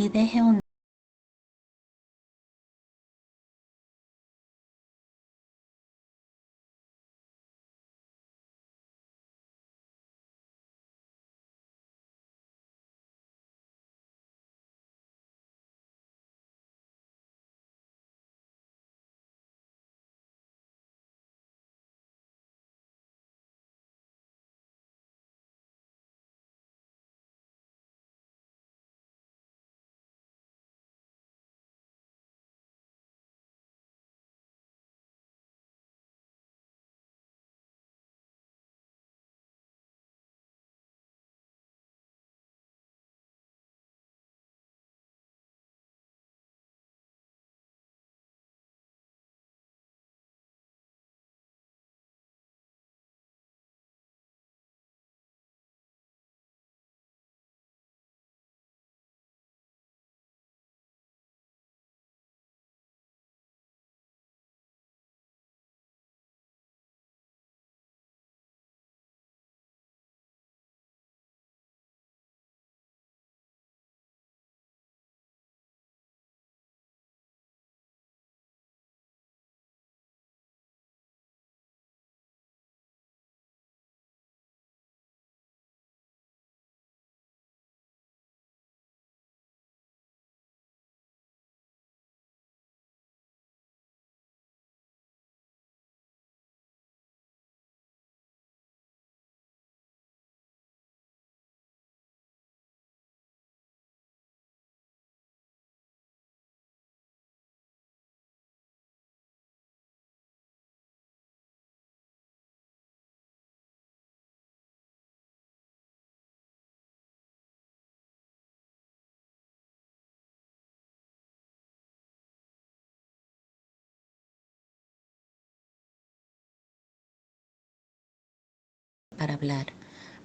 y deje un para hablar.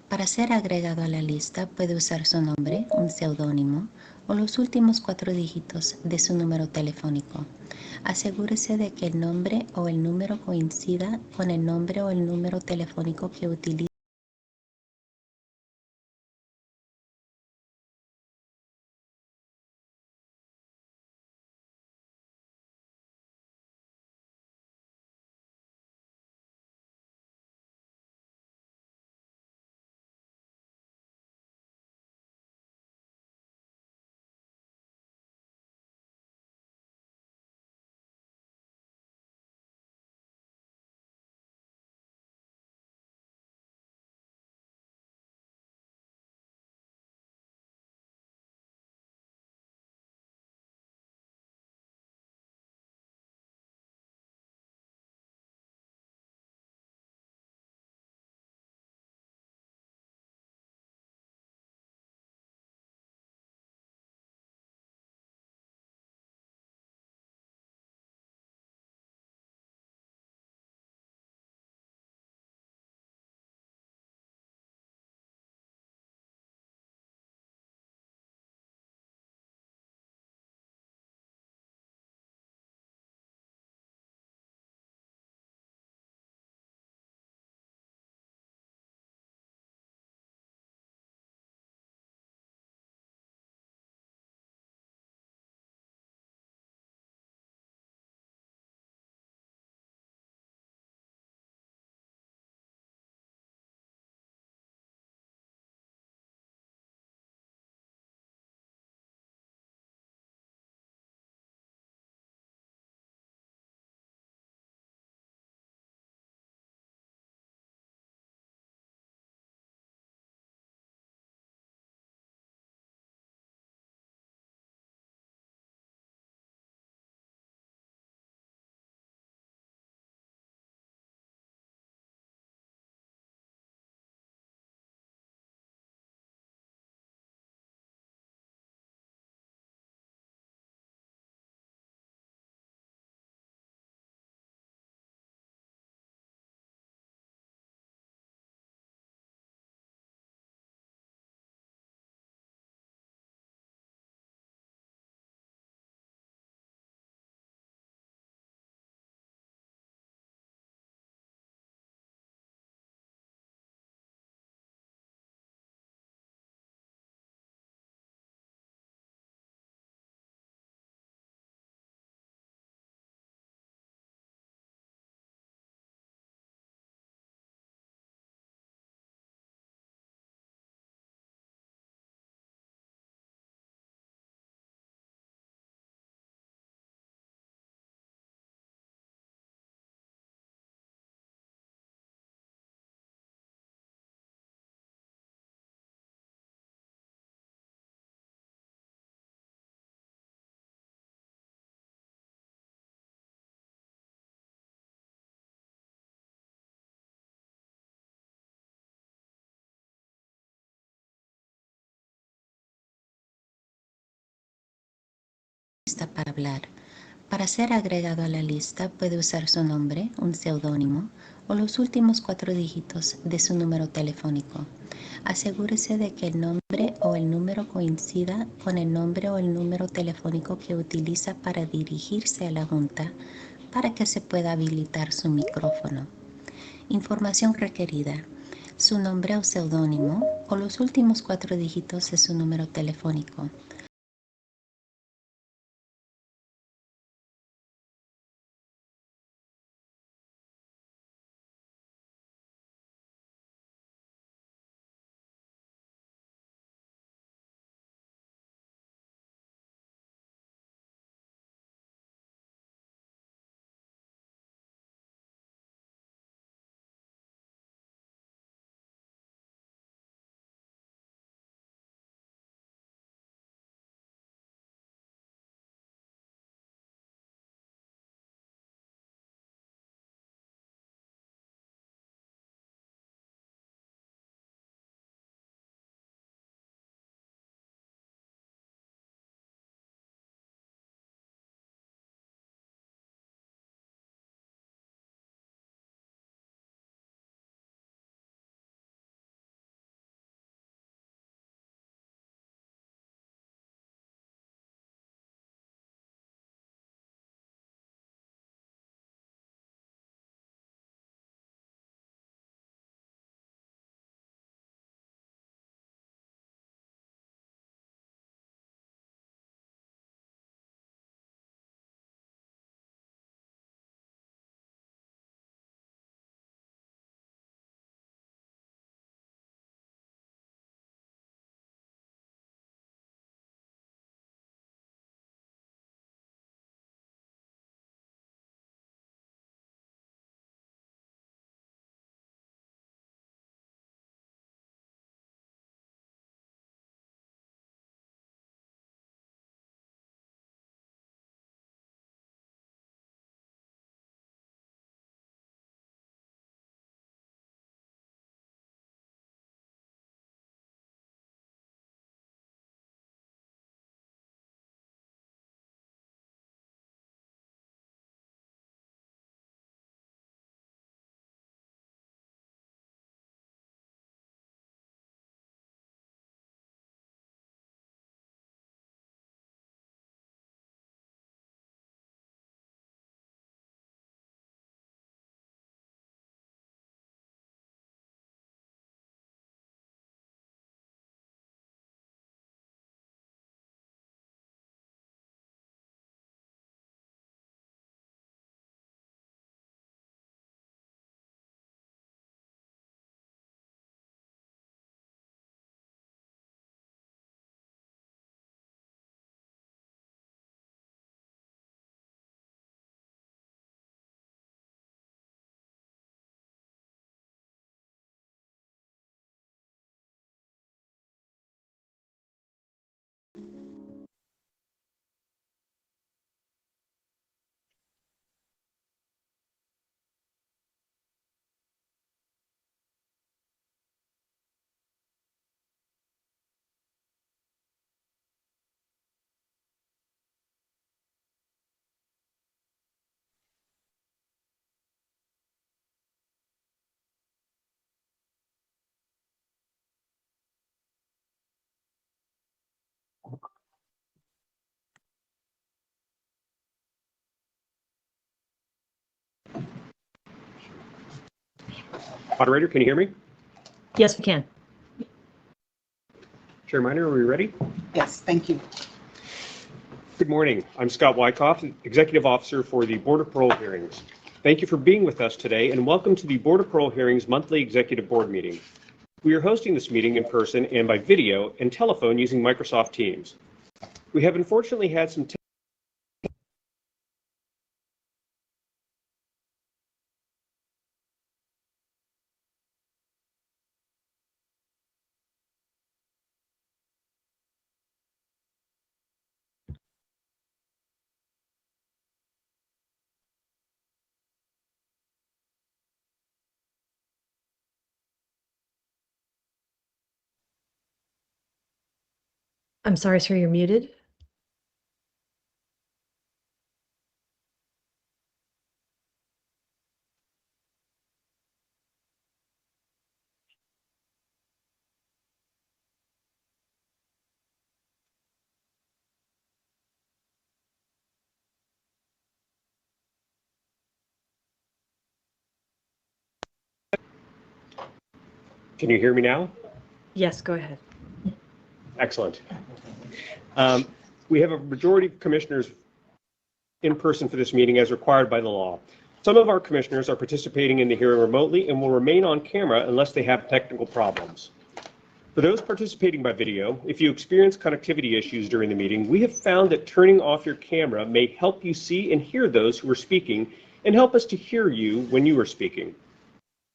Para ser agregado a la lista puede usar su nombre, un seudónimo o los últimos 4 dígitos de su número telefónico. Asegúrese de que el nombre o el número coincida con el nombre o el número telefónico que utiliza. lista para hablar. Para ser agregado a la lista puede usar su nombre, un seudónimo o los últimos 4 dígitos de su número telefónico. Asegúrese de que el nombre o el número coincida con el nombre o el número telefónico que utiliza para dirigirse a la junta para que se pueda habilitar su micrófono. Información requerida: su nombre o seudónimo o los últimos 4 dígitos de su número telefónico. Moderator, can you hear me? Yes, we can. Chair Minor, are we ready? Yes, thank you. Good morning. I'm Scott Wyckoff, Executive Officer for the Board of Parole Hearings. Thank you for being with us today and welcome to the Board of Parole Hearings monthly Executive Board meeting. We are hosting this meeting in person and by video and telephone using Microsoft Teams. We have unfortunately had some I'm sorry, sir, you're muted. Can you hear me now? Yes, go ahead. Excellent. We have a majority of commissioners in person for this meeting as required by the law. Some of our commissioners are participating in the hearing remotely and will remain on camera unless they have technical problems. For those participating by video, if you experience connectivity issues during the meeting, we have found that turning off your camera may help you see and hear those who are speaking and help us to hear you when you are speaking.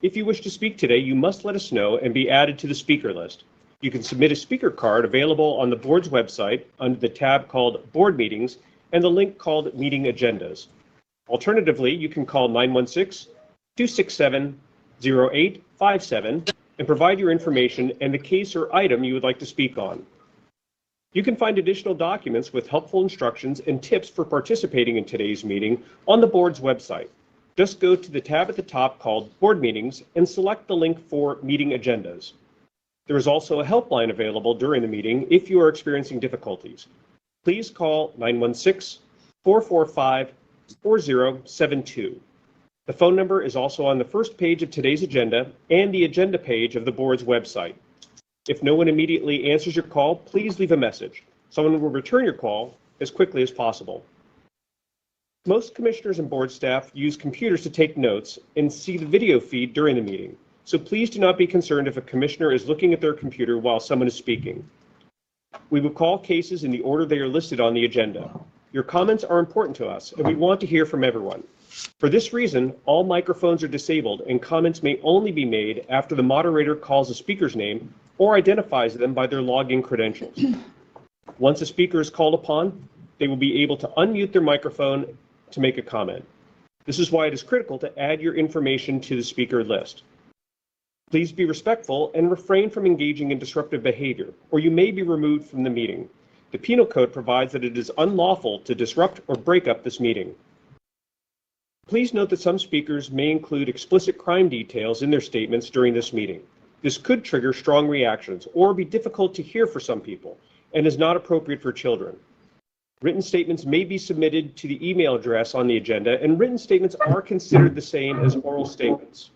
If you wish to speak today, you must let us know and be added to the speaker list. You can submit a speaker card available on the board's website under the tab called Board Meetings and the link called Meeting Agendas. Alternatively, you can call 916-267-0857 and provide your information and the case or item you would like to speak on. You can find additional documents with helpful instructions and tips for participating in today's meeting on the board's website. Just go to the tab at the top called Board Meetings and select the link for Meeting Agendas. There is also a helpline available during the meeting if you are experiencing difficulties. Please call 916-445-4072. The phone number is also on the first page of today's agenda and the agenda page of the board's website. If no one immediately answers your call, please leave a message. Someone will return your call as quickly as possible. Most commissioners and board staff use computers to take notes and see the video feed during the meeting, so please do not be concerned if a commissioner is looking at their computer while someone is speaking. We will call cases in the order they are listed on the agenda. Your comments are important to us, and we want to hear from everyone. For this reason, all microphones are disabled, and comments may only be made after the moderator calls a speaker's name or identifies them by their login credentials. Once a speaker is called upon, they will be able to unmute their microphone to make a comment. This is why it is critical to add your information to the speaker list. Please be respectful and refrain from engaging in disruptive behavior, or you may be removed from the meeting. The Penal Code provides that it is unlawful to disrupt or break up this meeting. Please note that some speakers may include explicit crime details in their statements during this meeting. This could trigger strong reactions or be difficult to hear for some people and is not appropriate for children. Written statements may be submitted to the email address on the agenda, and written statements are considered the same as oral statements.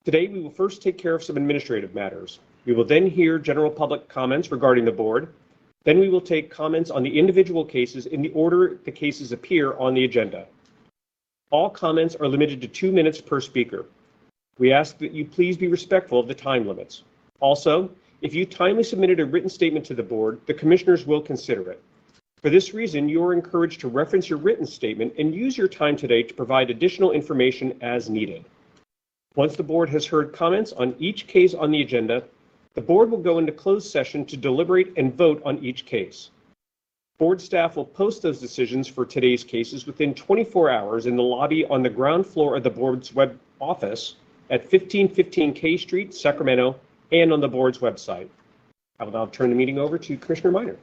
Today, we will first take care of some administrative matters. We will then hear general public comments regarding the board. Then we will take comments on the individual cases in the order the cases appear on the agenda. All comments are limited to 2 minutes per speaker. We ask that you please be respectful of the time limits. Also, if you timely submitted a written statement to the board, the commissioners will consider it. For this reason, you are encouraged to reference your written statement and use your time today to provide additional information as needed. Once the board has heard comments on each case on the agenda, the board will go into closed session to deliberate and vote on each case. Board staff will post those decisions for today's cases within 24 hours in the lobby on the ground floor of the board's web office at 1515 K Street, Sacramento, and on the board's website. I will now turn the meeting over to Commissioner Minor.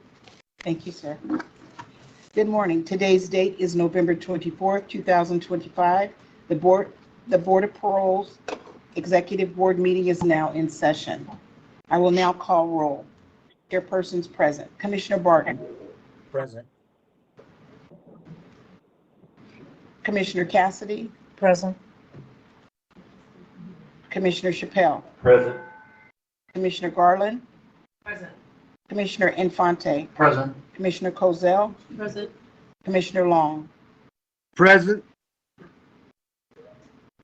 Thank you, sir. Good morning. Today's date is November 24th, 2025. The Board of Parole's Executive Board meeting is now in session. I will now call roll. Chairpersons present. Commissioner Barton. Present. Commissioner Cassidy. Present. Commissioner Chappelle. Present. Commissioner Garland. Present. Commissioner Infante. Present. Commissioner Kozel. Present. Commissioner Long. Present.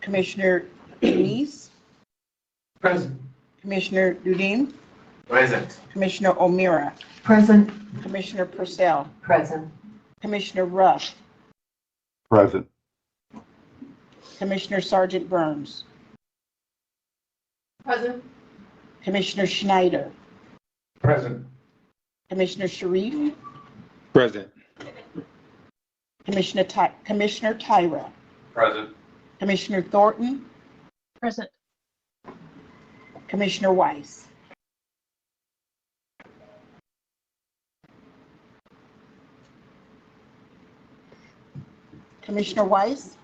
Commissioner Denise. Present. Commissioner Dudin. Present. Commissioner O'Meara. Present. Commissioner Purcell. Present. Commissioner Ruff. Present. Commissioner Sergeant Burns. Present. Commissioner Schneider. Present. Commissioner Sharif. Present. Commissioner Tyra. Present. Commissioner Thornton. Present. Commissioner Weiss. Commissioner Weiss.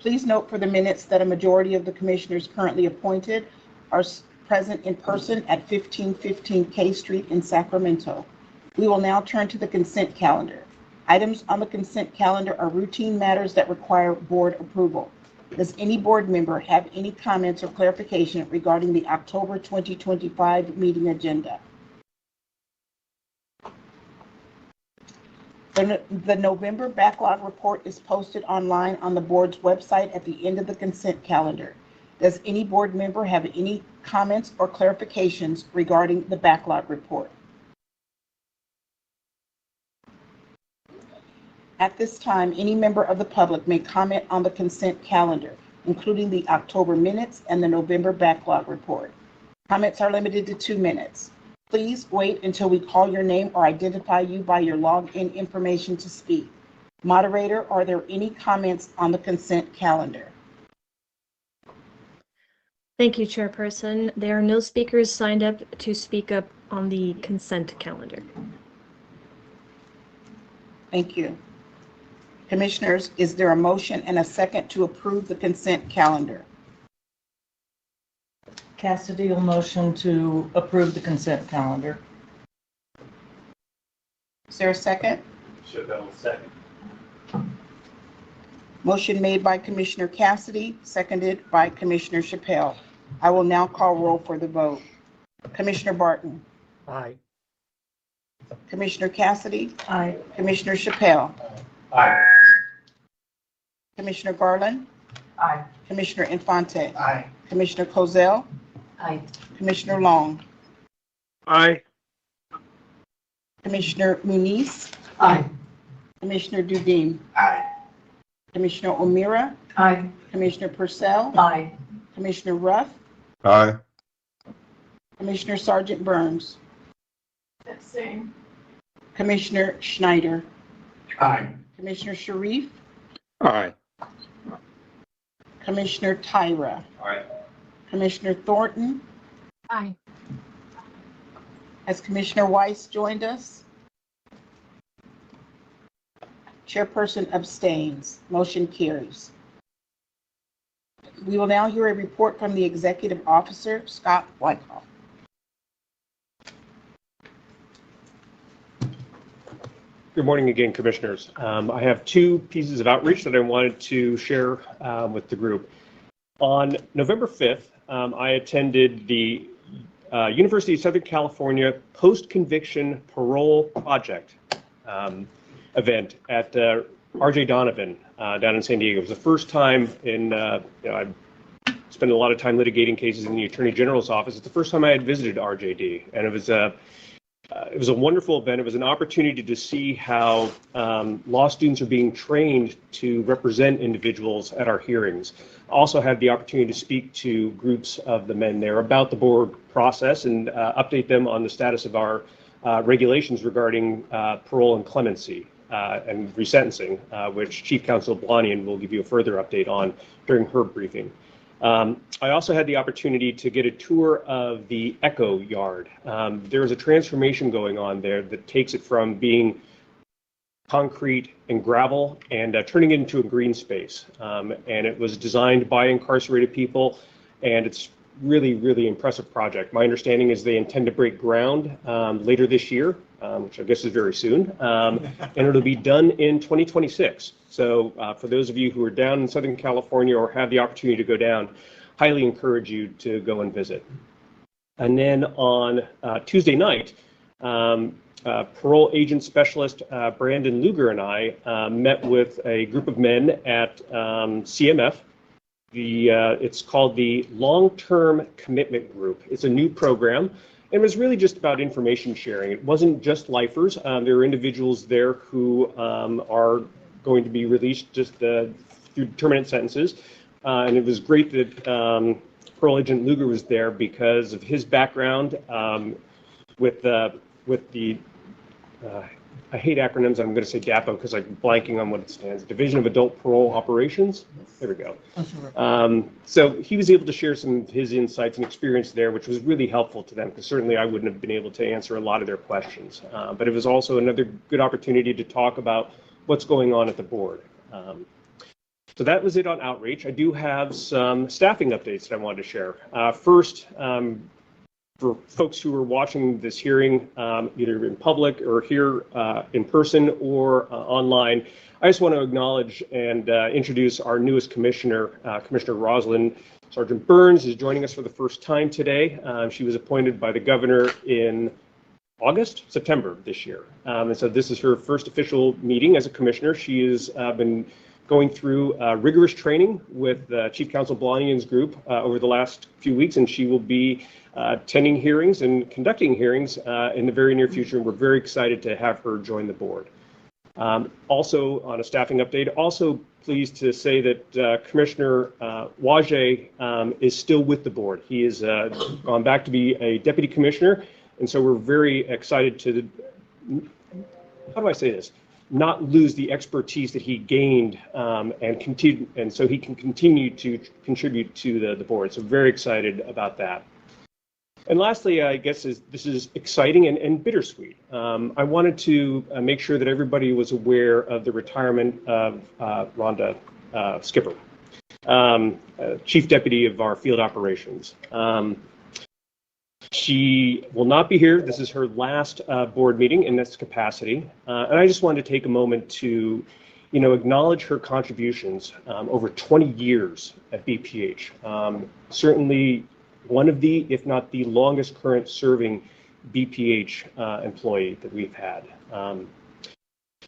Please note for the minutes that a majority of the commissioners currently appointed are present in person at 1515 K Street in Sacramento. We will now turn to the consent calendar. Items on the consent calendar are routine matters that require board approval. Does any board member have any comments or clarification regarding the October 2025 meeting agenda? The November backlog report is posted online on the board's website at the end of the consent calendar. Does any board member have any comments or clarifications regarding the backlog report? At this time, any member of the public may comment on the consent calendar, including the October minutes and the November backlog report. Comments are limited to 2 minutes. Please wait until we call your name or identify you by your login information to speak. Moderator, are there any comments on the consent calendar? Thank you, Chairperson. There are no speakers signed up to speak up on the consent calendar. Thank you. Commissioners, is there a motion and a second to approve the consent calendar? Cassidy will motion to approve the consent calendar. Is there a second? Chappelle, second. Motion made by Commissioner Cassidy, seconded by Commissioner Chappelle. I will now call roll for the vote. Commissioner Barton. Aye. Commissioner Cassidy. Aye. Commissioner Chappelle. Aye. Commissioner Garland. Aye. Commissioner Infante. Aye. Commissioner Kozel. Aye. Commissioner Long. Aye. Commissioner Muniz. Aye. Commissioner Dudeen. Aye. Commissioner O'Meara. Aye. Commissioner Purcell. Aye. Commissioner Ruff. Aye. Commissioner Sergeant Burns. Same. Commissioner Schneider. Aye. Commissioner Sharif. Aye. Commissioner Tyra. Aye. Commissioner Thornton. Aye. Has Commissioner Weiss joined us? Chairperson abstains. Motion carries. We will now hear a report from the Executive Officer, Scott Wyckoff. Good morning again, Commissioners. I have 2 pieces of outreach that I wanted to share with the group. On November 5th, I attended the University of Southern California Post-Conviction Parole Project event at RJ Donovan down in San Diego. It was the first time in, I've spent a lot of time litigating cases in the Attorney General's office. It's the first time I had visited RJD, and it was a wonderful event. It was an opportunity to see how law students are being trained to represent individuals at our hearings. Also had the opportunity to speak to groups of the men there about the board process and update them on the status of our regulations regarding parole and clemency and resentencing, which Chief Counsel Blanian will give you a further update on during her briefing. I also had the opportunity to get a tour of the Echo Yard. There is a transformation going on there that takes it from being concrete and gravel and turning it into a green space. And it was designed by incarcerated people, and it's really impressive project. My understanding is they intend to break ground later this year, which I guess is very soon, and it'll be done in 2026. So for those of you who are down in Southern California or have the opportunity to go down, highly encourage you to go and visit. And then on Tuesday night, parole agent specialist Brandon Luger and I met with a group of men at CMF. It's called the Long-Term Commitment Group. It's a new program, and it was really just about information sharing. It wasn't just lifers. There are individuals there who are going to be released just through permanent sentences, and it was great that Parole Agent Luger was there because of his background with the I hate acronyms. I'm going to say DAPO because I'm blanking on what it stands. Division of Adult Parole Operations. There we go. So he was able to share some of his insights and experience there, which was really helpful to them, because certainly I wouldn't have been able to answer a lot of their questions. But it was also another good opportunity to talk about what's going on at the board. So that was it on outreach. I do have some staffing updates that I wanted to share. First, For folks who are watching this hearing, either in public or here in person or online, I just want to acknowledge and introduce our newest commissioner, Commissioner Rosalind Sergeant Burns is joining us for the first time today. She was appointed by the governor in September this year. And so this is her first official meeting as a commissioner. She has been going through rigorous training with Chief Counsel Blanian's group over the last few weeks, and she will be attending hearings and conducting hearings in the very near future. And we're very excited to have her join the board. Also, on a staffing update, also pleased to say that Commissioner Wajay is still with the board. He has gone back to be a deputy commissioner, and so we're very excited to, how do I say this, not lose the expertise that he gained and continue, and so he can continue to contribute to the board. So very excited about that. And lastly, I guess this is exciting and bittersweet. I wanted to make sure that everybody was aware of the retirement of Rhonda Skipper, Chief Deputy of our field operations. She will not be here. This is her last board meeting in this capacity. And I just wanted to take a moment to, acknowledge her contributions over 20 years at BPH. Certainly one of the, if not the longest current serving BPH employee that we've had. I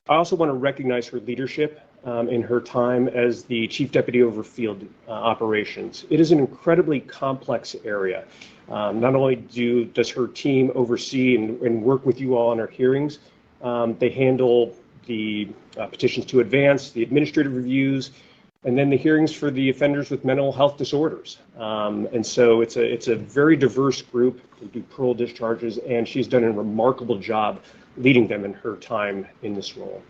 also want to recognize her leadership in her time as the Chief Deputy over Field Operations. It is an incredibly complex area. Not only does her team oversee and work with you all on our hearings, they handle the petitions to advance, the administrative reviews, and then the hearings for the offenders with mental health disorders. And so it's a very diverse group. They do parole discharges, and she's done a remarkable job leading them in her time in this role.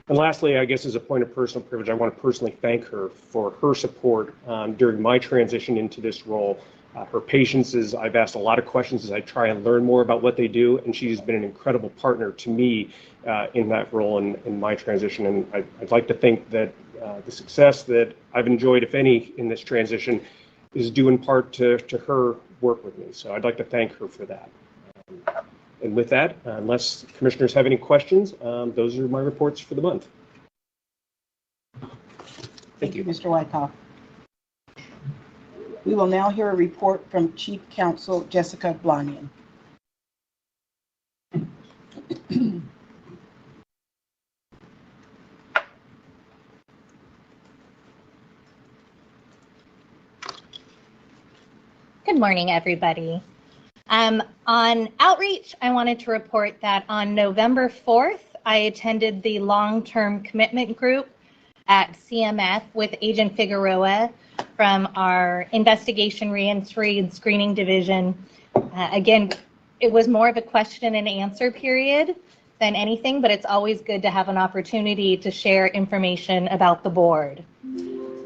And lastly, I guess as a point of personal privilege, I want to personally thank her for her support during my transition into this role. Her patience is, I've asked a lot of questions as I try and learn more about what they do, and she's been an incredible partner to me in that role and in my transition. And I'd like to think that the success that I've enjoyed, if any, in this transition is due in part to her work with me. So I'd like to thank her for that. And with that, unless commissioners have any questions, those are my reports for the month. Thank you, Mr. Wyckoff. We will now hear a report from Chief Counsel Jessica Blanian. Good morning, everybody. On outreach, I wanted to report that on November 4th, I attended the long-term commitment group at CMF with Agent Figueroa from our investigation, reentry, and screening division. Again, it was more of a question and answer period than anything, but it's always good to have an opportunity to share information about the board.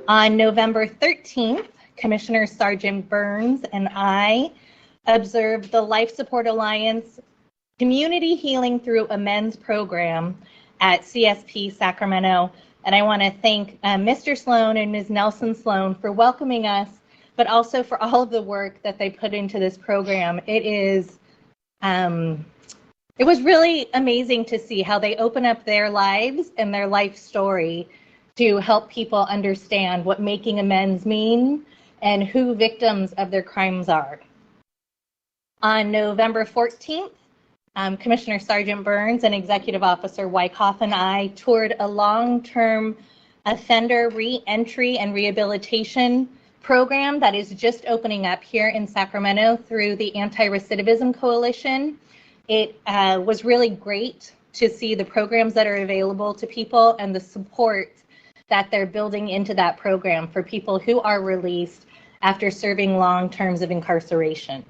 On November 13th, Commissioner Sergeant Burns and I observed the Life Support Alliance Community Healing Through Amends program at CSP Sacramento. And I want to thank Mr. Sloan and Ms. Nelson Sloan for welcoming us, but also for all of the work that they put into this program. It was really amazing to see how they open up their lives and their life story to help people understand what making amends mean and who victims of their crimes are. On November 14th, Commissioner Sergeant Burns and Executive Officer Wyckoff and I toured a long-term offender re-entry and rehabilitation program that is just opening up here in Sacramento through the Anti-Recidivism Coalition. It was really great to see the programs that are available to people and the support that they're building into that program for people who are released after serving long terms of incarceration.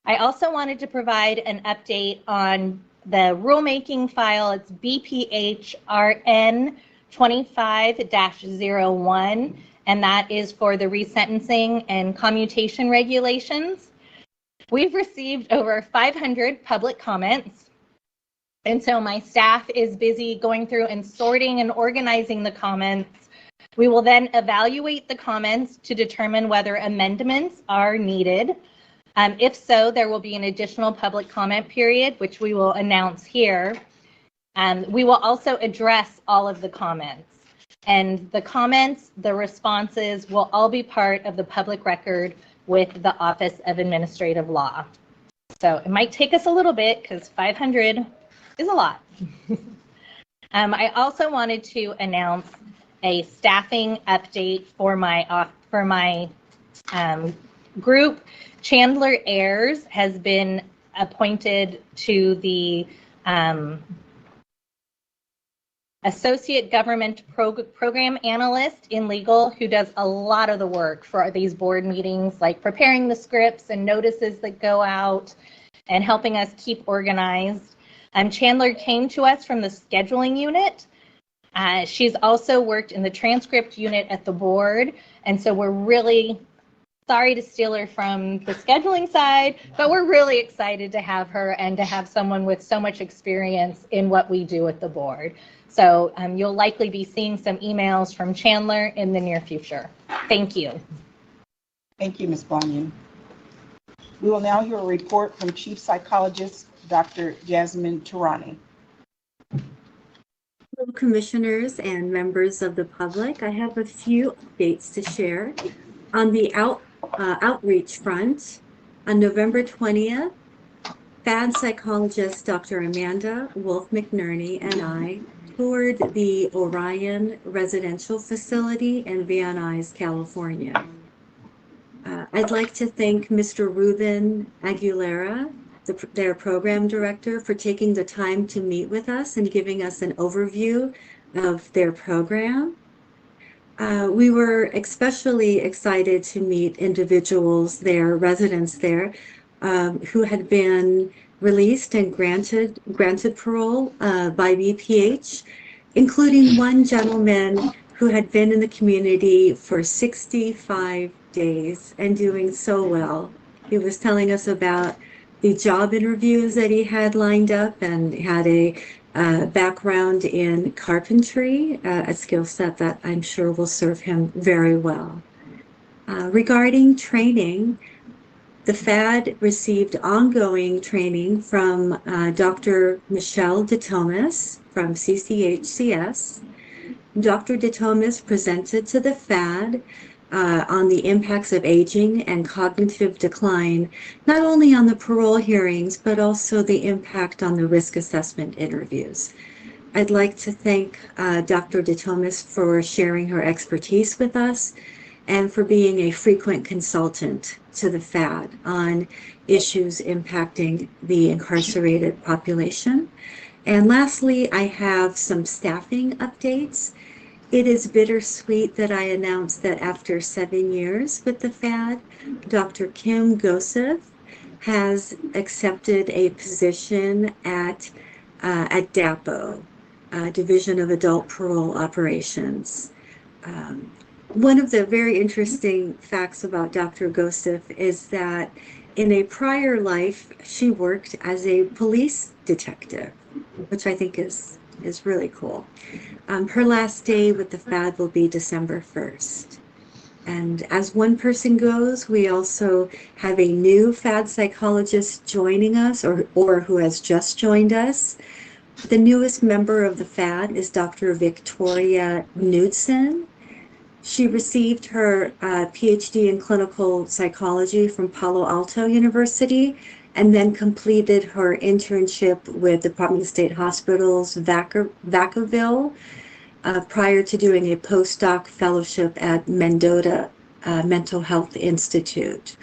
I also wanted to provide an update on the rulemaking file. It's BPHRN 25-01, and that is for the resentencing and commutation regulations. We've received over 500 public comments, and so my staff is busy going through and sorting and organizing the comments. We will then evaluate the comments to determine whether amendments are needed. If so, there will be an additional public comment period, which we will announce here. We will also address all of the comments. And the comments, the responses will all be part of the public record with the Office of Administrative Law. So it might take us a little bit because 500 is a lot. I also wanted to announce a staffing update for my group. Chandler Ayers has been appointed to the Associate Government Program Analyst in Legal, who does a lot of the work for these board meetings, like preparing the scripts and notices that go out and helping us keep organized. Chandler came to us from the scheduling unit. She's also worked in the transcript unit at the board, and so we're really sorry to steal her from the scheduling side, but we're really excited to have her and to have someone with so much experience in what we do at the board. So you'll likely be seeing some emails from Chandler in the near future. Thank you. Thank you, Ms. Bonnion. We will now hear a report from Chief Psychologist, Dr. Jasmine Tarani. Hello, commissioners and members of the public. I have a few updates to share. On the outreach front, on November 20th, FAD psychologist Dr. Amanda Wolf McNerney and I toured the Orion residential facility in Van Nuys, California. I'd like to thank Mr. Ruben Aguilera, their program director, for taking the time to meet with us and giving us an overview of their program. We were especially excited to meet individuals there, residents there, who had been released and granted parole by BPH, including one gentleman who had been in the community for 65 days and doing so well. He was telling us about the job interviews that he had lined up and had a background in carpentry, a skill set that I'm sure will serve him very well. Regarding training, the FAD received ongoing training from Dr. Michelle DeThomas from CCHCS. Dr. DeThomas presented to the FAD on the impacts of aging and cognitive decline, not only on the parole hearings, but also the impact on the risk assessment interviews. I'd like to thank Dr. DeThomas for sharing her expertise with us and for being a frequent consultant to the FAD on issues impacting the incarcerated population. And lastly, I have some staffing updates. It is bittersweet that I announced that after 7 years with the FAD, Dr. Kim Gosef has accepted a position at DAPO, Division of Adult Parole Operations. One of the very interesting facts about Dr. Gosef is that in a prior life, she worked as a police detective, which I think is really cool. Her last day with the FAD will be December 1st. And as one person goes, we also have a new FAD psychologist joining us or who has just joined us. The newest member of the FAD is Dr. Victoria Knudsen. She received her PhD in clinical psychology from Palo Alto University and then completed her internship with Department of State Hospitals, Vacaville, prior to doing a postdoc fellowship at Mendota Mental Health Institute.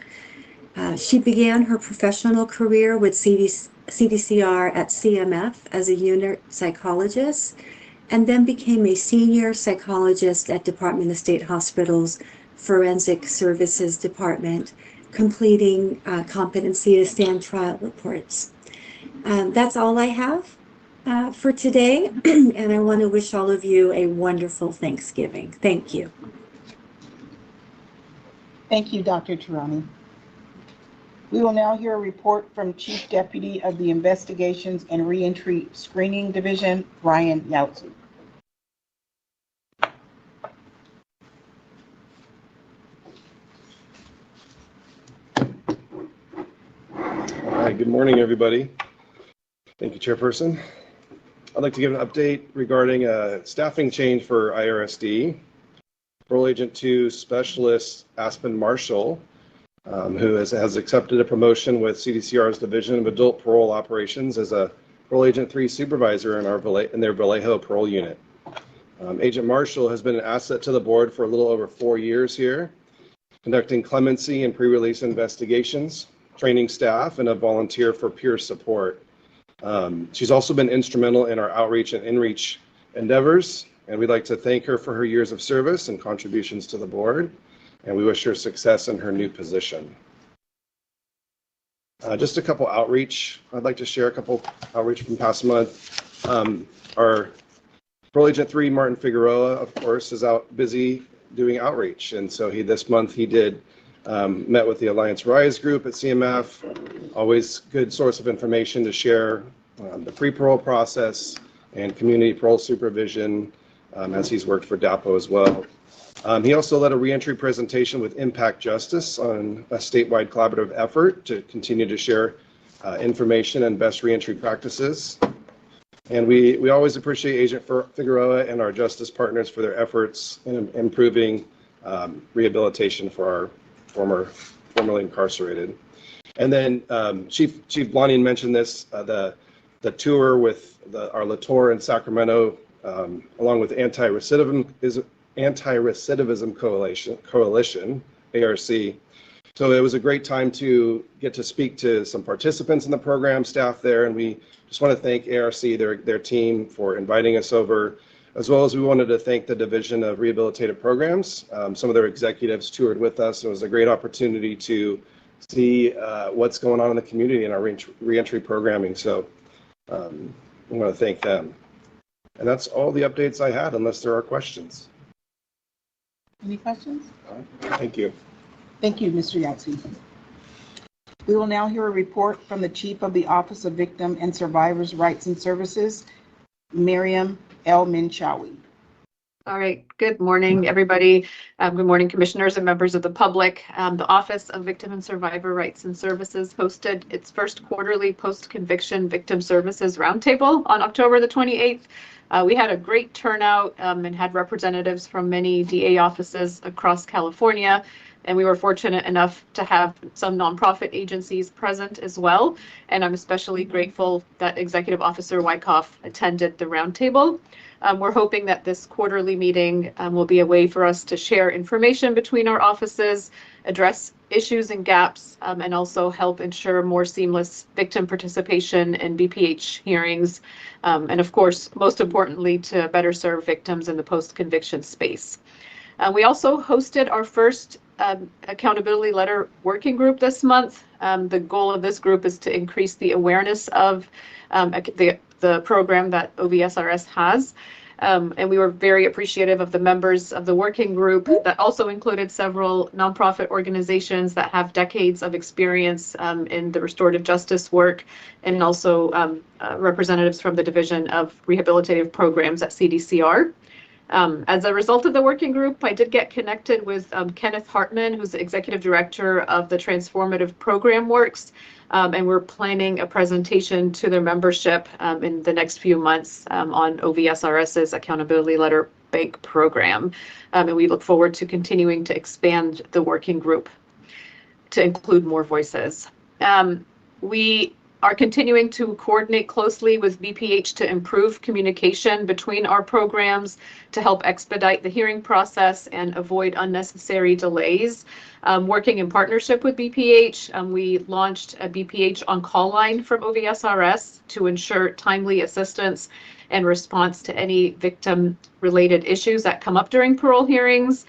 She began her professional career with CDCR at CMF as a unit psychologist, and then became a senior psychologist at Department of State Hospitals Forensic Services Department, completing competency to stand trial reports. That's all I have for today, and I want to wish all of you a wonderful Thanksgiving. Thank you. Thank you, Dr. Tarani. We will now hear a report from Chief Deputy of the Investigations and Reentry Screening Division, Brian Yautzu. Good morning, everybody. Thank you, Chairperson. I'd like to give an update regarding a staffing change for IRSD. Parole Agent 2 Specialist Aspen Marshall, who has accepted a promotion with CDCR's Division of Adult Parole Operations as a Parole Agent 3 Supervisor in their Vallejo Parole Unit. Agent Marshall has been an asset to the board for a little over 4 years here, conducting clemency and pre-release investigations, training staff, and a volunteer for peer support. She's also been instrumental in our outreach and inreach endeavors, and we'd like to thank her for her years of service and contributions to the board, and we wish her success in her new position. Just a couple outreach. I'd like to share a couple outreach from past month. Our Parole Agent 3, Martin Figueroa, of course, is out busy doing outreach, and so this month he did met with the Alliance Rise group at CMF. Always good source of information to share the pre-parole process and community parole supervision, as he's worked for DAPO as well. He also led a reentry presentation with Impact Justice on a statewide collaborative effort to continue to share information and best reentry practices. And we always appreciate Agent Figueroa and our justice partners for their efforts in improving rehabilitation for our formerly incarcerated. And then Chief Blondin mentioned this, the tour with our Latour in Sacramento, along with Anti-Recidivism Coalition, ARC. So it was a great time to get to speak to some participants in the program, staff there, and we just want to thank ARC, their team, for inviting us over, as well as we wanted to thank the Division of Rehabilitative Programs. Some of their executives toured with us. It was a great opportunity to see what's going on in the community in our reentry programming. So I want to thank them. And that's all the updates I had, unless there are questions. Any questions? Thank you. Thank you, Mr. Yatsi. We will now hear a report from the Chief of the Office of Victim and Survivors' Rights and Services, Miriam L. Minchawi. All right. Good morning, everybody. Good morning, commissioners and members of the public. The Office of Victim and Survivor Rights and Services hosted its first quarterly post-conviction victim services roundtable on October the 28th. We had a great turnout and had representatives from many DA offices across California, and we were fortunate enough to have some nonprofit agencies present as well. And I'm especially grateful that Executive Officer Wyckoff attended the roundtable. We're hoping that this quarterly meeting will be a way for us to share information between our offices, address issues and gaps, and also help ensure more seamless victim participation in BPH hearings. And of course, most importantly, to better serve victims in the post-conviction space. We also hosted our first accountability letter working group this month. The goal of this group is to increase the awareness of the program that OVSRS has. And we were very appreciative of the members of the working group that also included several nonprofit organizations that have decades of experience in the restorative justice work, and also representatives from the Division of Rehabilitative Programs at CDCR. As a result of the working group, I did get connected with Kenneth Hartman, who's the Executive Director of the Transformative Program Works, and we're planning a presentation to their membership in the next few months on OVSRS's Accountability Letter Bank program. And we look forward to continuing to expand the working group to include more voices. We are continuing to coordinate closely with BPH to improve communication between our programs to help expedite the hearing process and avoid unnecessary delays. Working in partnership with BPH, we launched a BPH on-call line from OVSRS to ensure timely assistance and response to any victim-related issues that come up during parole hearings.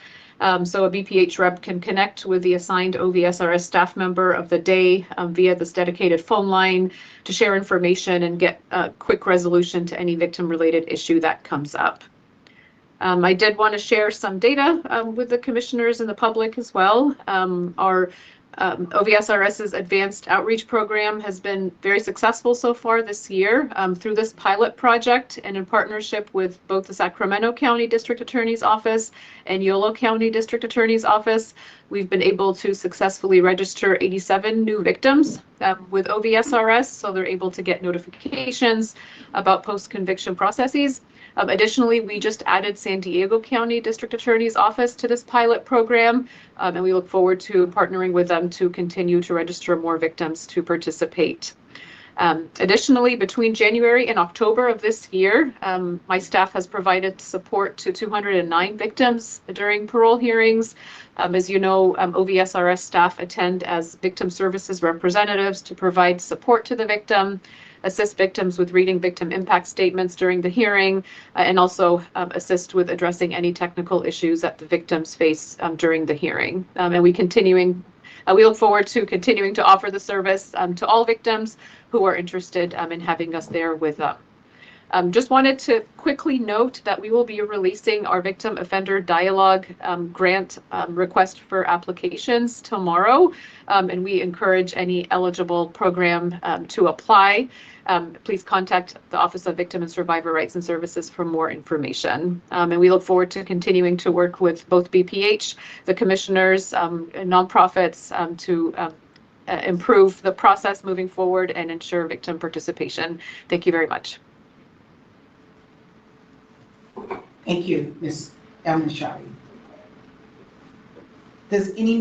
So a BPH rep can connect with the assigned OVSRS staff member of the day via this dedicated phone line to share information and get a quick resolution to any victim-related issue that comes up. I did want to share some data with the commissioners and the public as well. Our OVSRS's advanced outreach program has been very successful so far this year through this pilot project and in partnership with both the Sacramento County District Attorney's Office and Yolo County District Attorney's Office. We've been able to successfully register 87 new victims with OVSRS, so they're able to get notifications about post-conviction processes. Additionally, we just added San Diego County District Attorney's Office to this pilot program, and we look forward to partnering with them to continue to register more victims to participate. Additionally, between January and October of this year, my staff has provided support to 209 victims during parole hearings. As you know, OVSRS staff attend as victim services representatives to provide support to the victim, assist victims with reading victim impact statements during the hearing, and also assist with addressing any technical issues that the victims face during the hearing. And we look forward to continuing to offer the service to all victims who are interested in having us there with them. Just wanted to quickly note that we will be releasing our Victim Offender Dialogue grant request for applications tomorrow, and we encourage any eligible program to apply. Please contact the Office of Victim and Survivor Rights and Services for more information. And we look forward to continuing to work with both BPH, the commissioners, and nonprofits to improve the process moving forward and ensure victim participation. Thank you very much. Thank you, Ms. El-Nashari. Does any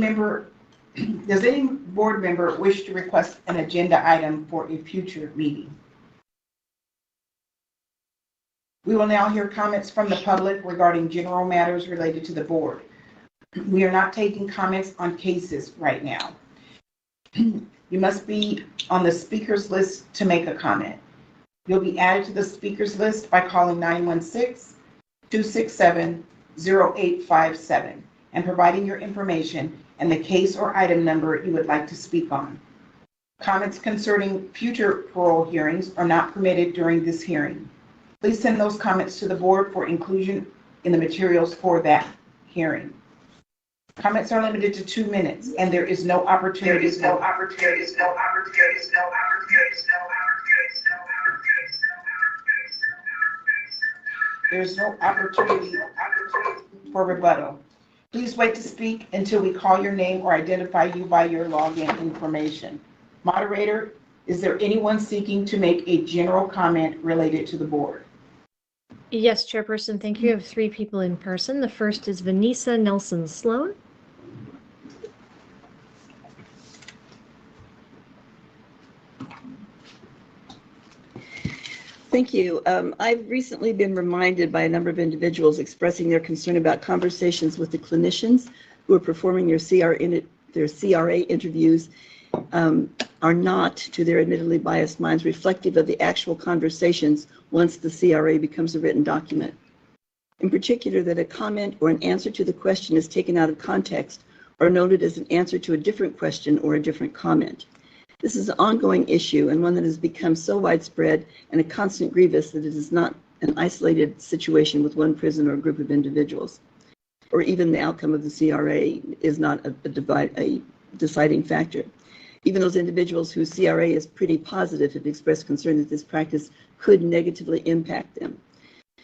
board member wish to request an agenda item for a future meeting? We will now hear comments from the public regarding general matters related to the board. We are not taking comments on cases right now. You must be on the speakers list to make a comment. You'll be added to the speakers list by calling 916-267-0857 and providing your information and the case or item number you would like to speak on. Comments concerning future parole hearings are not permitted during this hearing. Please send those comments to the board for inclusion in the materials for that hearing. Comments are limited to 2 minutes, and there is no opportunity. There's no opportunity for rebuttal. Please wait to speak until we call your name or identify you by your login information. Moderator, is there anyone seeking to make a general comment related to the board? Yes, Chairperson, thank you. I have 3 people in person. The first is Vanessa Nelson-Sloan. Thank you. I've recently been reminded by a number of individuals expressing their concern about conversations with the clinicians who are performing their CRA interviews are not, to their admittedly biased minds, reflective of the actual conversations once the CRA becomes a written document. In particular, that a comment or an answer to the question is taken out of context or noted as an answer to a different question or a different comment. This is an ongoing issue and one that has become so widespread and a constant grievous that it is not an isolated situation with one prison or a group of individuals, or even the outcome of the CRA is not a deciding factor. Even those individuals whose CRA is pretty positive have expressed concern that this practice could negatively impact them.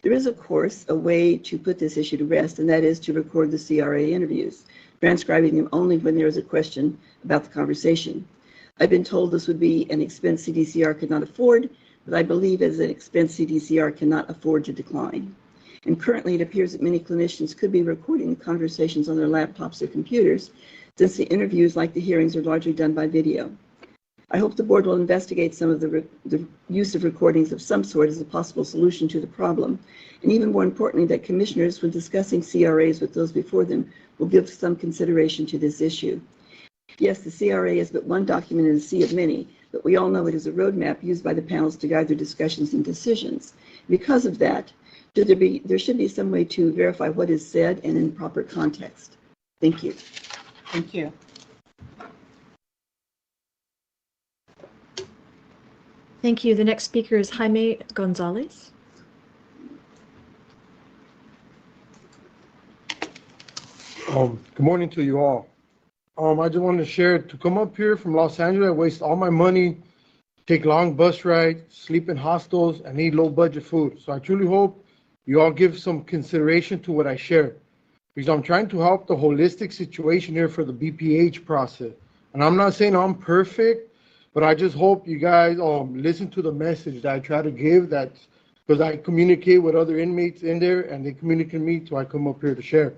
There is, of course, a way to put this issue to rest, and that is to record the CRA interviews, transcribing them only when there is a question about the conversation. I've been told this would be an expense CDCR could not afford, but I believe as an expense CDCR cannot afford to decline. And currently it appears that many clinicians could be recording the conversations on their laptops or computers, since the interviews, like the hearings, are largely done by video. I hope the board will investigate some of the use of recordings of some sort as a possible solution to the problem. And even more importantly, that commissioners, when discussing CRAs with those before them, will give some consideration to this issue. Yes, the CRA is but one document in a sea of many, but we all know it is a roadmap used by the panels to guide their discussions and decisions. Because of that, there should be some way to verify what is said and in proper context. Thank you. Thank you. Thank you. The next speaker is Jaime Gonzalez. Good morning to you all. I just wanted to share to come up here from Los Angeles, I waste all my money, take long bus rides, sleep in hostels, and eat low budget food. So I truly hope you all give some consideration to what I share, because I'm trying to help the holistic situation here for the BPH process. And I'm not saying I'm perfect, but I just hope you guys listen to the message that I try to give, that because I communicate with other inmates in there and they communicate with me, so I come up here to share.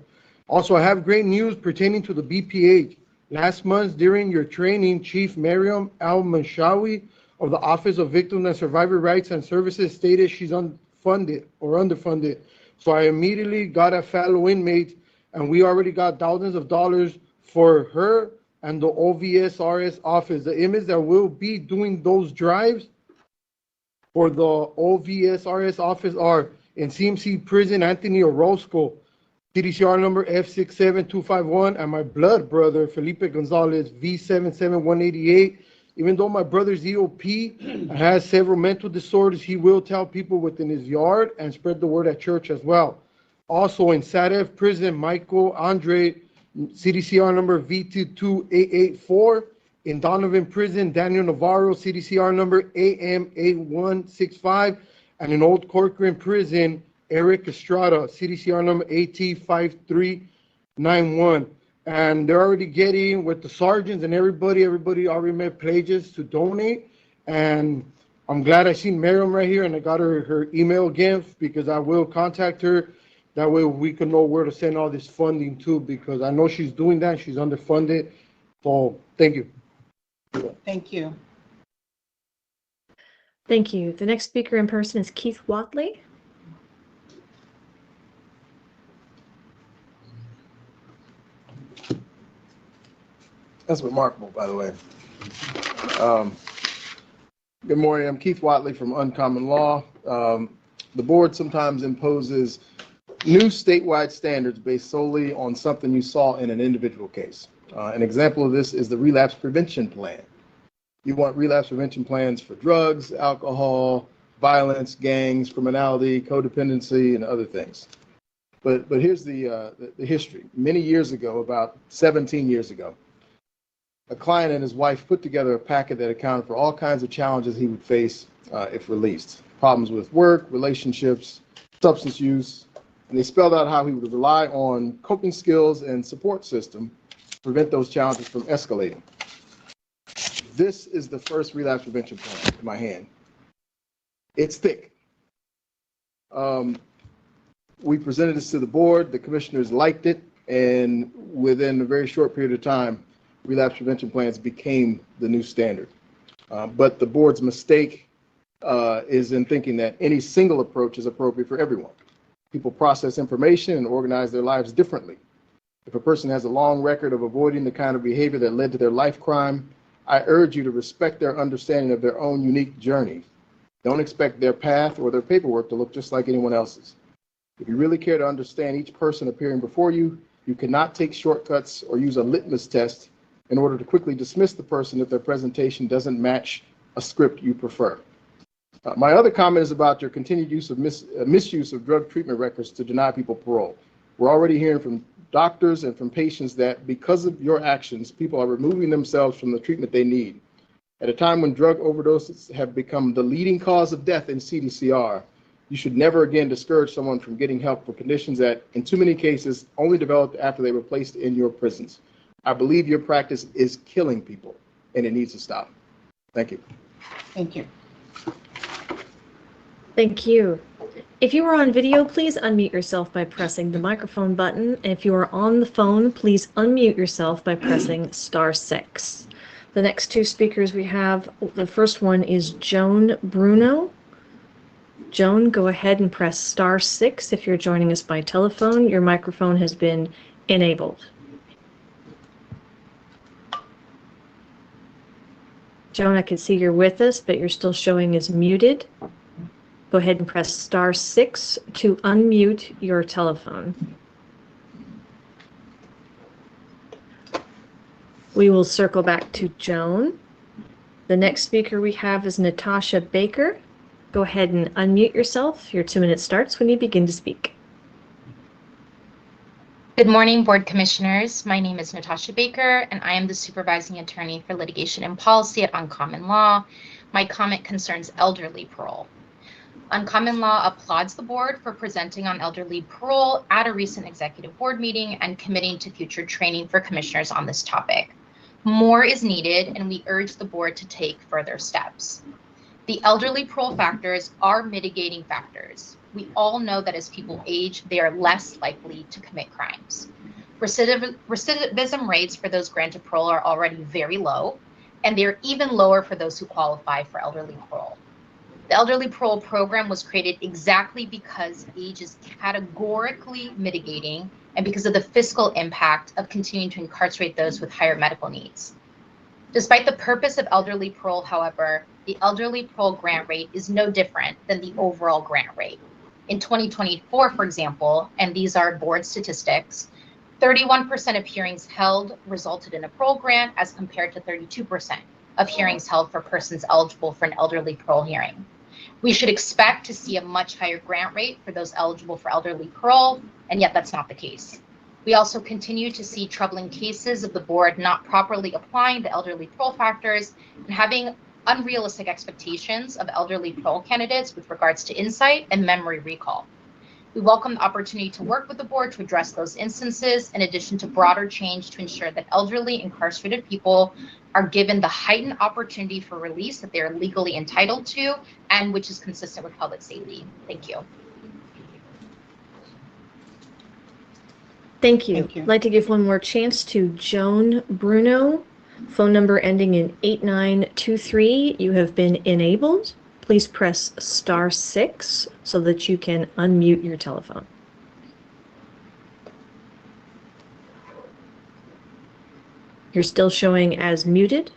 Also, I have great news pertaining to the BPH. Last month, during your training, Chief Mariam Al-Mashawi of the Office of Victim and Survivor Rights and Services stated she's unfunded or underfunded. So I immediately got a fellow inmate, and we already got thousands of dollars for her and the OVSRS office. The inmates that will be doing those drives for the OVSRS office are in CMC Prison, Anthony Orozco, CDCR number F67251, and my blood brother, Felipe Gonzalez, V77188. Even though my brother's EOP and has several mental disorders, he will tell people within his yard and spread the word at church as well. Also in SADF Prison, Michael Andre, CDCR number V22884. In Donovan Prison, Daniel Navarro, CDCR number AM8165. And in Old Corcoran Prison, Eric Estrada, CDCR number AT5391. And they're already getting with the sergeants and everybody already made pledges to donate. And I'm glad I seen Miriam right here, and I got her email again, because I will contact her. That way we can know where to send all this funding to, because I know she's doing that. She's underfunded. So thank you. Thank you. Thank you. The next speaker in person is Keith Watley. That's remarkable, by the way. Good morning. I'm Keith Watley from Uncommon Law. The board sometimes imposes new statewide standards based solely on something you saw in an individual case. An example of this is the relapse prevention plan. You want relapse prevention plans for drugs, alcohol, violence, gangs, criminality, codependency, and other things. But here's the history. Many years ago, about 17 years ago, a client and his wife put together a packet that accounted for all kinds of challenges he would face if released. Problems with work, relationships, substance use, and they spelled out how he would rely on coping skills and support system to prevent those challenges from escalating. This is the first relapse prevention plan in my hand. It's thick. We presented this to the board, the commissioners liked it, and within a very short period of time, relapse prevention plans became the new standard. But the board's mistake is in thinking that any single approach is appropriate for everyone. People process information and organize their lives differently. If a person has a long record of avoiding the kind of behavior that led to their life crime, I urge you to respect their understanding of their own unique journey. Don't expect their path or their paperwork to look just like anyone else's. If you really care to understand each person appearing before you, you cannot take shortcuts or use a litmus test in order to quickly dismiss the person if their presentation doesn't match a script you prefer. My other comment is about your continued use of misuse of drug treatment records to deny people parole. We're already hearing from doctors and from patients that because of your actions, people are removing themselves from the treatment they need. At a time when drug overdoses have become the leading cause of death in CDCR, you should never again discourage someone from getting help for conditions that, in too many cases, only developed after they were placed in your prisons. I believe your practice is killing people, and it needs to stop. Thank you. Thank you. Thank you. If you are on video, please unmute yourself by pressing the microphone button. And if you are on the phone, please unmute yourself by pressing *6. The next two speakers we have, the first one is Joan Bruno. Joan, go ahead and press *6 if you're joining us by telephone. Your microphone has been enabled. Joan, I can see you're with us, but you're still showing as muted. Go ahead and press *6 to unmute your telephone. We will circle back to Joan. The next speaker we have is Natasha Baker. Go ahead and unmute yourself. Your 2 minutes starts when you begin to speak. Good morning, Board Commissioners. My name is Natasha Baker, and I am the Supervising Attorney for Litigation and Policy at Uncommon Law. My comment concerns elderly parole. Uncommon Law applauds the Board for presenting on elderly parole at a recent Executive Board meeting and committing to future training for Commissioners on this topic. More is needed, and we urge the Board to take further steps. The elderly parole factors are mitigating factors. We all know that as people age, they are less likely to commit crimes. Recidivism rates for those granted parole are already very low, and they're even lower for those who qualify for elderly parole. The elderly parole program was created exactly because age is categorically mitigating and because of the fiscal impact of continuing to incarcerate those with higher medical needs. Despite the purpose of elderly parole, however, the elderly parole grant rate is no different than the overall grant rate. In 2024, for example, and these are board statistics, 31% of hearings held resulted in a parole grant as compared to 32% of hearings held for persons eligible for an elderly parole hearing. We should expect to see a much higher grant rate for those eligible for elderly parole, and yet that's not the case. We also continue to see troubling cases of the board not properly applying the elderly parole factors and having unrealistic expectations of elderly parole candidates with regards to insight and memory recall. We welcome the opportunity to work with the board to address those instances, in addition to broader change to ensure that elderly incarcerated people are given the heightened opportunity for release that they are legally entitled to and which is consistent with public safety. Thank you. Thank you. I'd like to give one more chance to Joan Bruno, phone number ending in 8923. You have been enabled. Please press *6 so that you can unmute your telephone. You're still showing as muted.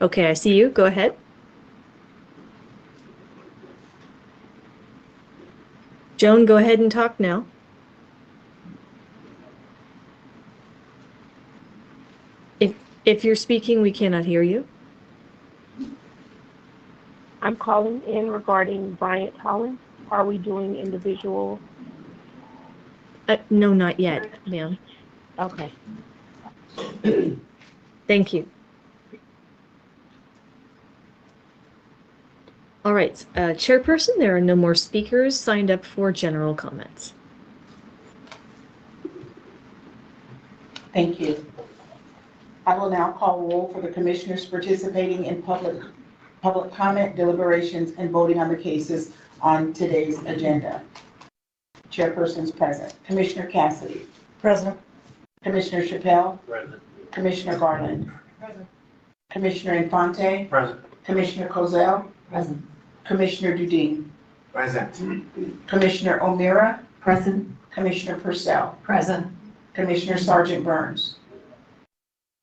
Okay, I see you. Go ahead. Joan, go ahead and talk now. If you're speaking, we cannot hear you. I'm calling in regarding Bryant Holland. Are we doing individual? No, not yet, ma'am. Okay. Thank you. All right, Chairperson, there are no more speakers signed up for general comments. Thank you. I will now call roll for the commissioners participating in public comment, deliberations, and voting on the cases on today's agenda. Chairpersons present. Commissioner Cassidy. Present. Commissioner Chappelle. Present. Commissioner Garland. Present. Commissioner Infante. Present. Commissioner Kozel. Present. Commissioner Dudin. Present. Commissioner O'Meara. Present. Commissioner Purcell. Present. Commissioner Sergeant Burns.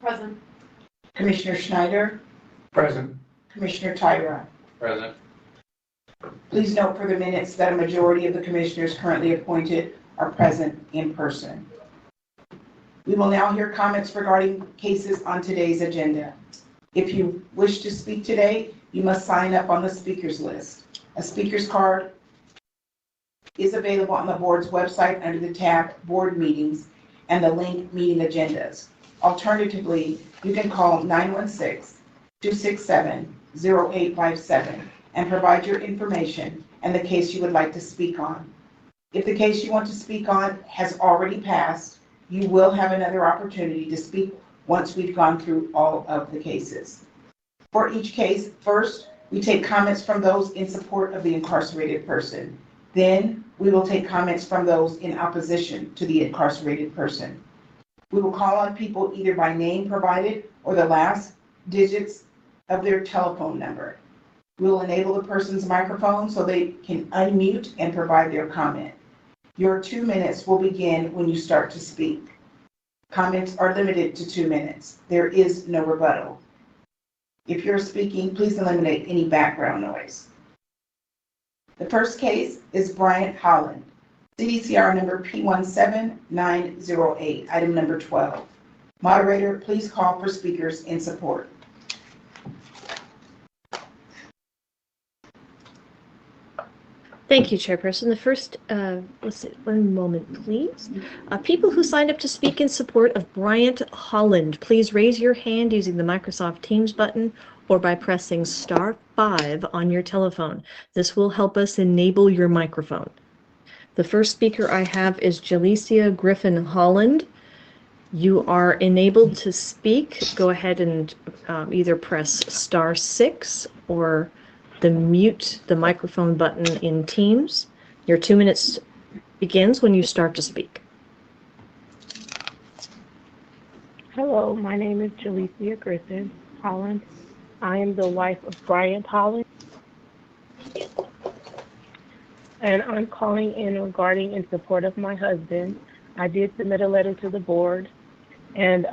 Present. Commissioner Schneider. Present. Commissioner Tyra. Present. Please note for the minutes that a majority of the commissioners currently appointed are present in person. We will now hear comments regarding cases on today's agenda. If you wish to speak today, you must sign up on the speakers list. A speaker's card is available on the board's website under the tab Board Meetings and the link Meeting Agendas. Alternatively, you can call 916-267-0857 and provide your information and the case you would like to speak on. If the case you want to speak on has already passed, you will have another opportunity to speak once we've gone through all of the cases. For each case, first, we take comments from those in support of the incarcerated person. Then, we will take comments from those in opposition to the incarcerated person. We will call on people either by name provided or the last digits of their telephone number. We will enable the person's microphone so they can unmute and provide their comment. Your 2 minutes will begin when you start to speak. Comments are limited to 2 minutes. There is no rebuttal. If you're speaking, please eliminate any background noise. The first case is Bryant Holland, CDCR number P17908, item number 12. Moderator, please call for speakers in support. Thank you, Chairperson. The first, let's see, one moment, please. People who signed up to speak in support of Bryant Holland, please raise your hand using the Microsoft Teams button or by pressing *5 on your telephone. This will help us enable your microphone. The first speaker I have is Jalecia Griffin Holland. You are enabled to speak. Go ahead and either press *6 or mute the microphone button in Teams. Your 2 minutes begins when you start to speak. Hello, my name is Jalecia Griffin Holland. I am the wife of Bryant Holland, and I'm calling in regarding in support of my husband. I did submit a letter to the board, and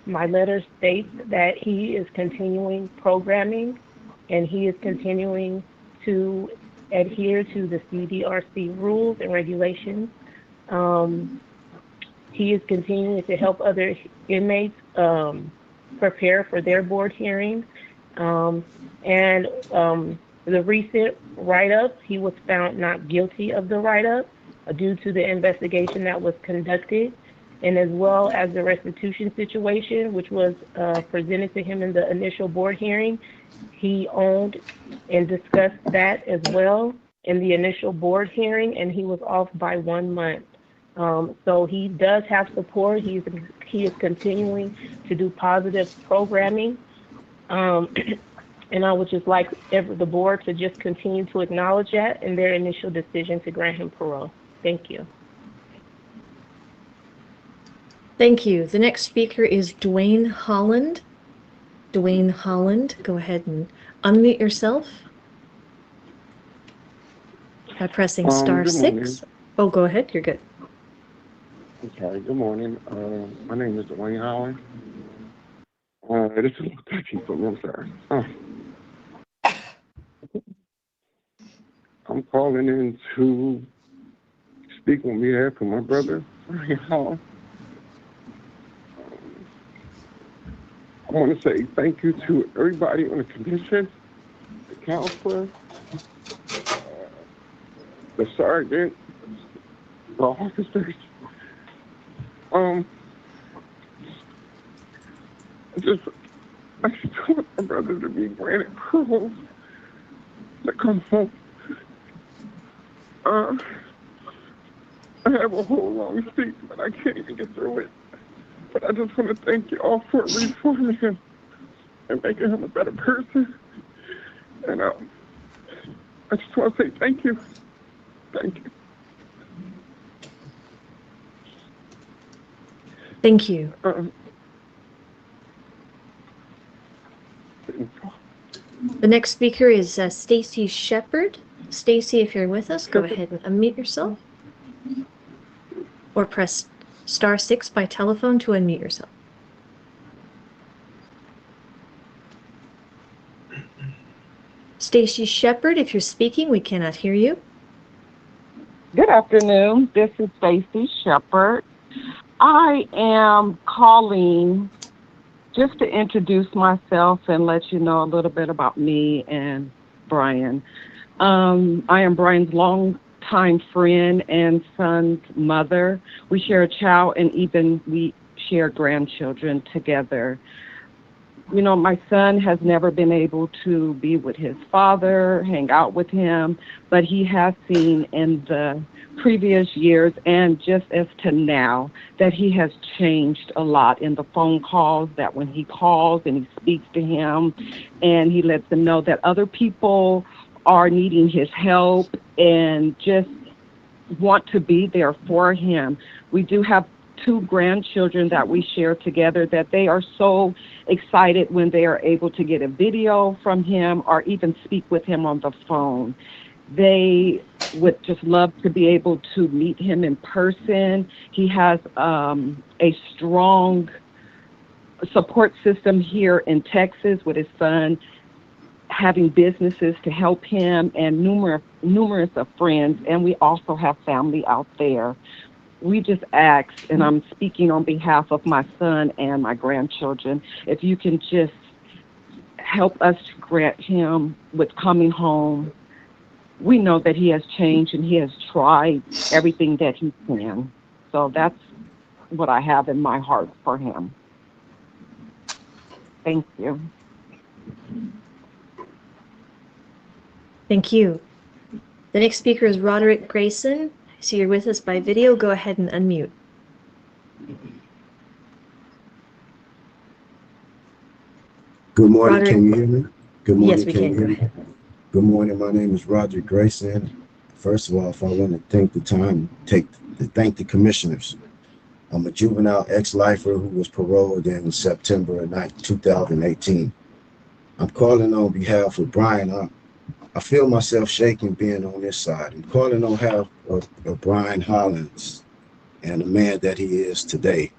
my letter states that he is continuing programming and he is continuing to adhere to the CDRC rules and regulations. He is continuing to help other inmates prepare for their board hearings. The recent write-up, he was found not guilty of the write-up due to the investigation that was conducted, and as well as the restitution situation, which was presented to him in the initial board hearing. He owned and discussed that as well in the initial board hearing, and he was off by 1 month. So he does have support. He is continuing to do positive programming. And I would just like the board to just continue to acknowledge that in their initial decision to grant him parole. Thank you. Thank you. The next speaker is Dwayne Holland. Dwayne Holland, go ahead and unmute yourself by pressing *6. Oh, go ahead. You're good. Okay, good morning. My name is Dwayne Holland. This is a little touchy for me, I'm sorry. I'm calling in to speak on behalf of my brother, Brian Holland. I want to say thank you to everybody on the commission, the counselor, the sergeant, the officers. I just want my brother to be granted parole to come home. I have a whole long speech, but I can't even get through it. But I just want to thank you all for reforming him and making him a better person. And I just want to say thank you. Thank you. Thank you. The next speaker is Stacy Shepard. Stacy, if you're with us, go ahead and unmute yourself. Or press *6 by telephone to unmute yourself. Stacy Shepard, if you're speaking, we cannot hear you. Good afternoon. This is Stacy Shepard. I am calling just to introduce myself and let you know a little bit about me and Brian. I am Brian's longtime friend and son's mother. We share a child, and even we share grandchildren together. You know, my son has never been able to be with his father, hang out with him, but he has seen in the previous years and just as to now that he has changed a lot in the phone calls, that when he calls and he speaks to him and he lets them know that other people are needing his help and just want to be there for him. We do have 2 grandchildren that we share together that they are so excited when they are able to get a video from him or even speak with him on the phone. They would just love to be able to meet him in person. He has a strong support system here in Texas with his son having businesses to help him and numerous of friends, and we also have family out there. We just ask, and I'm speaking on behalf of my son and my grandchildren, if you can just help us to grant him with coming home we know that he has changed and he has tried everything that he can. So that's what I have in my heart for him. Thank you. Thank you. The next speaker is Roderick Grayson. I see you're with us by video. Go ahead and unmute. Good morning. Roderick. Can you hear me? Good morning. Yes, we can. You hear me? Good morning. My name is Roderick Grayson. First of all, if I want to take the time to thank the commissioners. I'm a juvenile ex-lifer who was paroled in September of 2018. I'm calling on behalf of Brian. I feel myself shaking being on this side. I'm calling on behalf of Brian Hollins and the man that he is today.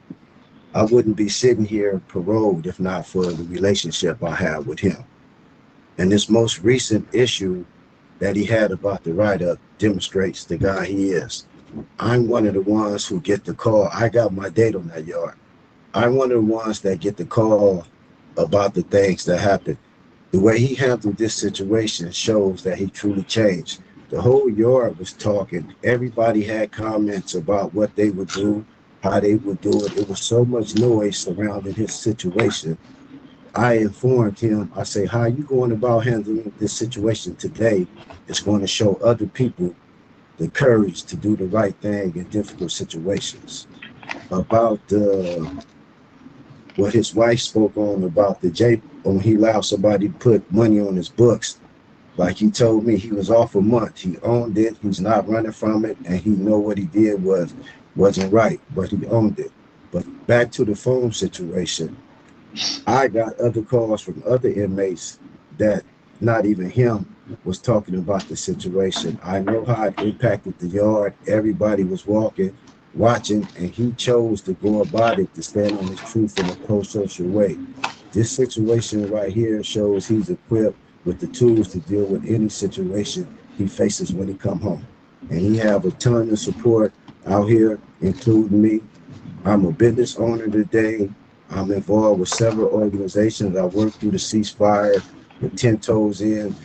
I wouldn't be sitting here paroled if not for the relationship I have with him. And this most recent issue that he had about the write-up demonstrates the guy he is. I'm one of the ones who get the call. I got my date on that yard. I'm one of the ones that get the call about the things that happen. The way he handled this situation shows that he truly changed. The whole yard was talking. Everybody had comments about what they would do, how they would do it. It was so much noise surrounding his situation. I informed him, I say, how you going about handling this situation today is going to show other people the courage to do the right thing in difficult situations. About what his wife spoke on about when he allowed somebody to put money on his books, like he told me, he was off a month. He owned it. He's not running from it, and he know what he did wasn't right, but he owned it. But back to the phone situation, I got other calls from other inmates that not even him was talking about the situation. I know how it impacted the yard. Everybody was watching, and he chose to go about it to stand on his truth in a pro-social way. This situation right here shows he's equipped with the tools to deal with any situation he faces when he come home. And he have a ton of support out here, including me. I'm a business owner today. I'm involved with several organizations. I work through the ceasefire with 10 toes in.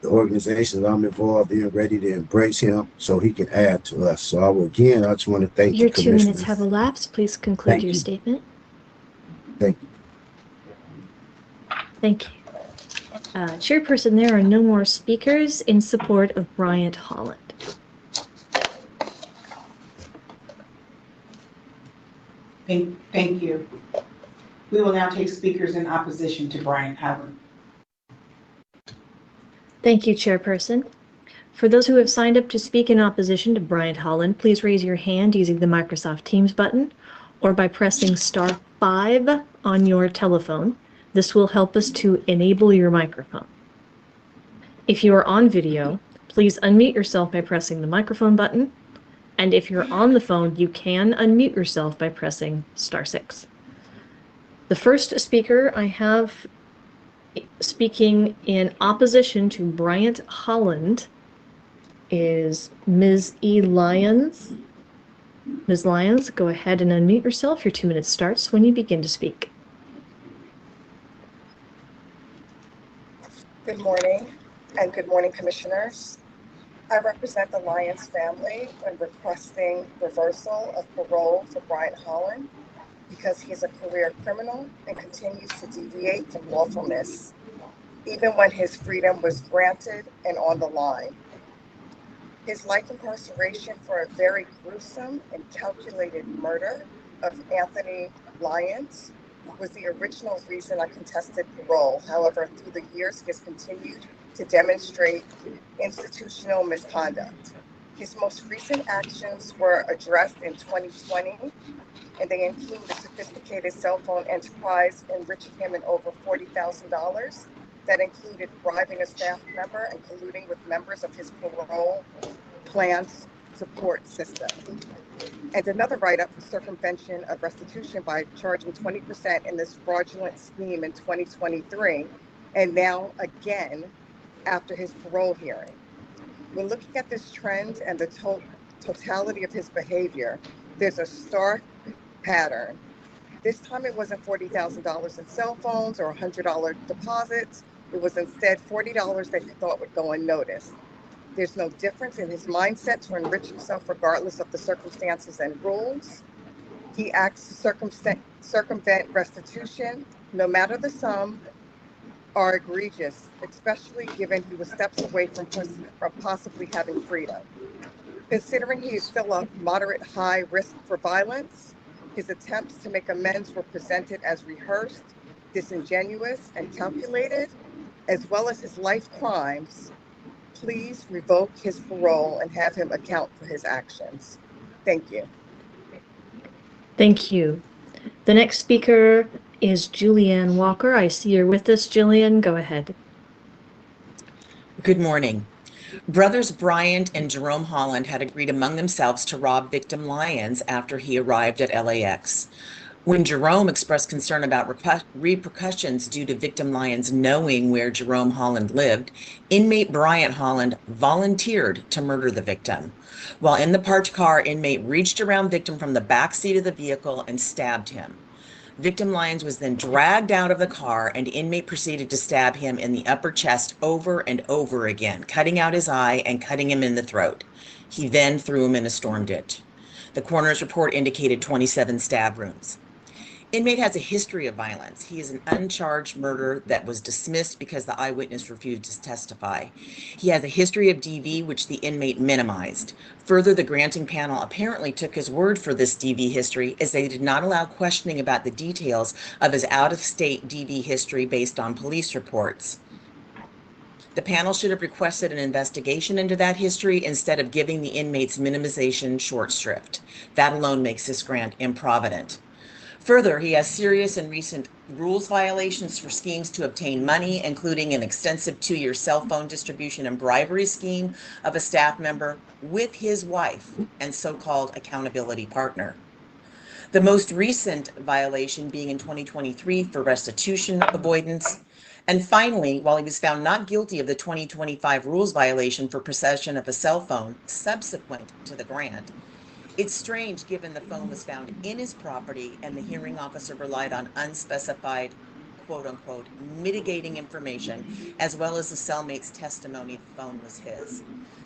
The organizations I'm involved in ready to embrace him so he can add to us. So I just want to thank Your the 2 minutes have elapsed. Please conclude your statement. Thank you. Thank you. Chairperson, there are no more speakers in support of Bryant Holland. Thank you. We will now take speakers in opposition to Bryant Holland. Thank you, Chairperson. For those who have signed up to speak in opposition to Bryant Holland, please raise your hand using the Microsoft Teams button or by pressing *5 on your telephone. This will help us to enable your microphone. If you are on video, please unmute yourself by pressing the microphone button. And if you're on the phone, you can unmute yourself by pressing *6. The first speaker I have speaking in opposition to Bryant Holland is Ms. E. Lyons. Ms. Lyons, go ahead and unmute yourself. Your 2 minutes starts when you begin to speak. Good morning, and good morning, commissioners. I represent the Lyons family when requesting reversal of parole for Bryant Holland because he is a career criminal and continues to deviate from lawfulness, even when his freedom was granted and on the line. His life incarceration for a very gruesome and calculated murder of Anthony Lyons was the original reason I contested parole. However, through the years, he has continued to demonstrate institutional misconduct. His most recent actions were addressed in 2020, and they include a sophisticated cell phone enterprise enriching him in over $40,000 that included bribing a staff member and colluding with members of his parole plan support system. And another write-up for circumvention of restitution by charging 20% in this fraudulent scheme in 2023, and now again after his parole hearing. When looking at this trend and the totality of his behavior, there's a stark pattern. This time it wasn't $40,000 in cell phones or $100 deposits. It was instead $40 that he thought would go unnoticed. There's no difference in his mindset to enrich himself regardless of the circumstances and rules. He acts to circumvent restitution, no matter the sum, are egregious, especially given he was steps away from possibly having freedom. Considering he is still a moderate high risk for violence, his attempts to make amends were presented as rehearsed, disingenuous, and calculated, as well as his life crimes. Please revoke his parole and have him account for his actions. Thank you. Thank you. The next speaker is Julianne Walker. I see you're with us, Julianne. Go ahead. Good morning. Brothers Bryant and Jerome Holland had agreed among themselves to rob victim Lyons after he arrived at LAX. When Jerome expressed concern about repercussions due to victim Lyons knowing where Jerome Holland lived, inmate Bryant Holland volunteered to murder the victim. While in the parked car, inmate reached around victim from the back seat of the vehicle and stabbed him. Victim Lyons was then dragged out of the car, and inmate proceeded to stab him in the upper chest over and over again, cutting out his eye and cutting him in the throat. He then threw him in a storm ditch. The coroner's report indicated 27 stab wounds. Inmate has a history of violence. He is an uncharged murder that was dismissed because the eyewitness refused to testify. He has a history of DV, which the inmate minimized. Further, the granting panel apparently took his word for this DV history, as they did not allow questioning about the details of his out-of-state DV history based on police reports. The panel should have requested an investigation into that history instead of giving the inmate's minimization short shrift. That alone makes this grant improvident. Further, he has serious and recent rules violations for schemes to obtain money, including an extensive 2-year cell phone distribution and bribery scheme of a staff member with his wife and so-called accountability partner. The most recent violation being in 2023 for restitution avoidance. And finally, while he was found not guilty of the 2025 rules violation for possession of a cell phone subsequent to the grant, it's strange given the phone was found in his property and the hearing officer relied on unspecified, quote unquote, mitigating information, as well as the cellmate's testimony the phone was his.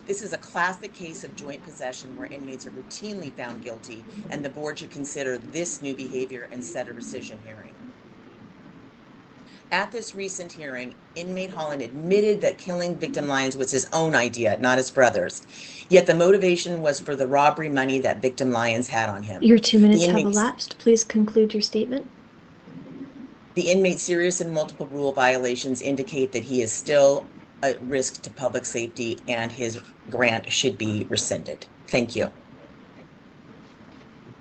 This is a classic case of joint possession where inmates are routinely found guilty, and the board should consider this new behavior and set a rescission hearing. At this recent hearing, inmate Holland admitted that killing victim Lyons was his own idea, not his brother's. Yet the motivation was for the robbery money that victim Lyons had on him. Your 2 minutes have elapsed. Please conclude your statement. The inmate's serious and multiple rule violations indicate that he is still a risk to public safety and his grant should be rescinded. Thank you.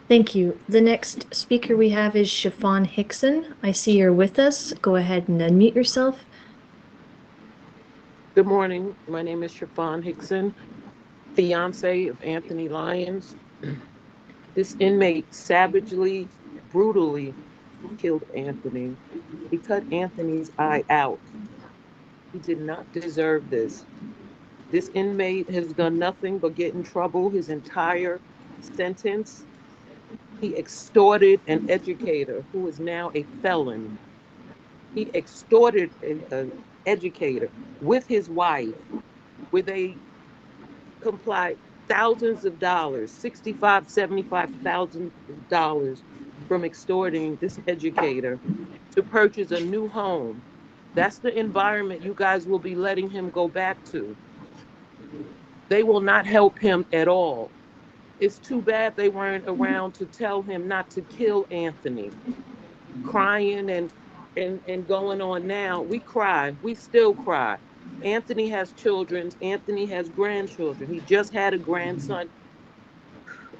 Thank you. The next speaker we have is Chiffon Hickson. I see you're with us. Go ahead and unmute yourself. Good morning. My name is Chiffon Hickson, fiance of Anthony Lyons. This inmate savagely, brutally killed Anthony. He cut Anthony's eye out. He did not deserve this. This inmate has done nothing but get in trouble his entire sentence. He extorted an educator who is now a felon. He extorted an educator with his wife, where they complied thousands of dollars, $65,000, $75,000 from extorting this educator to purchase a new home. That's the environment you guys will be letting him go back to. They will not help him at all. It's too bad they weren't around to tell him not to kill Anthony. Crying and going on now. We cry. We still cry. Anthony has children. Anthony has grandchildren. He just had a grandson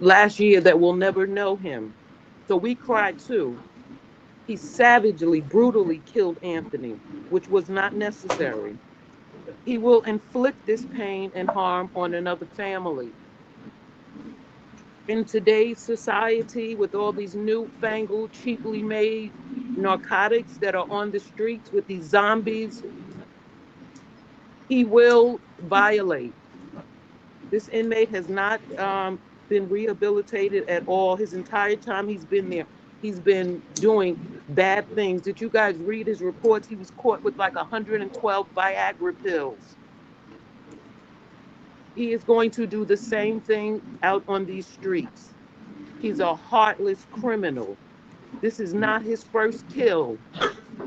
last year that will never know him. So we cry too. He savagely, brutally killed Anthony, which was not necessary. He will inflict this pain and harm on another family. In today's society, with all these newfangled, cheaply made narcotics that are on the streets with these zombies, he will violate. This inmate has not been rehabilitated at all. His entire time he's been there, he's been doing bad things. Did you guys read his reports? He was caught with like 112 Viagra pills. he is going to do the same thing out on these streets. He's a heartless criminal. This is not his first kill.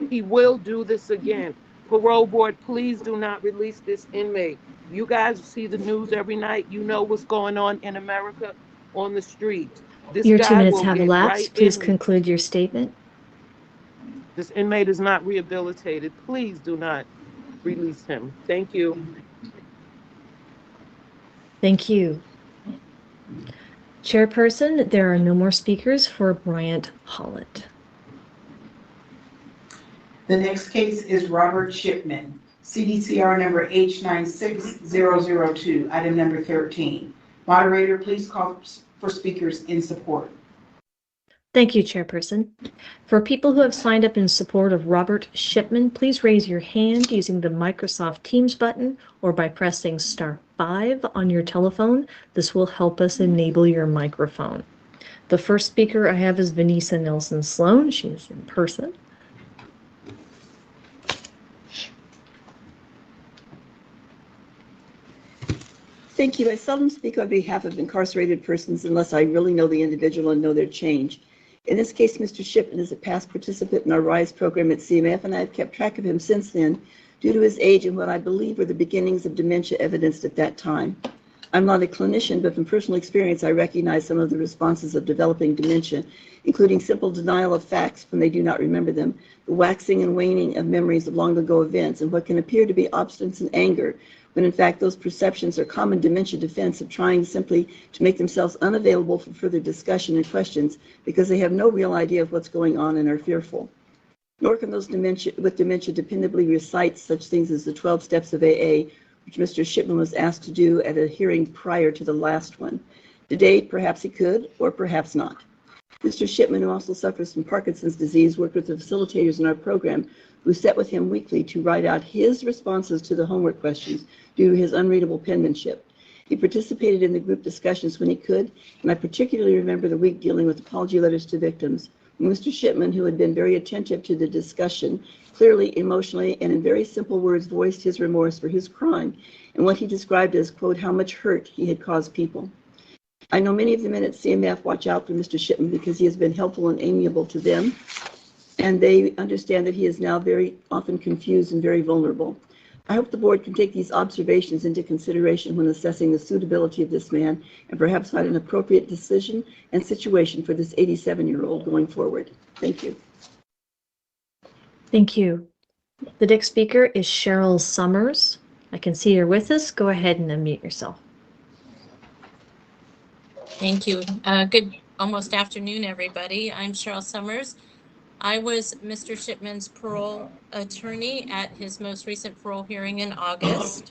He will do this again. Parole board, please do not release this inmate. You guys see the news every night. You know what's going on in America on the street. This Your 2 guy minutes will have get elapsed. right Please in. conclude your statement. This inmate is not rehabilitated. Please do not release him. Thank you. Thank you. Chairperson, there are no more speakers for Bryant Holland. The next case is Robert Shipman, CDCR number H96002, item number 13. Moderator, please call for speakers in support. Thank you, Chairperson. For people who have signed up in support of Robert Shipman, please raise your hand using the Microsoft Teams button or by pressing *5 on your telephone. This will help us enable your microphone. The first speaker I have is Vanessa Nelson Sloan. She is in person. Thank you. I seldom speak on behalf of incarcerated persons unless I really know the individual and know their change. In this case, Mr. Shipman is a past participant in our RISE program at CMF, and I have kept track of him since then due to his age and what I believe were the beginnings of dementia evidenced at that time. I'm not a clinician, but from personal experience, I recognize some of the responses of developing dementia, including simple denial of facts when they do not remember them, the waxing and waning of memories of long-ago events, and what can appear to be obstinance and anger, when in fact those perceptions are common dementia defense of trying simply to make themselves unavailable for further discussion and questions because they have no real idea of what's going on and are fearful. Nor can those with dementia dependably recite such things as the 12 steps of AA, which Mr. Shipman was asked to do at a hearing prior to the last one. Today, perhaps he could, or perhaps not. Mr. Shipman, who also suffers from Parkinson's disease, worked with the facilitators in our program who sat with him weekly to write out his responses to the homework questions due to his unreadable penmanship. He participated in the group discussions when he could, and I particularly remember the week dealing with apology letters to victims. Mr. Shipman, who had been very attentive to the discussion, clearly, emotionally, and in very simple words voiced his remorse for his crime and what he described as, quote, how much hurt he had caused people. I know many of the men at CMF watch out for Mr. Shipman because he has been helpful and amiable to them, and they understand that he is now very often confused and very vulnerable. I hope the board can take these observations into consideration when assessing the suitability of this man and perhaps find an appropriate decision and situation for this 87-year-old going forward. Thank you. Thank you. The next speaker is Cheryl Summers. I can see you're with us. Go ahead and unmute yourself. Thank you. Good almost afternoon, everybody. I'm Cheryl Summers. I was Mr. Shipman's parole attorney at his most recent parole hearing in August.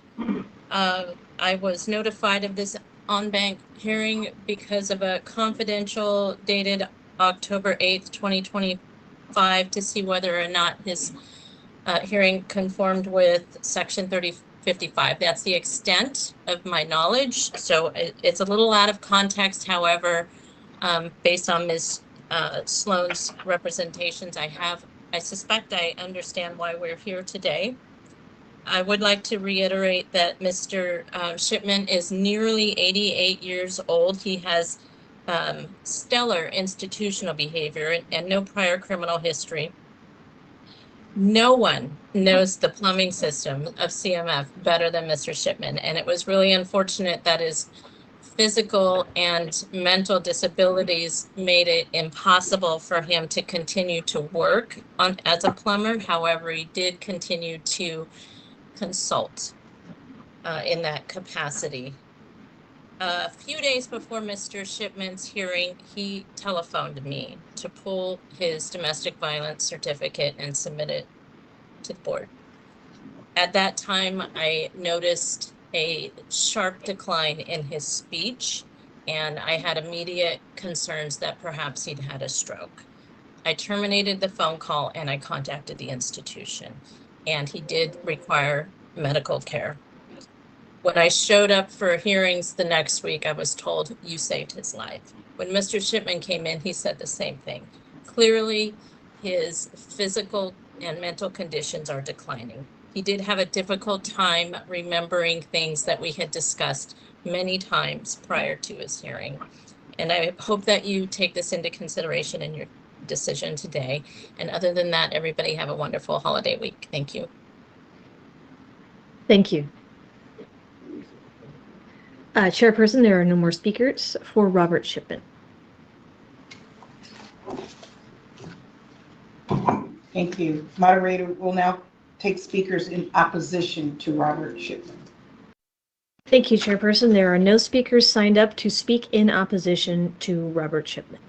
I was notified of this on-bank hearing because of a confidential dated October 8th, 2025 to see whether or not his hearing conformed with Section 3055. That's the extent of my knowledge. So it's a little out of context. However, based on Ms. Sloan's representations, I suspect I understand why we're here today. I would like to reiterate that Mr. Shipman is nearly 88 years old. He has stellar institutional behavior and no prior criminal history. No one knows the plumbing system of CMF better than Mr. Shipman, and it was really unfortunate that his physical and mental disabilities made it impossible for him to continue to work as a plumber. However, he did continue to consult in that capacity. A few days before Mr. Shipman's hearing, he telephoned me to pull his domestic violence certificate and submit it to the board. At that time, I noticed a sharp decline in his speech, and I had immediate concerns that perhaps he'd had a stroke. I terminated the phone call and I contacted the institution, and he did require medical care. When I showed up for hearings the next week, I was told, you saved his life. When Mr. Shipman came in, he said the same thing. Clearly, his physical and mental conditions are declining. He did have a difficult time remembering things that we had discussed many times prior to his hearing. And I hope that you take this into consideration in your decision today. And other than that, everybody have a wonderful holiday week. Thank you. Thank you. Chairperson, there are no more speakers for Robert Shipman. Thank you. Moderator will now take speakers in opposition to Robert Shipman. Thank you, Chairperson. There are no speakers signed up to speak in opposition to Robert Shipman.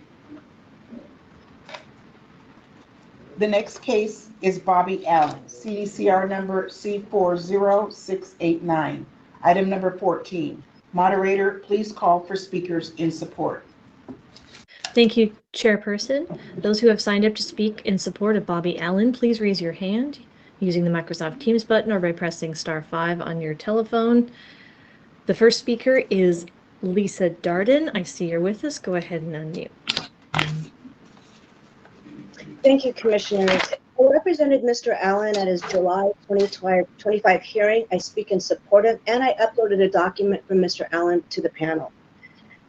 The next case is Bobby Allen, CDCR number C40689. Item number 14. Moderator, please call for speakers in support. Thank you, Chairperson. Those who have signed up to speak in support of Bobby Allen, please raise your hand using the Microsoft Teams button or by pressing *5 on your telephone. The first speaker is Lisa Darden. I see you're with us. Go ahead and unmute. Thank you, Commissioners. I represented Mr. Allen at his July 2025 hearing. I speak in support of, and I uploaded a document from Mr. Allen to the panel.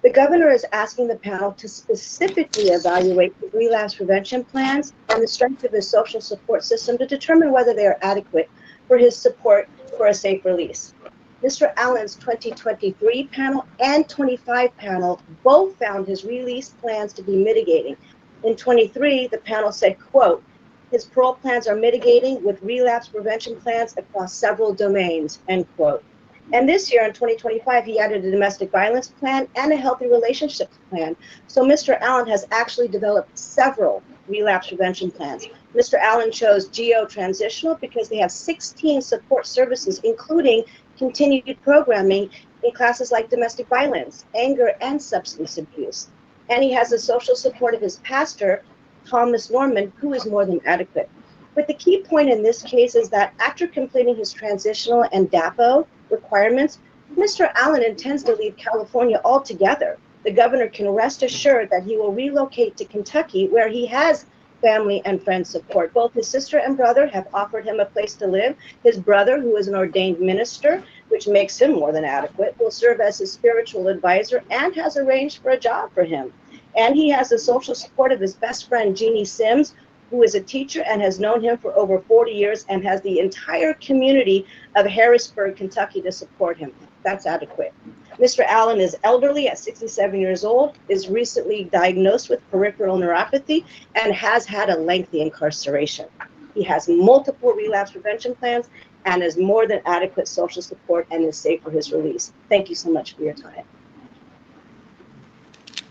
The governor is asking the panel to specifically evaluate the relapse prevention plans and the strength of his social support system to determine whether they are adequate for his support for a safe release. Mr. Allen's 2023 panel and 25 panel both found his release plans to be mitigating. In 23, the panel said, quote, his parole plans are mitigating with relapse prevention plans across several domains, end quote. And this year in 2025, he added a domestic violence plan and a healthy relationships plan. So Mr. Allen has actually developed several relapse prevention plans. Mr. Allen chose geo-transitional because they have 16 support services, including continued programming in classes like domestic violence, anger, and substance abuse. And he has the social support of his pastor, Thomas Norman, who is more than adequate. But the key point in this case is that after completing his transitional and DAPO requirements, Mr. Allen intends to leave California altogether. The governor can rest assured that he will relocate to Kentucky, where he has family and friend support. Both his sister and brother have offered him a place to live. His brother, who is an ordained minister, which makes him more than adequate, will serve as his spiritual advisor and has arranged for a job for him. And he has the social support of his best friend, Jeannie Sims, who is a teacher and has known him for over 40 years and has the entire community of Harrisburg, Kentucky to support him. That's adequate. Mr. Allen is elderly at 67 years old, is recently diagnosed with peripheral neuropathy, and has had a lengthy incarceration. He has multiple relapse prevention plans and is more than adequate social support and is safe for his release. Thank you so much for your time.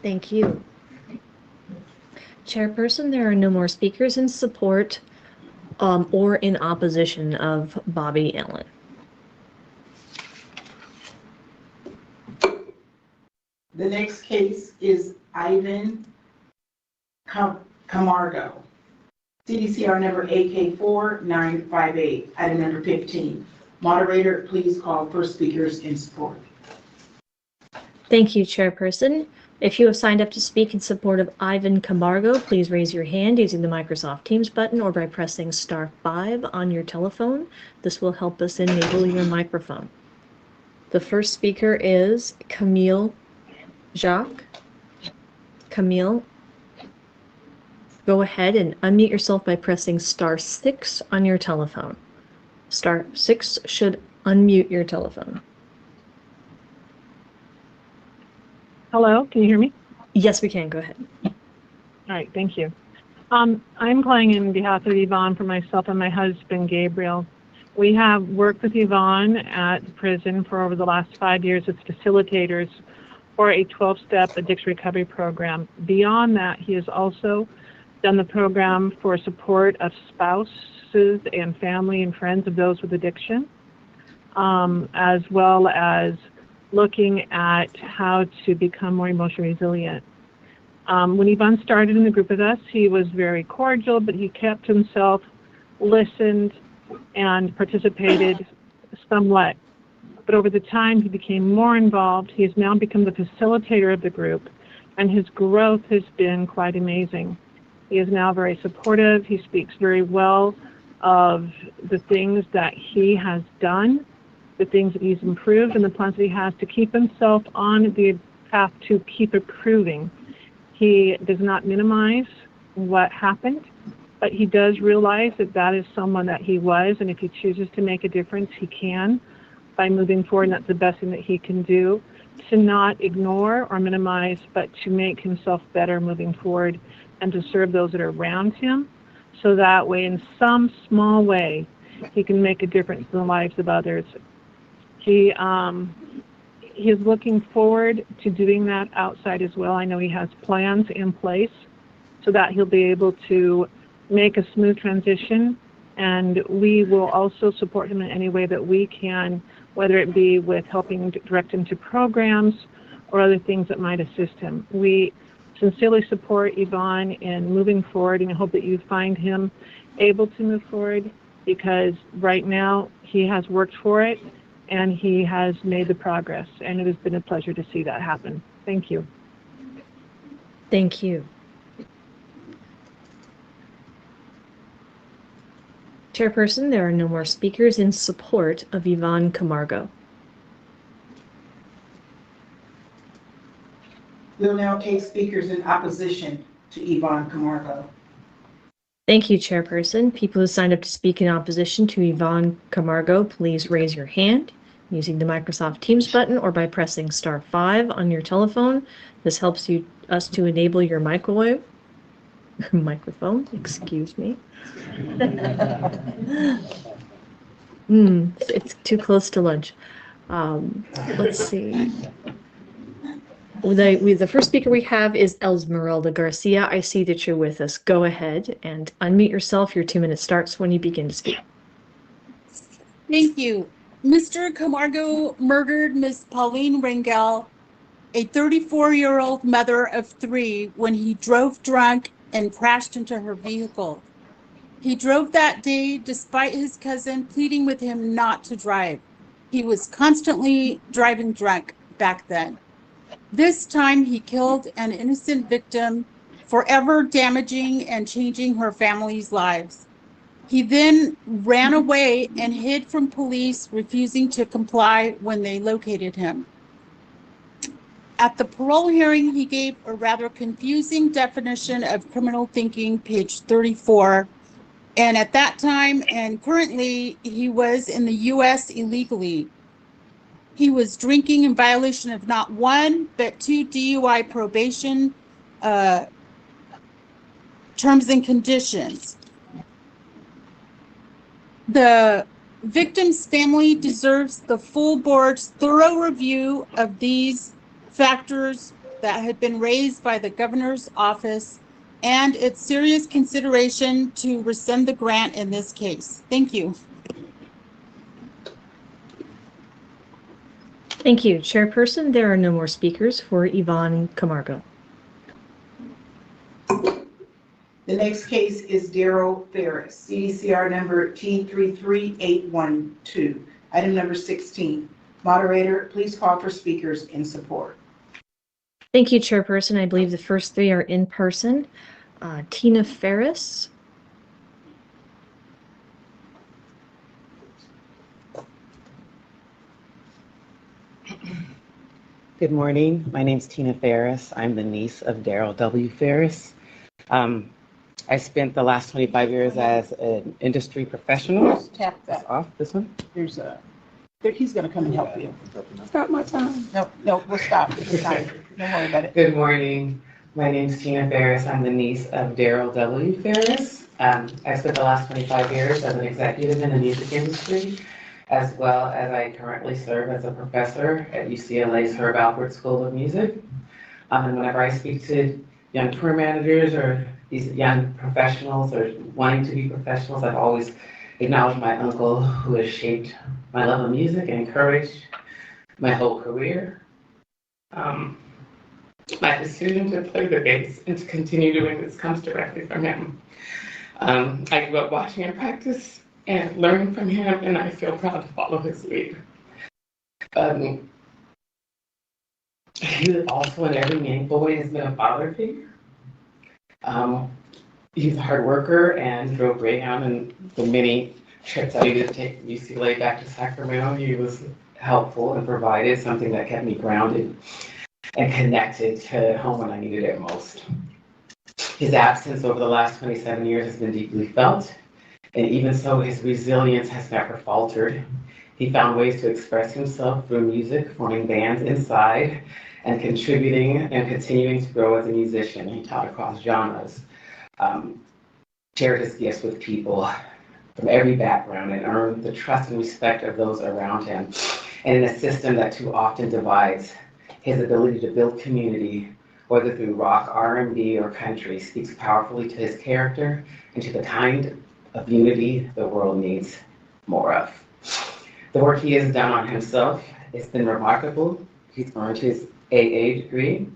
Thank you. Chairperson, there are no more speakers in support or in opposition of Bobby Allen. The next case is Ivan Camargo, CDCR number AK4958, item number 15. Moderator, please call for speakers in support. Thank you, Chairperson. If you have signed up to speak in support of Ivan Camargo, please raise your hand using the Microsoft Teams button or by pressing *5 on your telephone. This will help us enable your microphone. The first speaker is Camille Jacques. Camille, go ahead and unmute yourself by pressing *6 on your telephone. *6 should unmute your telephone. Hello, can you hear me? Yes, we can. Go ahead. All right, thank you. I'm calling in behalf of Yvonne for myself and my husband, Gabriel. We have worked with Yvonne at the prison for over the last 5 years as facilitators for a 12-step addiction recovery program. Beyond that, he has also done the program for support of spouses and family and friends of those with addiction, as well as looking at how to become more emotionally resilient. When Yvonne started in the group with us, he was very cordial, but he kept himself, listened, and participated somewhat. But over the time, he became more involved. He has now become the facilitator of the group, and his growth has been quite amazing. He is now very supportive. He speaks very well of the things that he has done, the things that he's improved, and the plans that he has to keep himself on the path to keep improving. He does not minimize what happened, but he does realize that that is someone that he was, and if he chooses to make a difference, he can by moving forward, and that's the best thing that he can do, to not ignore or minimize, but to make himself better moving forward and to serve those that are around him, so that way, in some small way, he can make a difference in the lives of others. He is looking forward to doing that outside as well. I know he has plans in place so that he'll be able to make a smooth transition, and we will also support him in any way that we can, whether it be with helping direct him to programs or other things that might assist him. We sincerely support Yvonne in moving forward, and I hope that you find him able to move forward, because right now he has worked for it and he has made the progress, and it has been a pleasure to see that happen. Thank you. Thank you. Chairperson, there are no more speakers in support of Yvonne Camargo. We'll now take speakers in opposition to Yvonne Camargo. Thank you, Chairperson. People who signed up to speak in opposition to Yvonne Camargo, please raise your hand using the Microsoft Teams button or by pressing *5 on your telephone. This helps us to enable your microphone, excuse me. It's too close to lunch. Let's see. The first speaker we have is Esmeralda Garcia. I see that you're with us. Go ahead and unmute yourself. Your 2 minutes starts when you begin to speak. Thank you. Mr. Camargo murdered Miss Pauline Rangel, a 34-year-old mother of 3, when he drove drunk and crashed into her vehicle. He drove that day despite his cousin pleading with him not to drive. He was constantly driving drunk back then. This time he killed an innocent victim, forever damaging and changing her family's lives. He then ran away and hid from police, refusing to comply when they located him. At the parole hearing, he gave a rather confusing definition of criminal thinking, page 34. And at that time and currently, he was in the U.S. illegally. He was drinking in violation of not 1, but 2 DUI probation terms and conditions. The victim's family deserves the full board's thorough review of these factors that had been raised by the governor's office and its serious consideration to rescind the grant in this case. Thank you. Thank you, Chairperson. There are no more speakers for Yvonne Camargo. The next case is Daryl Ferris, CDCR number T33812, item number 16. Moderator, please call for speakers in support. Thank you, Chairperson. I believe the first 3 are in person. Tina Ferris. Good morning. My name's Tina Ferris. I'm the niece of Daryl W. Ferris. I spent the last 25 years as an industry professional. Tap that. Off this one? He's going to come and help you. Stop my time. No, we'll stop. It's time. Don't worry about it. Good morning. My name's Tina Ferris. I'm the niece of Daryl W. Ferris. I spent the last 25 years as an executive in the music industry, as well as I currently serve as a professor at UCLA's Herb Alpert School of Music. And whenever I speak to young career managers or these young professionals or wanting to be professionals, I've always acknowledged my uncle who has shaped my love of music and encouraged my whole career. My decision to play the bass and to continue doing this comes directly from him. I grew up watching him practice and learning from him, and I feel proud to follow his lead. He also, in every meaningful way, has been a father figure. He's a hard worker and drove Greyhound, and the many trips I needed to take from UCLA back to Sacramento, he was helpful and provided something that kept me grounded and connected to home when I needed it most. His absence over the last 27 years has been deeply felt, and even so, his resilience has never faltered. He found ways to express himself through music, forming bands inside, and contributing and continuing to grow as a musician. He taught across genres, shared his gifts with people from every background, and earned the trust and respect of those around him. And in a system that too often divides, his ability to build community, whether through rock, R&B, or country, speaks powerfully to his character and to the kind of unity the world needs more of. The work he has done on himself has been remarkable. He's earned his AA degree,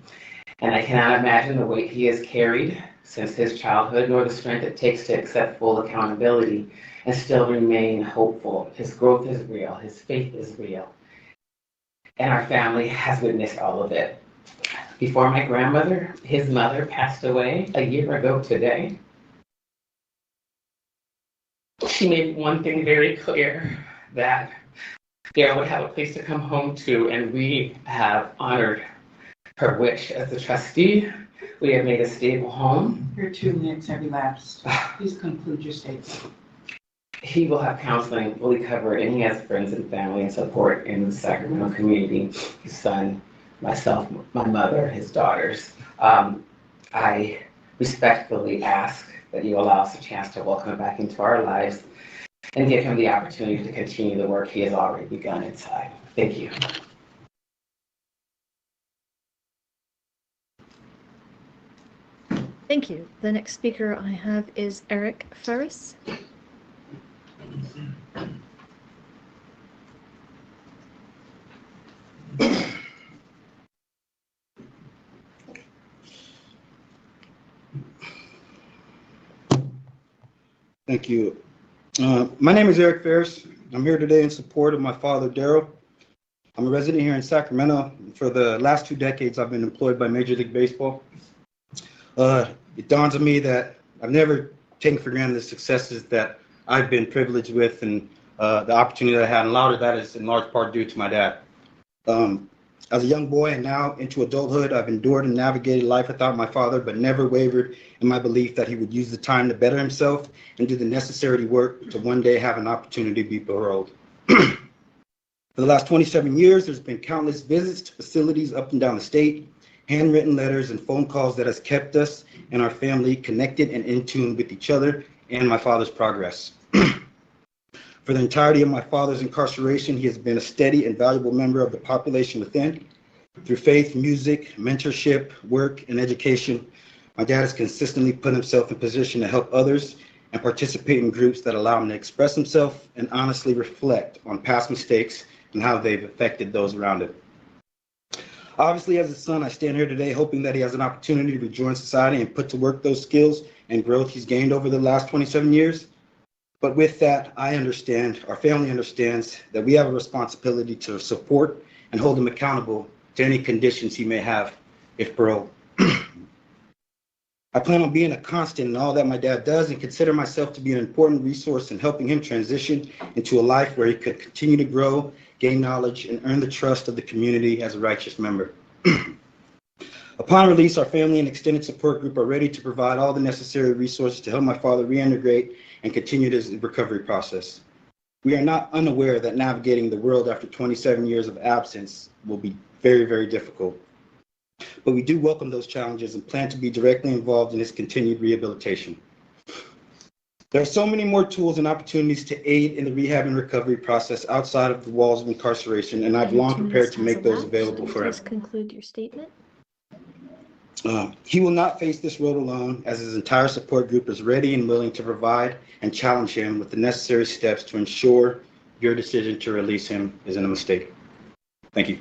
and I cannot imagine the weight he has carried since his childhood, nor the strength it takes to accept full accountability and still remain hopeful. His growth is real, his faith is real, and our family has witnessed all of it. Before my grandmother, his mother, passed away a year ago today, she made one thing very clear, that Daryl would have a place to come home to, and we have honored her wish as the trustee. We have made a stable home. Your 2 minutes have elapsed. Please conclude your statement. He will have counseling fully covered, and he has friends and family and support in the Sacramento community. His son, myself, my mother, his daughters. I respectfully ask that you allow us a chance to welcome him back into our lives and give him the opportunity to continue the work he has already begun inside. Thank you. Thank you. The next speaker I have is Eric Ferris. Thank you. My name is Eric Ferris. I'm here today in support of my father, Daryl. I'm a resident here in Sacramento. For the last 2 decades, I've been employed by Major League Baseball. It dawns on me that I've never taken for granted the successes that I've been privileged with, and the opportunity that I had, and a lot of that is in large part due to my dad. As a young boy and now into adulthood, I've endured and navigated life without my father, but never wavered in my belief that he would use the time to better himself and do the necessary work to one day have an opportunity to be paroled. For the last 27 years, there's been countless visits to facilities up and down the state, handwritten letters and phone calls that has kept us and our family connected and in tune with each other and my father's progress. For the entirety of my father's incarceration, he has been a steady and valuable member of the population within. Through faith, music, mentorship, work, and education, my dad has consistently put himself in position to help others and participate in groups that allow him to express himself and honestly reflect on past mistakes and how they've affected those around him. Obviously, as a son, I stand here today hoping that he has an opportunity to rejoin society and put to work those skills and growth he's gained over the last 27 years. But with that, I understand, our family understands, that we have a responsibility to support and hold him accountable to any conditions he may have if paroled. I plan on being a constant in all that my dad does and consider myself to be an important resource in helping him transition into a life where he could continue to grow, gain knowledge, and earn the trust of the community as a righteous member. Upon release, our family and extended support group are ready to provide all the necessary resources to help my father reintegrate and continue his recovery process. We are not unaware that navigating the world after 27 years of absence will be very, very difficult. But we do welcome those challenges and plan to be directly involved in his continued rehabilitation. There are so many more tools and opportunities to aid in the rehab and recovery process outside of the walls of incarceration, and I've long prepared to make those available for him. Please conclude your statement. He will not face this road alone, as his entire support group is ready and willing to provide and challenge him with the necessary steps to ensure your decision to release him isn't a mistake. Thank you.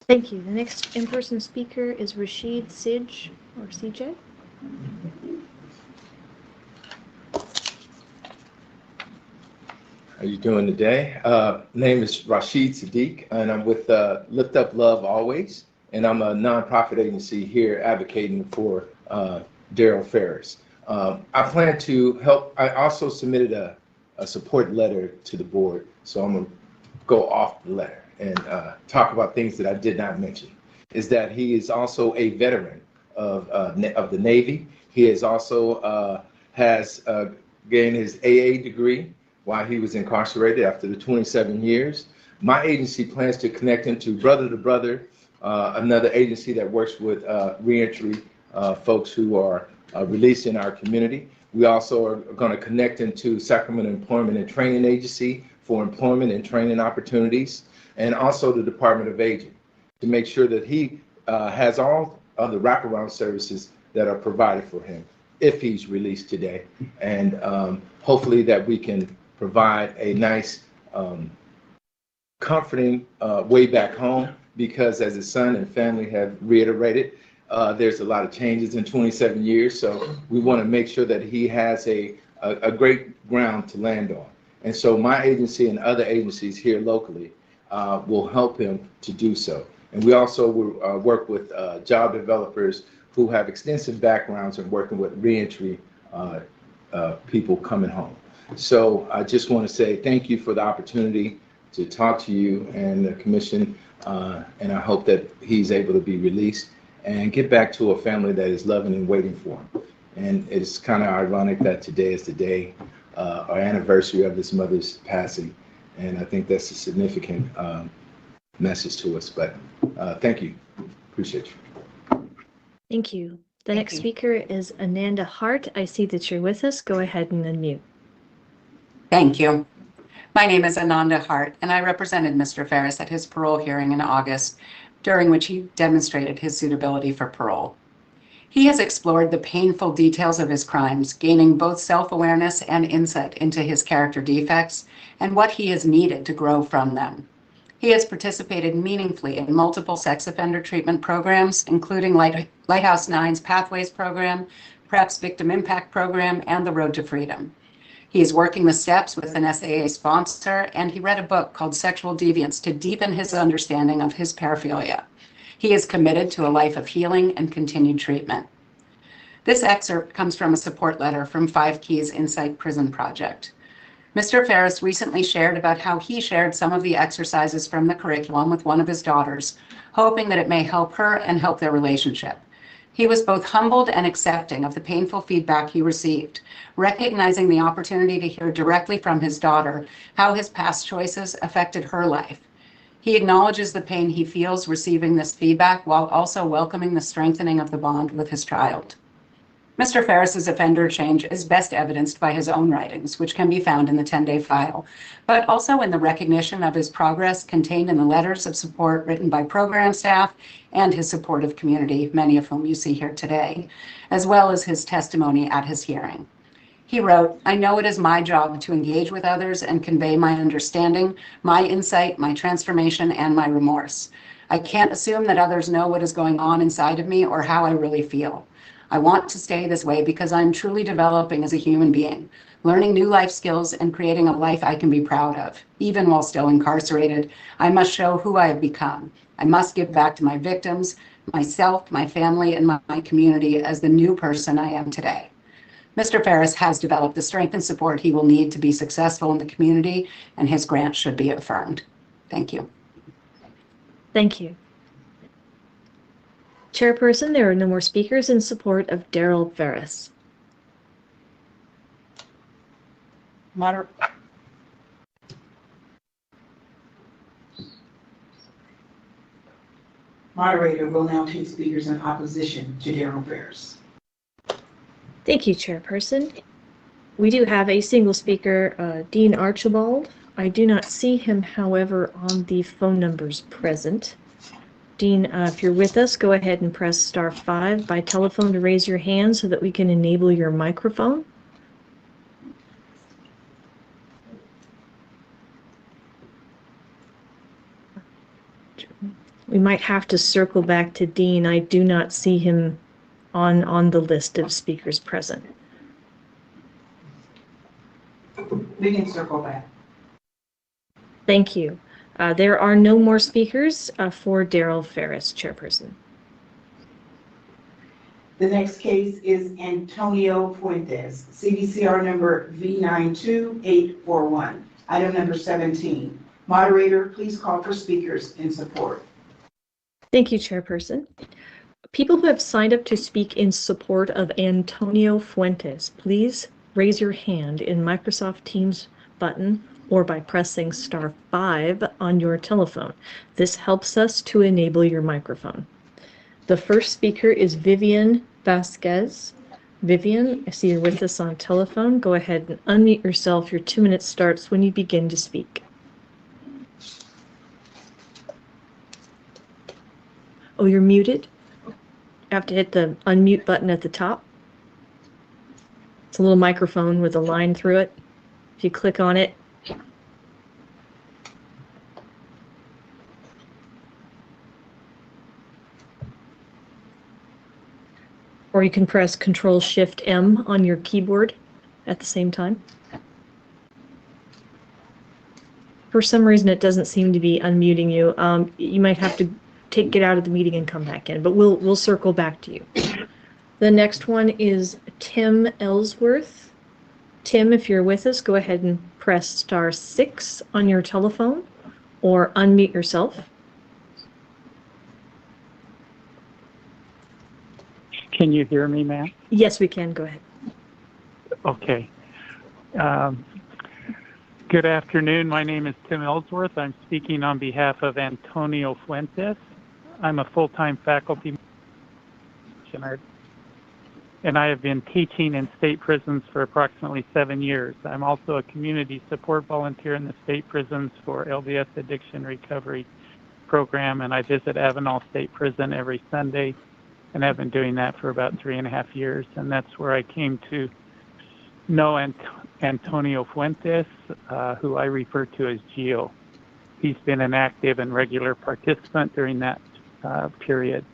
Thank you. The next in-person speaker is Rashid Sij, or CJ. How you doing today? Name is Rashid Sadiq, and I'm with Lift Up Love Always, and I'm a nonprofit agency here advocating for Daryl Ferris. I plan to help. I also submitted a support letter to the board, so I'm going to go off the letter and talk about things that I did not mention. Is that he is also a veteran of the Navy. He is also has gained his AA degree while he was incarcerated after the 27 years. My agency plans to connect him to Brother, another agency that works with reentry folks who are released in our community. We also are going to connect him to Sacramento Employment and Training Agency for employment and training opportunities, and also the Department of Aging to make sure that he has all of the wraparound services that are provided for him if he's released today. And hopefully that we can provide a nice, comforting way back home, because as his son and family have reiterated, there's a lot of changes in 27 years. So we want to make sure that he has a great ground to land on. And so my agency and other agencies here locally will help him to do so. And we also will work with job developers who have extensive backgrounds in working with reentry people coming home. So I just want to say thank you for the opportunity to talk to you and the commission, and I hope that he's able to be released and get back to a family that is loving and waiting for him. And it's kind of ironic that today is the day, our anniversary of his mother's passing, and I think that's a significant message to us. But thank you. Appreciate you. Thank you. The next speaker is Ananda Hart. I see that you're with us. Go ahead and unmute. Thank you. My name is Ananda Hart, and I represented Mr. Ferris at his parole hearing in August, during which he demonstrated his suitability for parole. He has explored the painful details of his crimes, gaining both self-awareness and insight into his character defects and what he has needed to grow from them. He has participated meaningfully in multiple sex offender treatment programs, including Lighthouse 9's Pathways Program, PrEP's Victim Impact Program, and the Road to Freedom. He is working the steps with an SAA sponsor, and he read a book called Sexual Deviance to deepen his understanding of his paraphilia. He is committed to a life of healing and continued treatment. This excerpt comes from a support letter from 5 Keys Insight Prison Project. Mr. Ferris recently shared about how he shared some of the exercises from the curriculum with one of his daughters, hoping that it may help her and help their relationship. He was both humbled and accepting of the painful feedback he received, recognizing the opportunity to hear directly from his daughter how his past choices affected her life. He acknowledges the pain he feels receiving this feedback while also welcoming the strengthening of the bond with his child. Mr. Ferris's offender change is best evidenced by his own writings, which can be found in the 10-day file, but also in the recognition of his progress contained in the letters of support written by program staff and his supportive community, many of whom you see here today, as well as his testimony at his hearing. He wrote, "I know it is my job to engage with others and convey my understanding, my insight, my transformation, and my remorse. I can't assume that others know what is going on inside of me or how I really feel. I want to stay this way because I'm truly developing as a human being, learning new life skills and creating a life I can be proud of. Even while still incarcerated, I must show who I have become. I must give back to my victims, myself, my family, and my community as the new person I am today." Mr. Ferris has developed the strength and support he will need to be successful in the community, and his grant should be affirmed. Thank you. Thank you. Chairperson, there are no more speakers in support of Daryl Ferris. Moderator will now take speakers in opposition to Daryl Ferris. Thank you, Chairperson. We do have a single speaker, Dean Archibald. I do not see him, however, on the phone numbers present. Dean, if you're with us, go ahead and press *5 by telephone to raise your hand so that we can enable your microphone. We might have to circle back to Dean. I do not see him on the list of speakers present. We can circle back. Thank you. There are no more speakers for Daryl Ferris, Chairperson. The next case is Antonio Fuentes, CDCR number V92841, item number 17. Moderator, please call for speakers in support. Thank you, Chairperson. People who have signed up to speak in support of Antonio Fuentes, please raise your hand in Microsoft Teams button or by pressing *5 on your telephone. This helps us to enable your microphone. The first speaker is Vivian Vasquez. Vivian, I see you're with us on telephone. Go ahead and unmute yourself. Your 2 minutes starts when you begin to speak. Oh, you're muted? You have to hit the unmute button at the top. It's a little microphone with a line through it. If you click on it, or you can press Control-Shift-M on your keyboard at the same time. For some reason, it doesn't seem to be unmuting you. You might have to get out of the meeting and come back in, but we'll circle back to you. The next one is Tim Ellsworth. Tim, if you're with us, go ahead and press *6 on your telephone or unmute yourself. Can you hear me, ma'am? Yes, we can. Go ahead. Okay. Good afternoon. My name is Tim Ellsworth. I'm speaking on behalf of Antonio Fuentes. I'm a full-time faculty member, and I have been teaching in state prisons for approximately 7 years. I'm also a community support volunteer in the state prisons for LDS addiction recovery program, and I visit Avenal State Prison every Sunday, and I've been doing that for about 3.5 years, and that's where I came to know Antonio Fuentes, who I refer to as Gio. He's been an active and regular participant during that period.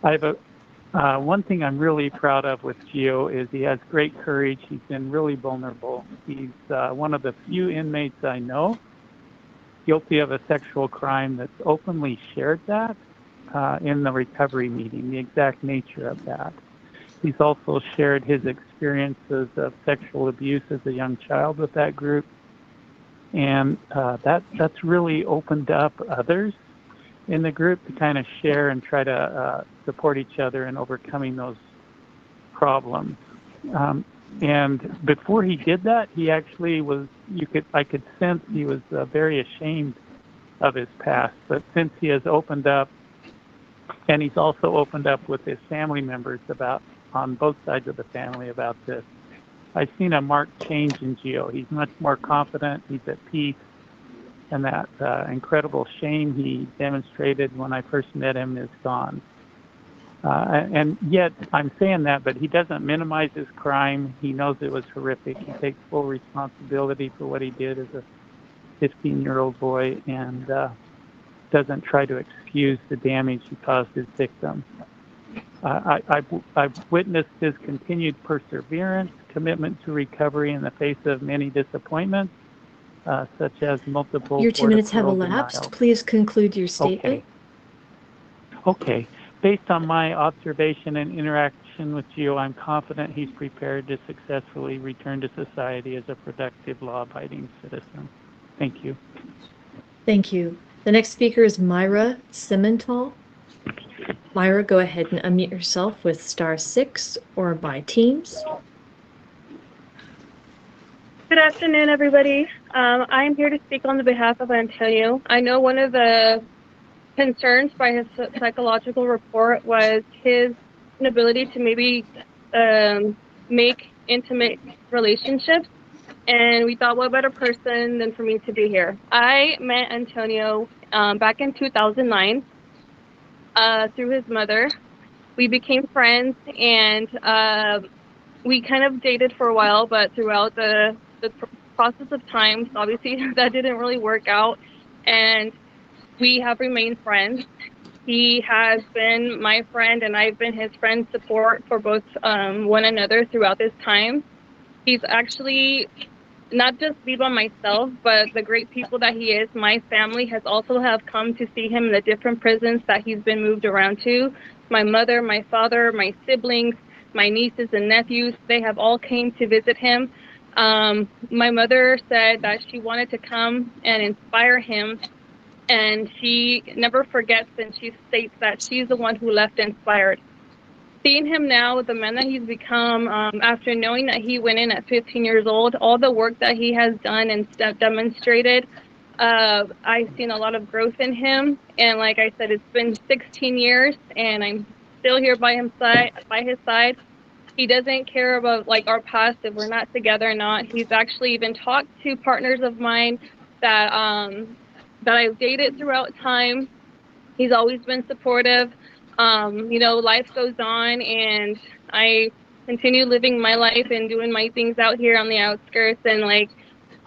I have one thing I'm really proud of with Gio is he has great courage. He's been really vulnerable. He's one of the few inmates I know guilty of a sexual crime that's openly shared that in the recovery meeting, the exact nature of that. He's also shared his experiences of sexual abuse as a young child with that group, and that's really opened up others in the group to kind of share and try to support each other in overcoming those problems. And before he did that, he actually was, I could sense he was very ashamed of his past. But since he has opened up, and he's also opened up with his family members on both sides of the family about this, I've seen a marked change in Gio. He's much more confident, he's at peace, and that incredible shame he demonstrated when I first met him is gone. And yet, I'm saying that, but he doesn't minimize his crime. He knows it was horrific. He takes full responsibility for what he did as a 15-year-old boy, and doesn't try to excuse the damage he caused his victim. I've witnessed his continued perseverance, commitment to recovery in the face of many disappointments, such as multiple. Your 2 minutes have elapsed. Denials. Please conclude your statement. Okay. Based on my observation and interaction with Gio, I'm confident he's prepared to successfully return to society as a productive, law-abiding citizen. Thank you. Thank you. The next speaker is Myra Simmental. Myra, go ahead and unmute yourself with *6 or by Teams. Good afternoon, everybody. I'm here to speak on the behalf of Antonio. I know one of the concerns by his psychological report was his inability to maybe make intimate relationships, and we thought, what better person than for me to be here. I met Antonio back in 2009 through his mother. We became friends, and we kind of dated for a while, but throughout the process of time, obviously that didn't really work out, and we have remained friends. He has been my friend, and I've been his friend support for both one another throughout this time. He's actually not just be by myself, but the great people that he is. My family has also have come to see him in the different prisons that he's been moved around to. My mother, my father, my siblings, my nieces and nephews, they have all came to visit him. My mother said that she wanted to come and inspire him, and she never forgets, and she states that she's the one who left inspired. Seeing him now, the man that he's become, after knowing that he went in at 15 years old, all the work that he has done and demonstrated, I've seen a lot of growth in him. And like I said, it's been 16 years, and I'm still here by his side. He doesn't care about like our past, if we're not together or not. He's actually even talked to partners of mine that that I've dated throughout time. He's always been supportive. You know, life goes on, and I continue living my life and doing my things out here on the outskirts. And like,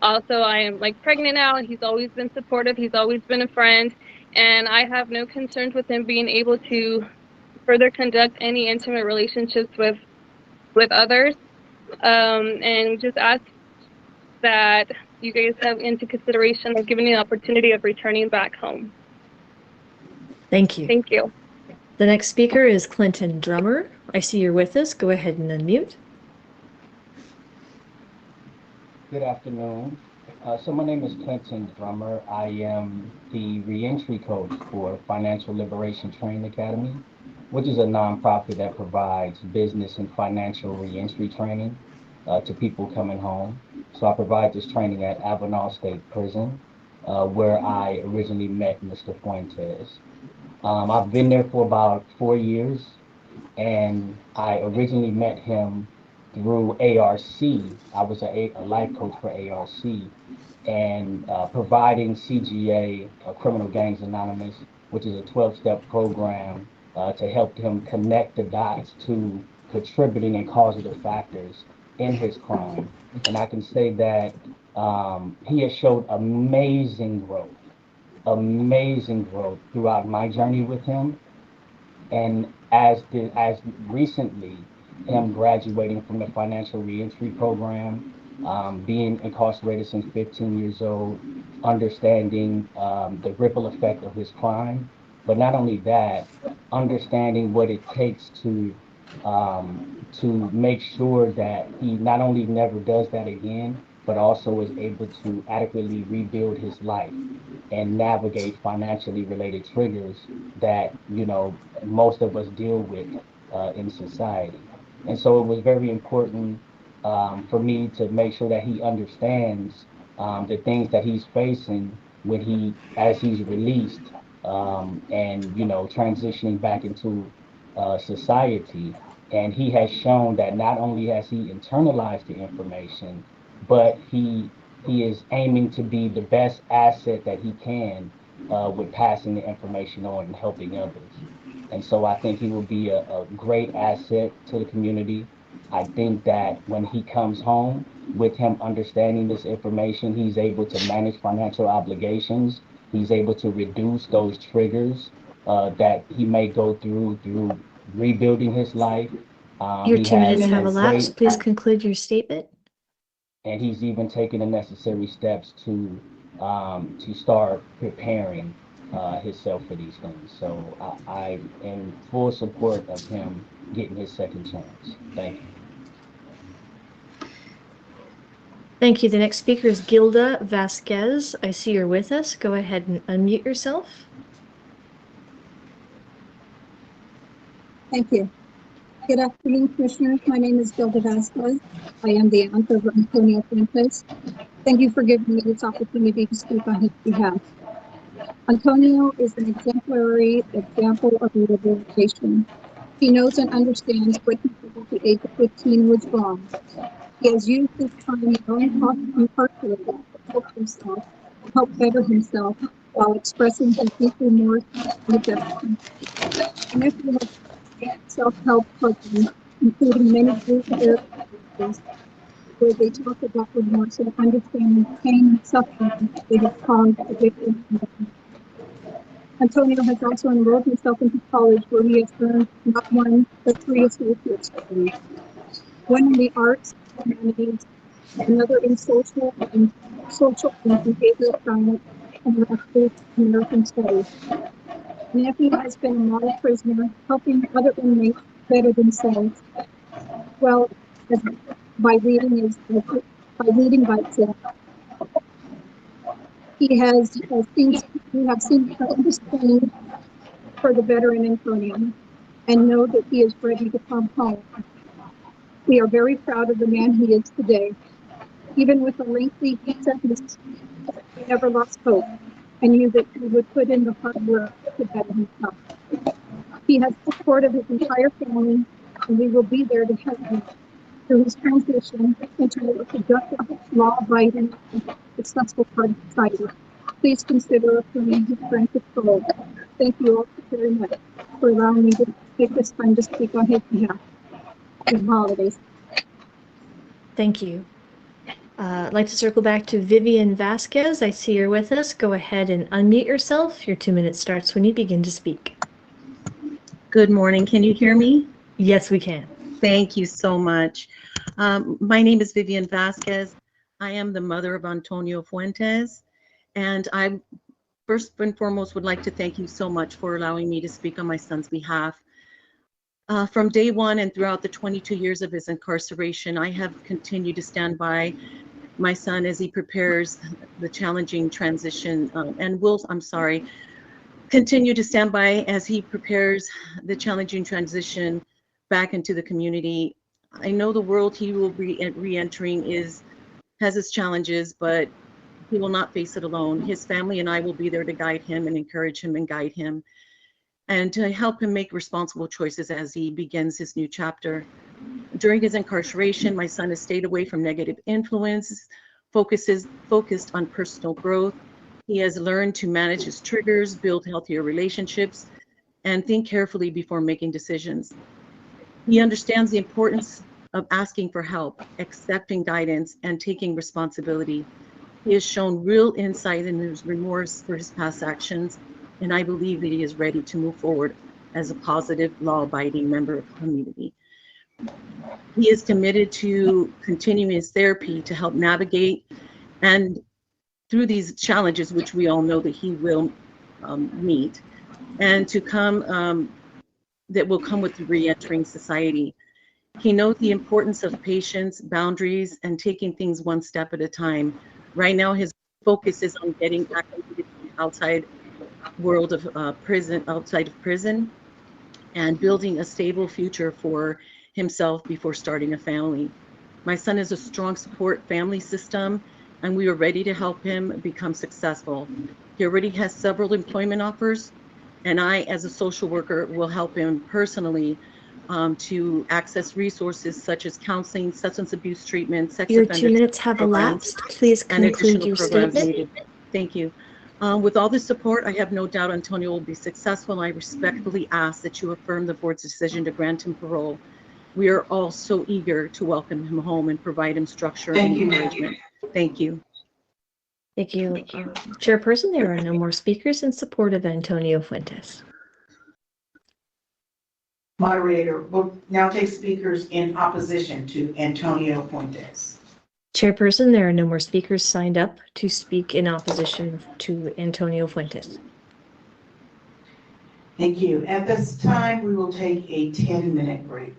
also I am like pregnant now, and he's always been supportive. He's always been a friend, and I have no concerns with him being able to further conduct any intimate relationships with others. And just ask that you guys have into consideration of giving me the opportunity of returning back home. Thank you. Thank you. The next speaker is Clinton Drummer. I see you're with us. Go ahead and unmute. Good afternoon. So my name is Clinton Drummer. I am the reentry coach for Financial Liberation Training Academy, which is a nonprofit that provides business and financial reentry training to people coming home. So I provide this training at Avenal State Prison, where I originally met Mr. Fuentes. I've been there for about 4 years, and I originally met him through ARC. I was a life coach for ARC, and providing CGA, Criminal Gangs Anonymous, which is a 12-step program to help him connect the dots to contributing and causative factors in his crime. And I can say that he has showed amazing growth throughout my journey with him. And as recently, him graduating from the financial reentry program, being incarcerated since 15 years old, understanding the ripple effect of his crime, but not only that, understanding what it takes to make sure that he not only never does that again, but also is able to adequately rebuild his life and navigate financially related triggers that, you know, most of us deal with in society. And so it was very important for me to make sure that he understands the things that he's facing when as he's released and, you know, transitioning back into society. And he has shown that not only has he internalized the information, but he is aiming to be the best asset that he can with passing the information on and helping others. And so I think he will be a great asset to the community. I think that when he comes home, with him understanding this information, he's able to manage financial obligations. He's able to reduce those triggers that he may go through rebuilding his life. Your 2 minutes have elapsed. Please conclude your statement. And he's even taken the necessary steps to start preparing himself for these things. So I'm in full support of him getting his second chance. Thank you. Thank you. The next speaker is Gilda Vasquez. I see you're with us. Go ahead and unmute yourself. Thank you. Good afternoon, Commissioners. My name is Gilda Vasquez. I am the aunt of Antonio Fuentes. Thank you for giving me this opportunity to speak on his behalf. Antonio is an exemplary example of rehabilitation. He knows and understands what he did at the age of 15 was wrong. He has used his time while incarcerated to help himself, help better himself, while expressing his deep remorse and redemption. And if you have self-help programs, including many group therapies, where they talk about remorse and understanding pain and suffering they have caused the victim. Antonio has also enrolled himself into college, where he has earned not one, but 3 associate's degrees. One in the arts, humanities, another in social and behavioral science and Master's in American Studies. Matthew has been a model prisoner, helping other inmates better themselves. Well, by leading by example. We have seen tremendous change for the veteran Antonio and know that he is ready to come home. We are very proud of the man he is today. Even with a lengthy sentence, he never lost hope and knew that he would put in the hard work to better himself. He has support of his entire family, and we will be there to help him through his transition into a productive, law-abiding, and successful part of society. Please consider approving his friendship parole. Thank you all very much for allowing me to take this time to speak on his behalf. Happy holidays. Thank you. I'd like to circle back to Vivian Vasquez. I see you're with us. Go ahead and unmute yourself. Your 2 minutes starts when you begin to speak. Good morning. Can you hear me? Yes, we can. Thank you so much. My name is Vivian Vasquez. I am the mother of Antonio Fuentes, and I first and foremost would like to thank you so much for allowing me to speak on my son's behalf. From day one and throughout the 22 years of his incarceration, I have continued to stand by my son as he prepares the challenging transition continue to stand by as he prepares the challenging transition back into the community. I know the world he will be re-entering has its challenges, but he will not face it alone. His family and I will be there to guide him and encourage him and guide him, and to help him make responsible choices as he begins his new chapter. During his incarceration, my son has stayed away from negative influences, focused on personal growth. He has learned to manage his triggers, build healthier relationships, and think carefully before making decisions. He understands the importance of asking for help, accepting guidance, and taking responsibility. He has shown real insight and his remorse for his past actions, and I believe that he is ready to move forward as a positive, law-abiding member of the community. He is committed to continuing his therapy to help navigate and through these challenges, which we all know that he will meet, and to come that will come with re-entering society. He knows the importance of patience, boundaries, and taking things one step at a time. Right now, his focus is on getting acclimated to the outside world of outside of prison, and building a stable future for himself before starting a family. My son has a strong support family system, and we are ready to help him become successful. He already has several employment offers, and I, as a social worker, will help him personally to access resources such as counseling, substance abuse treatment, sex Your offender 2 minutes have elapsed. Please conclude your statement. needed. Thank you. With all this support, I have no doubt Antonio will be successful. I respectfully ask that you affirm the board's decision to grant him parole. We are all so eager to welcome him home and provide him structure and encouragement. Thank you. Thank you. Chairperson, there are no more speakers in support of Antonio Fuentes. Moderator, will now take speakers in opposition to Antonio Fuentes. Chairperson, there are no more speakers signed up to speak in opposition to Antonio Fuentes. Thank you. At this time, we will take a 10-minute break.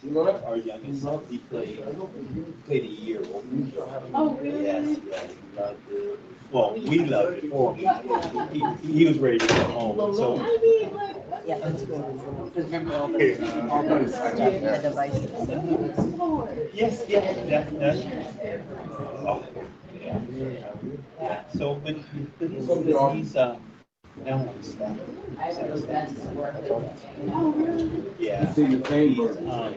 You know that? Our youngest son, he played a year. Oh, really? Yes, yes. He loved it. Well, we loved it for him. He was ready to go home. So. Yeah, that's good. Remember all the devices. Yes, yeah, that's. Oh, yeah. So, but he's Yeah. See the chamber.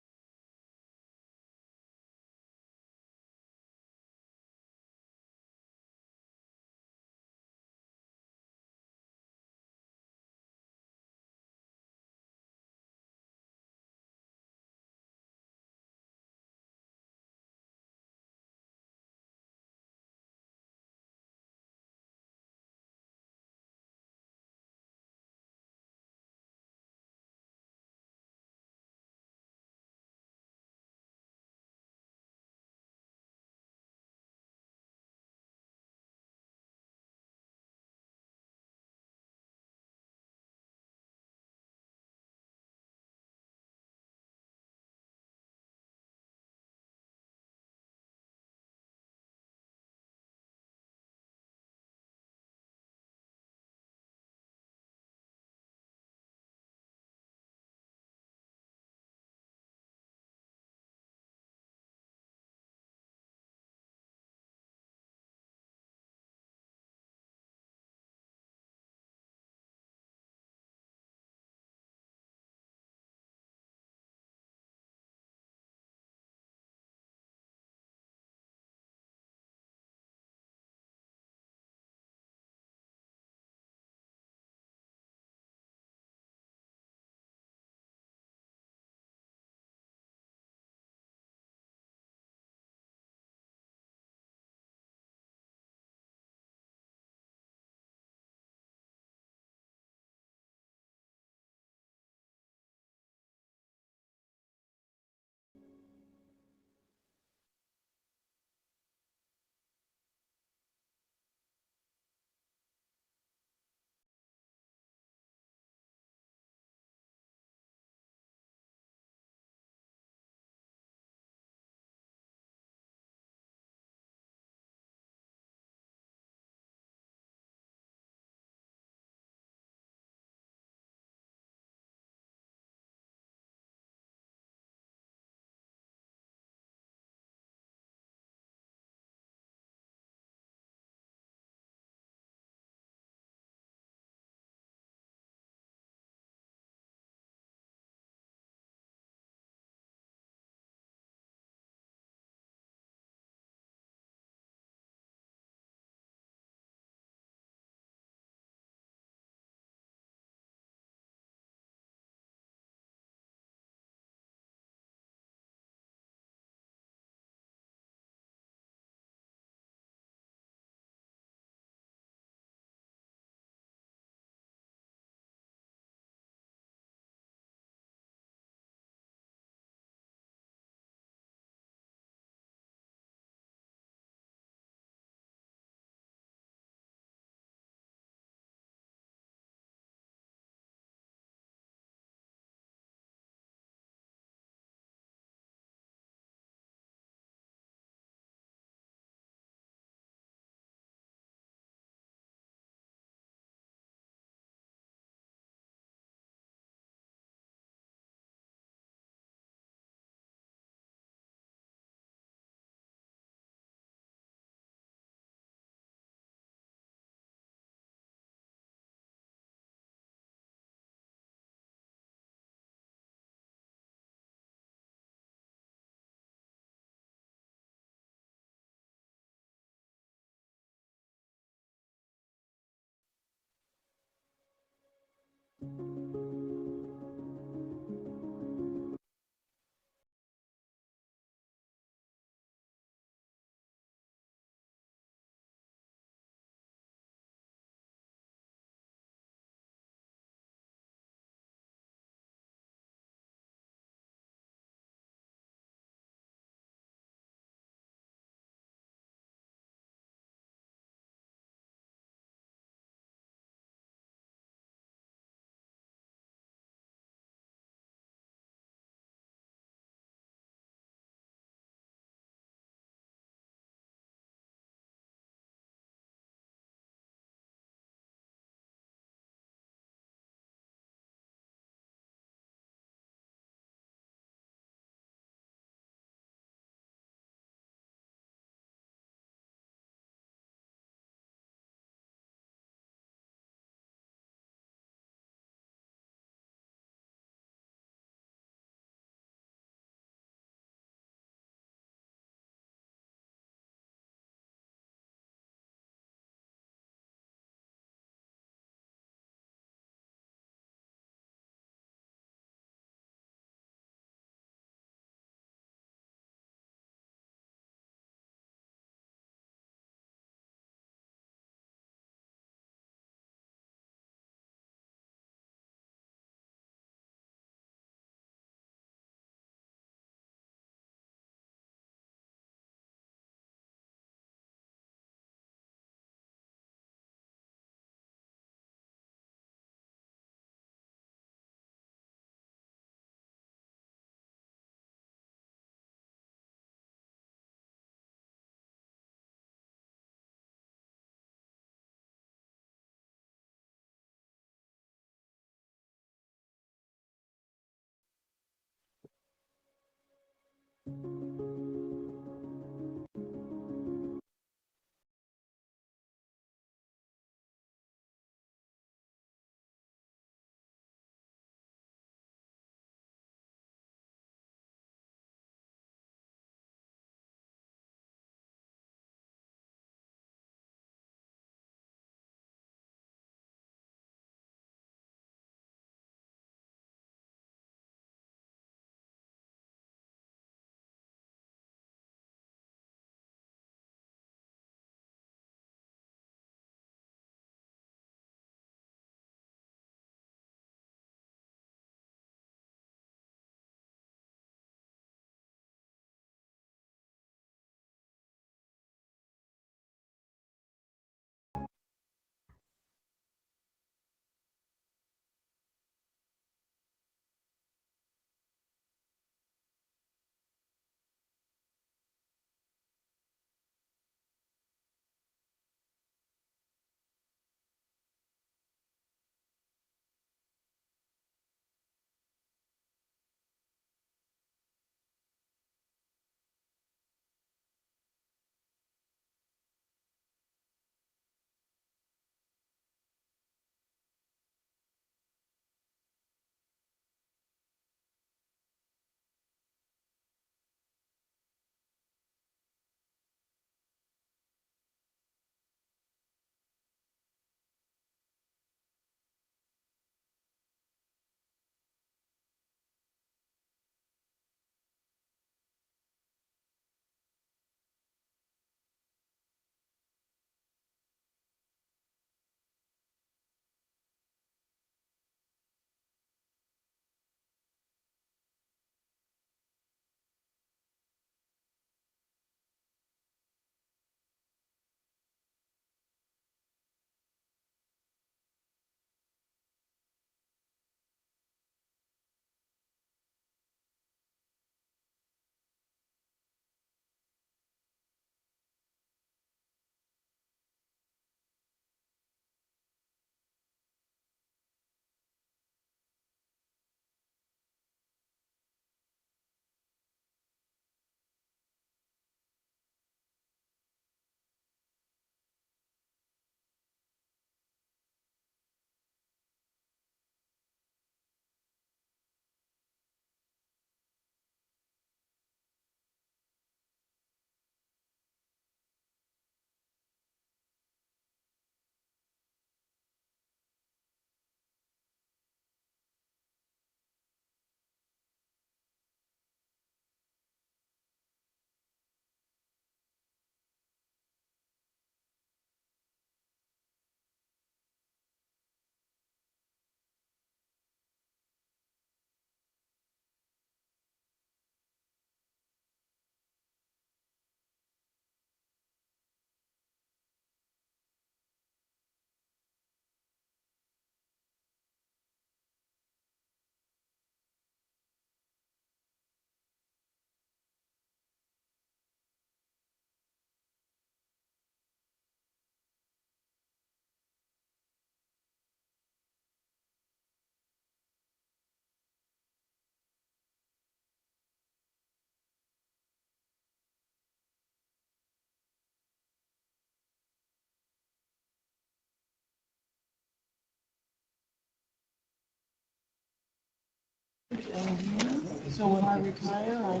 So when I retire,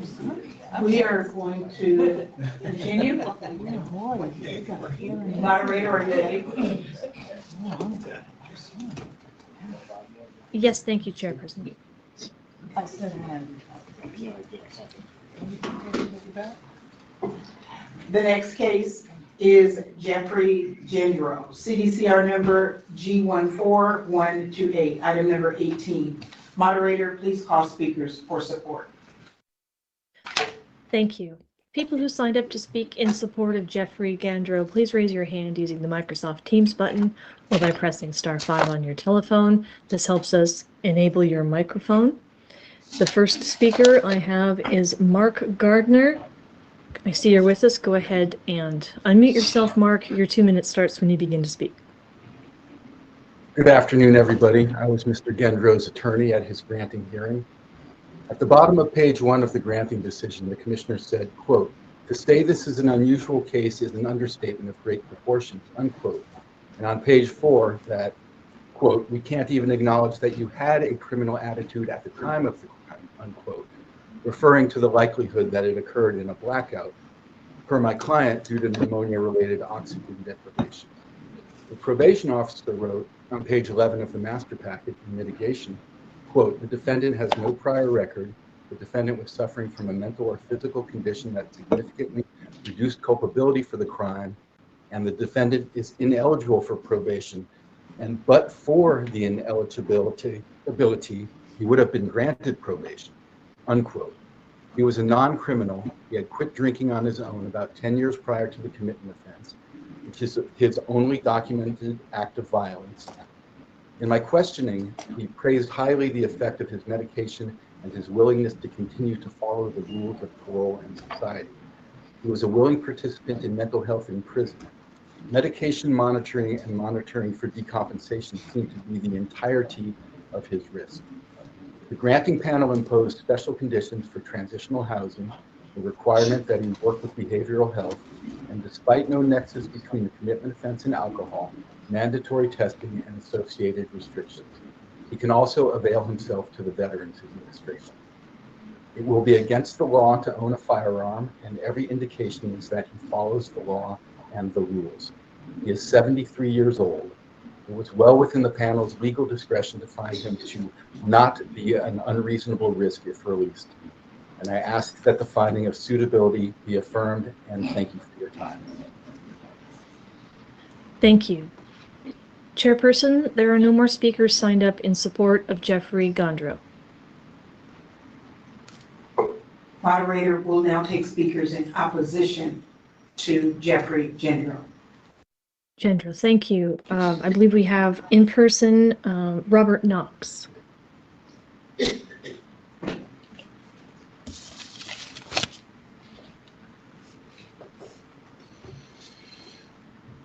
we are going to continue. Moderator, are you ready? Yes, thank you, Chairperson. I said the next case is Jeffrey Gendro, CDCR number G14128, item number 18. Moderator, please call speakers for support. Thank you. People who signed up to speak in support of Jeffrey Gandro, please raise your hand using the Microsoft Teams button or by pressing *5 on your telephone. This helps us enable your microphone. The first speaker I have is Mark Gardner. I see you're with us. Go ahead and unmute yourself, Mark. Your 2 minutes starts when you begin to speak. Good afternoon, everybody. I was Mr. Gendro's attorney at his granting hearing. At the bottom of page 1 of the granting decision, the commissioner said, quote, "To say this is an unusual case is an understatement of great proportions," unquote. And on page 4, that, quote, "We can't even acknowledge that you had a criminal attitude at the time of the crime," unquote, referring to the likelihood that it occurred in a blackout, per my client, due to pneumonia-related oxygen deprivation. The probation officer wrote on page 11 of the master packet in mitigation, quote, "The defendant has no prior record. The defendant was suffering from a mental or physical condition that significantly reduced culpability for the crime, and the defendant is ineligible for probation, and but for the ineligibility, he would have been granted probation," unquote. He was a non-criminal. He had quit drinking on his own about 10 years prior to the commitment offense, which is his only documented act of violence. In my questioning, he praised highly the effect of his medication and his willingness to continue to follow the rules of parole and society. He was a willing participant in mental health in prison. Medication monitoring and monitoring for decompensation seemed to be the entirety of his risk. The granting panel imposed special conditions for transitional housing, the requirement that he work with behavioral health, and despite no nexus between the commitment offense and alcohol, mandatory testing and associated restrictions. He can also avail himself to the Veterans Administration. It will be against the law to own a firearm, and every indication is that he follows the law and the rules. He is 73 years old. It was well within the panel's legal discretion to find him to not be an unreasonable risk if released. And I ask that the finding of suitability be affirmed, and thank you for your time. Thank you. Chairperson, there are no more speakers signed up in support of Jeffrey Gandro. Moderator will now take speakers in opposition to Jeffrey Gendro. Gendro, thank you. I believe we have in person Robert Knox.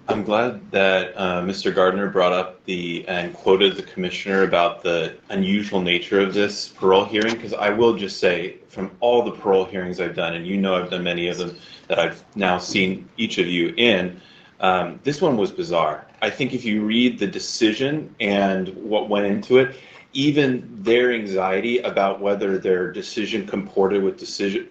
I'm glad that Mr. Gardner brought up and quoted the commissioner about the unusual nature of this parole hearing, because I will just say, from all the parole hearings I've done, and you know I've done many of them that I've now seen each of you in, this one was bizarre. I think if you read the decision and what went into it, even their anxiety about whether their decision comported with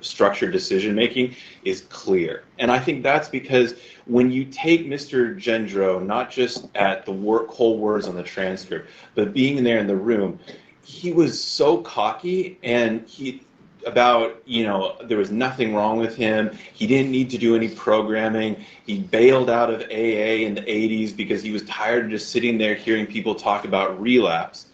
structured decision making is clear. And I think that's because when you take Mr. Gendro, not just at the whole words on the transcript, but being there in the room, he was so cocky, and there was nothing wrong with him. He didn't need to do any programming. He bailed out of AA in the 80s because he was tired of just sitting there hearing people talk about relapse.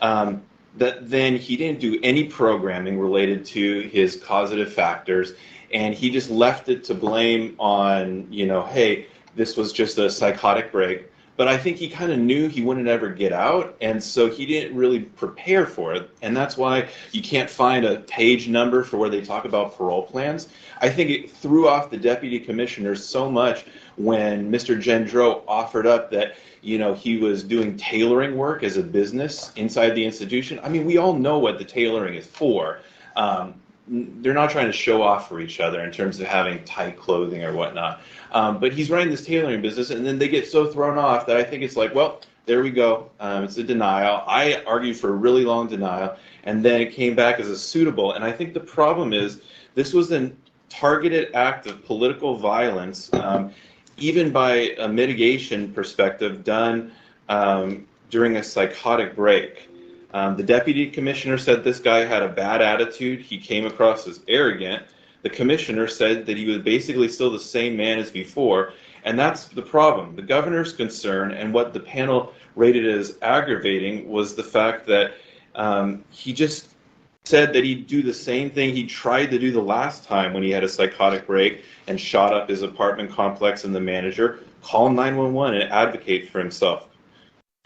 That then he didn't do any programming related to his causative factors, and he just left it to blame on, hey, this was just a psychotic break. But I think he kind of knew he wouldn't ever get out, and so he didn't really prepare for it. And that's why you can't find a page number for where they talk about parole plans. I think it threw off the deputy commissioners so much when Mr. Gendro offered up that he was doing tailoring work as a business inside the institution. I mean, we all know what the tailoring is for. They're not trying to show off for each other in terms of having tight clothing or whatnot. But he's running this tailoring business, and then they get so thrown off that I think it's like, well, there we go. It's a denial. I argued for a really long denial, and then it came back as a suitable. And I think the problem is this was a targeted act of political violence, even by a mitigation perspective, done during a psychotic break. The deputy commissioner said this guy had a bad attitude. He came across as arrogant. The commissioner said that he was basically still the same man as before. And that's the problem. The governor's concern, and what the panel rated as aggravating, was the fact that he just said that he'd do the same thing he tried to do the last time when he had a psychotic break and shot up his apartment complex, and the manager call 911 and advocate for himself.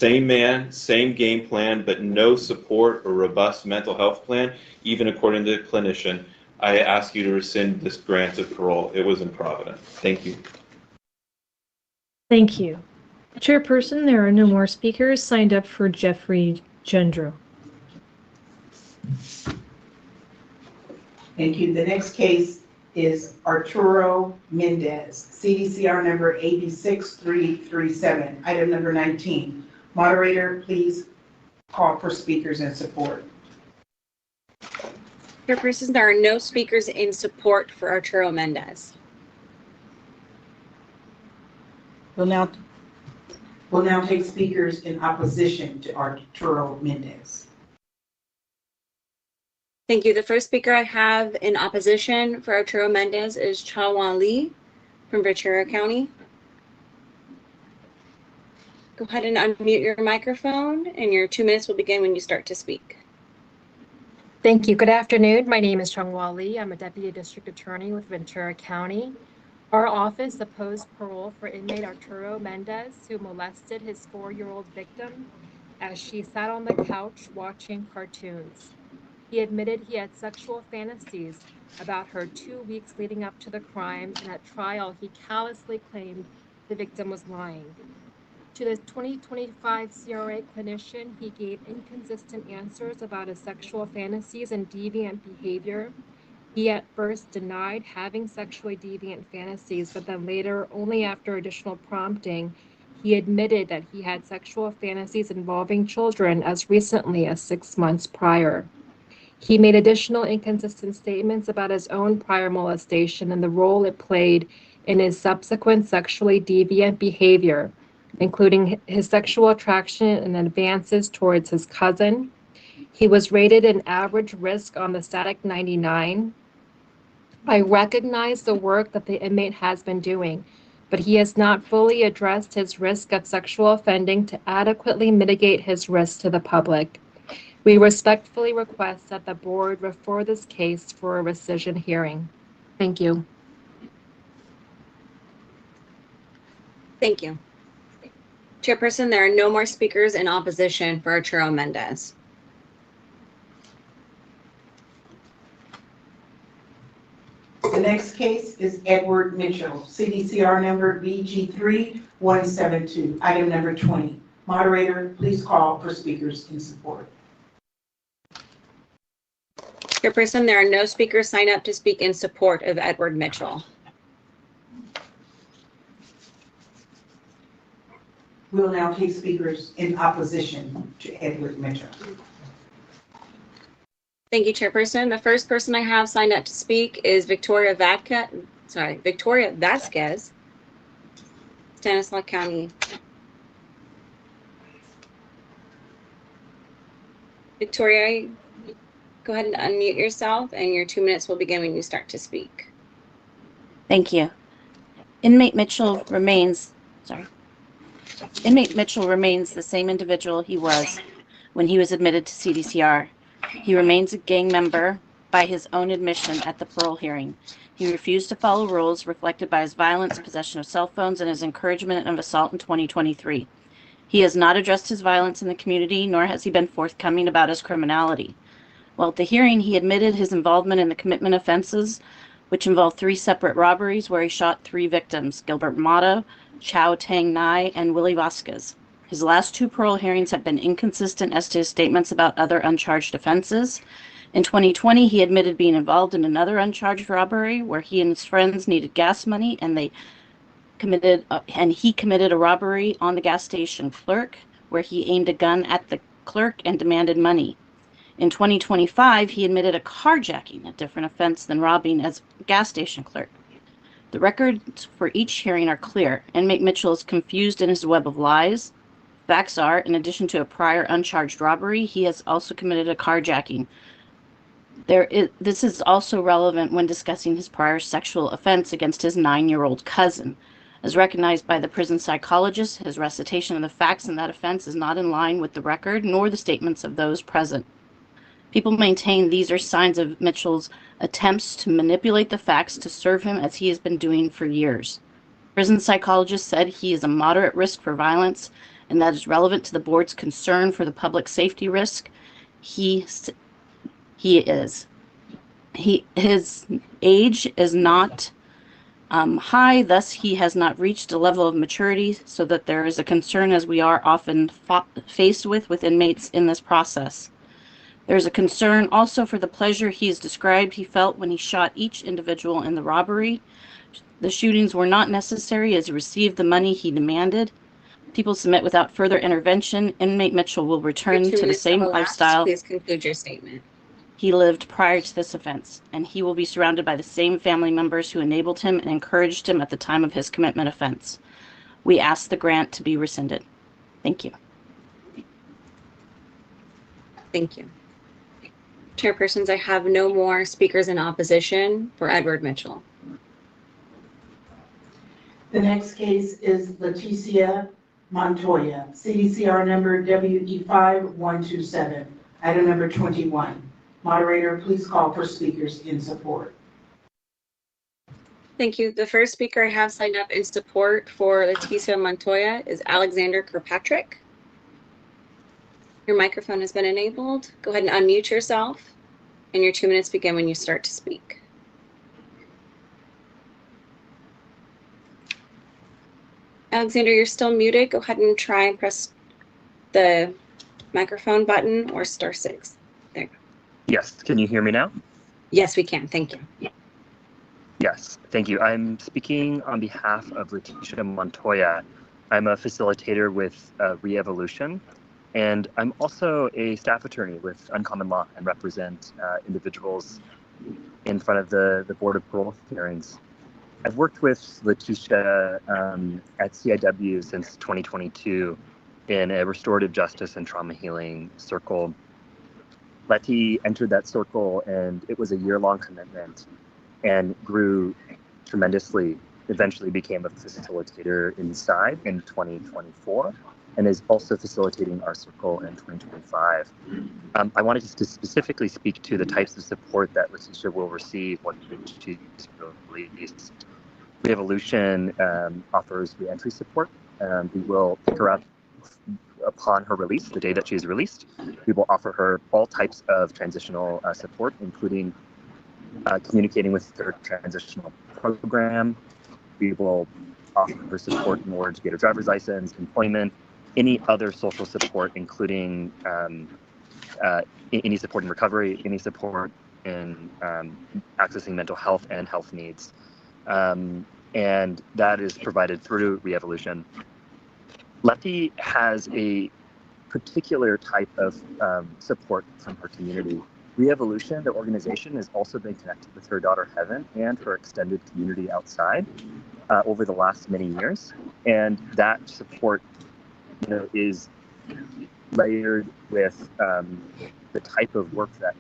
Same man, same game plan, but no support or robust mental health plan, even according to the clinician. I ask you to rescind this grant of parole. It was improvident. Thank you. Thank you. Chairperson, there are no more speakers signed up for Jeffrey Gendro. Thank you. The next case is Arturo Mendez, CDCR number 86337, item number 19. Moderator, please call for speakers in support. Chairperson, there are no speakers in support for Arturo Mendez. We'll now take speakers in opposition to Arturo Mendez. Thank you. The first speaker I have in opposition for Arturo Mendez is Chawan Lee from Ventura County. Go ahead and unmute your microphone, and your 2 minutes will begin when you start to speak. Thank you. Good afternoon. My name is Chung-Hwa Lee. I'm a Deputy District Attorney with Ventura County. Our office opposed parole for inmate Arturo Mendez, who molested his 4-year-old victim as she sat on the couch watching cartoons. He admitted he had sexual fantasies about her 2 weeks leading up to the crime, and at trial he callously claimed the victim was lying. To the 2025 CRA clinician, he gave inconsistent answers about his sexual fantasies and deviant behavior. He at first denied having sexually deviant fantasies, but then later, only after additional prompting, he admitted that he had sexual fantasies involving children as recently as 6 months prior. He made additional inconsistent statements about his own prior molestation and the role it played in his subsequent sexually deviant behavior, including his sexual attraction and advances towards his cousin. He was rated an average risk on the static 99. I recognize the work that the inmate has been doing, but he has not fully addressed his risk of sexual offending to adequately mitigate his risk to the public. We respectfully request that the board refer this case for a rescission hearing. Thank you. Thank you. Chairperson, there are no more speakers in opposition for Arturo Mendez. The next case is Edward Mitchell, CDCR number BG3172, item number 20. Moderator, please call for speakers in support. Chairperson, there are no speakers signed up to speak in support of Edward Mitchell. We'll now take speakers in opposition to Edward Mitchell. Thank you, Chairperson. The first person I have signed up to speak is Victoria Vasquez, Stanislaus County. Victoria, go ahead and unmute yourself, and your 2 minutes will begin when you start to speak. Thank you. Inmate Mitchell remains the same individual he was when he was admitted to CDCR. He remains a gang member by his own admission at the parole hearing. He refused to follow rules reflected by his violence, possession of cell phones, and his encouragement of assault in 2023. He has not addressed his violence in the community, nor has he been forthcoming about his criminality. While at the hearing, he admitted his involvement in the commitment offenses, which involved 3 separate robberies where he shot 3 victims, Gilbert Mata, Chow Tang Nai, and Willie Vasquez. His last 2 parole hearings have been inconsistent as to his statements about other uncharged offenses. In 2020, he admitted being involved in another uncharged robbery where he and his friends needed gas money, and he committed a robbery on the gas station clerk, where he aimed a gun at the clerk and demanded money. In 2025, he admitted a carjacking, a different offense than robbing, as a gas station clerk. The records for each hearing are clear. Inmate Mitchell is confused in his web of lies. Facts are, in addition to a prior uncharged robbery, he has also committed a carjacking. This is also relevant when discussing his prior sexual offense against his 9-year-old cousin. As recognized by the prison psychologist, his recitation of the facts in that offense is not in line with the record nor the statements of those present. People maintain these are signs of Mitchell's attempts to manipulate the facts to serve him, as he has been doing for years. Prison psychologist said he is a moderate risk for violence, and that is relevant to the board's concern for the public safety risk. His age is not high, thus he has not reached a level of maturity, so that there is a concern, as we are often faced with inmates in this process. There's a concern also for the pleasure he has described he felt when he shot each individual in the robbery. The shootings were not necessary, as he received the money he demanded. People submit without further intervention. Inmate Mitchell will return to the same lifestyle. Please conclude your statement. He lived prior to this offense, and he will be surrounded by the same family members who enabled him and encouraged him at the time of his commitment offense. We ask the grant to be rescinded. Thank you. Thank you. Chairpersons, I have no more speakers in opposition for Edward Mitchell. The next case is Leticia Montoya, CDCR number WE5127, item number 21. Moderator, please call for speakers in support. Thank you. The first speaker I have signed up in support for Leticia Montoya is Alexander Kirkpatrick. Your microphone has been enabled. Go ahead and unmute yourself, and your 2 minutes begin when you start to speak. Alexander, you're still muted. Go ahead and try and press the microphone button or *6. There you go. Yes, can you hear me now? Yes, we can. Thank you. Yes, thank you. I'm speaking on behalf of Leticia Montoya. I'm a facilitator with Re-Evolution, and I'm also a staff attorney with Uncommon Law and represent individuals in front of the Board of Parole hearings. I've worked with Leticia at CIW since 2022 in a restorative justice and trauma healing circle. Letty entered that circle, and it was a year-long commitment and grew tremendously. Eventually became a facilitator inside in 2024 and is also facilitating our circle in 2025. I wanted to specifically speak to the types of support that Leticia will receive once she's released. Re-Evolution offers re-entry support. We will pick her up upon her release, the day that she is released. We will offer her all types of transitional support, including communicating with her transitional program. We will offer her support in order to get her driver's license, employment, any other social support, including any support in recovery, any support in accessing mental health and health needs. And that is provided through Re-Evolution. Letty has a particular type of support from her community. Re-Evolution, the organization, has also been connected with her daughter Heaven and her extended community outside over the last many years, and that support, is layered with the type of work that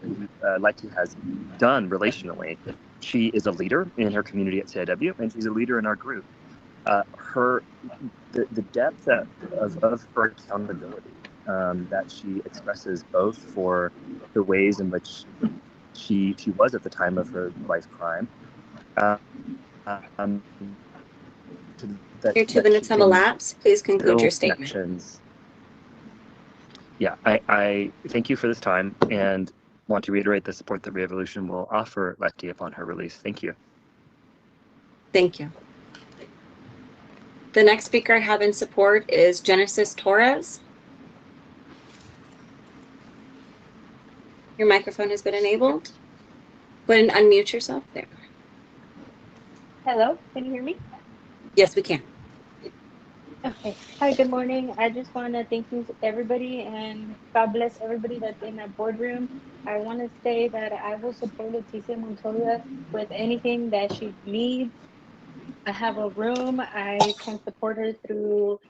Letty has done relationally. She is a leader in her community at CIW, and she's a leader in our group. The depth of her accountability that she expresses, both for the ways in which she was at the time of her wife's crime. Your 2 minutes have elapsed. Please conclude your statement. Yeah, I thank you for this time and want to reiterate the support that Re-Evolution will offer Letty upon her release. Thank you. Thank you. The next speaker I have in support is Genesis Torres. Your microphone has been enabled. Go ahead and unmute yourself. There. Hello, can you hear me? Yes, we can. Okay. Hi, good morning. I just want to thank you everybody and God bless everybody that's in that boardroom. I want to say that I will support Leticia Montoya with anything that she needs. I have a room. I can support her through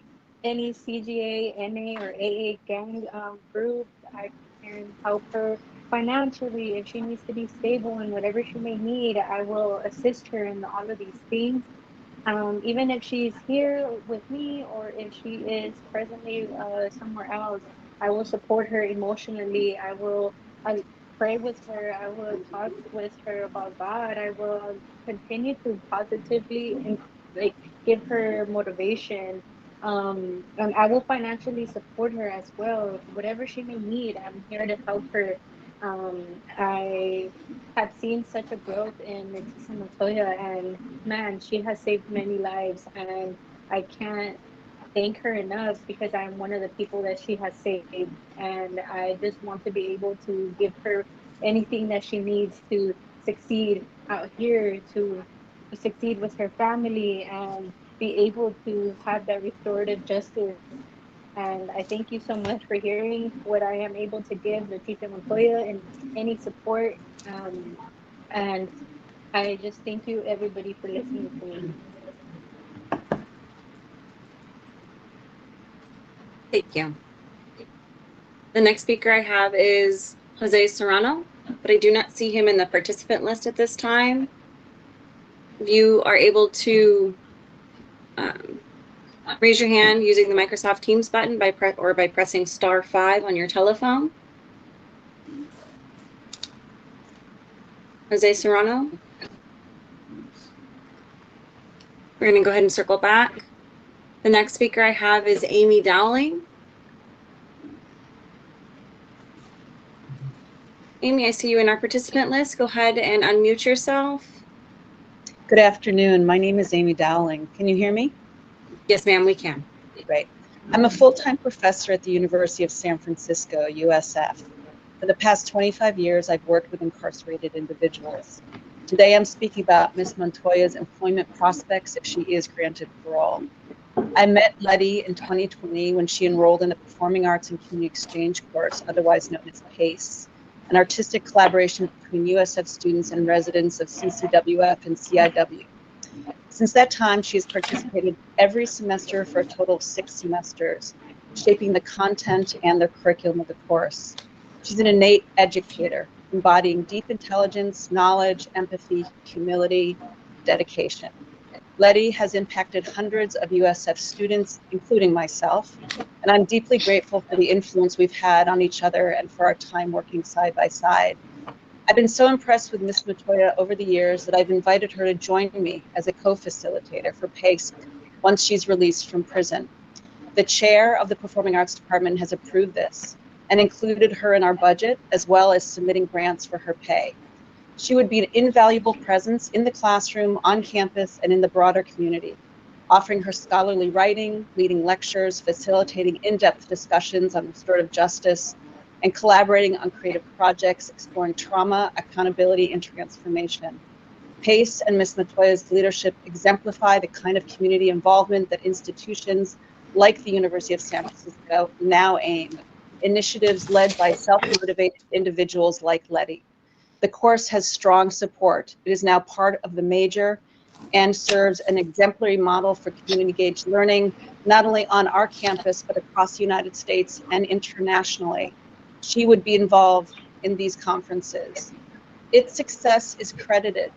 any CGA, NA, or AA gang group. I can help her financially if she needs to be stable and whatever she may need. I will assist her in all of these things. Even if she's here with me or if she is presently somewhere else, I will support her emotionally. I pray with her. I will talk with her about God. I will continue to positively and like give her motivation. And I will financially support her as well. Whatever she may need, I'm here to help her. I have seen such a growth in Leticia Montoya, and man, she has saved many lives, and I can't thank her enough because I'm one of the people that she has saved, and I just want to be able to give her anything that she needs to succeed out here, to succeed with her family, and be able to have that restorative justice. And I thank you so much for hearing what I am able to give Leticia Montoya and any support. Um, and I just thank you, everybody, for listening to me. Thank you. The next speaker I have is Jose Serrano, but I do not see him in the participant list at this time. If you are able to raise your hand using the Microsoft Teams button by pressing *5 on your telephone. Jose Serrano. We're going to go ahead and circle back. The next speaker I have is Amy Dowling. Amy, I see you in our participant list. Go ahead and unmute yourself. Good afternoon. My name is Amy Dowling. Can you hear me? Yes, ma'am, we can. Great. I'm a full-time professor at the University of San Francisco, USF. For the past 25 years, I've worked with incarcerated individuals. Today, I'm speaking about Ms. Montoya's employment prospects if she is granted parole. I met Letty in 2020 when she enrolled in the Performing Arts and Community Exchange course, otherwise known as PACE, an artistic collaboration between USF students and residents of CCWF and CIW. Since that time, she has participated every semester for a total of 6 semesters, shaping the content and the curriculum of the course. She's an innate educator, embodying deep intelligence, knowledge, empathy, humility, dedication. Letty has impacted hundreds of USF students, including myself, and I'm deeply grateful for the influence we've had on each other and for our time working side by side. I've been so impressed with Ms. Montoya over the years that I've invited her to join me as a co-facilitator for PACE once she's released from prison. The chair of the Performing Arts Department has approved this and included her in our budget, as well as submitting grants for her pay. She would be an invaluable presence in the classroom, on campus, and in the broader community, offering her scholarly writing, leading lectures, facilitating in-depth discussions on restorative justice, and collaborating on creative projects exploring trauma, accountability, and transformation. PACE and Ms. Montoya's leadership exemplify the kind of community involvement that institutions like the University of San Francisco now aim, initiatives led by self-motivated individuals like Letty. The course has strong support. It is now part of the major and serves an exemplary model for community-engaged learning, not only on our campus, but across the United States and internationally. She would be involved in these conferences. Its success is credited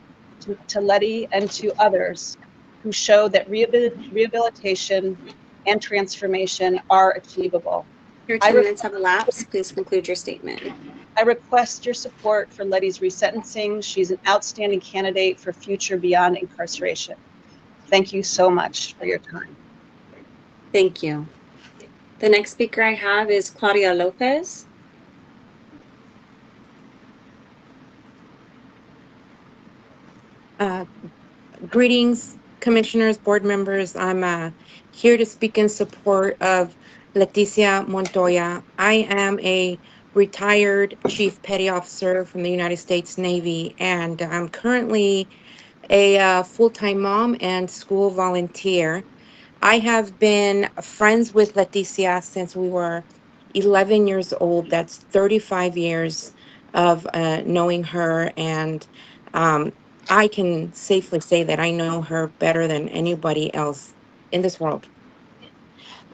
to Letty and to others who show that rehabilitation and transformation are achievable. Your 2 minutes have elapsed. Please conclude your statement. I request your support for Letty's resentencing. She's an outstanding candidate for future beyond incarceration. Thank you so much for your time. Thank you. The next speaker I have is Claudia Lopez. Greetings, commissioners, board members. I'm here to speak in support of Leticia Montoya. I am a retired Chief Petty Officer from the United States Navy, and I'm currently a full-time mom and school volunteer. I have been friends with Leticia since we were 11 years old. That's 35 years of knowing her, and I can safely say that I know her better than anybody else in this world.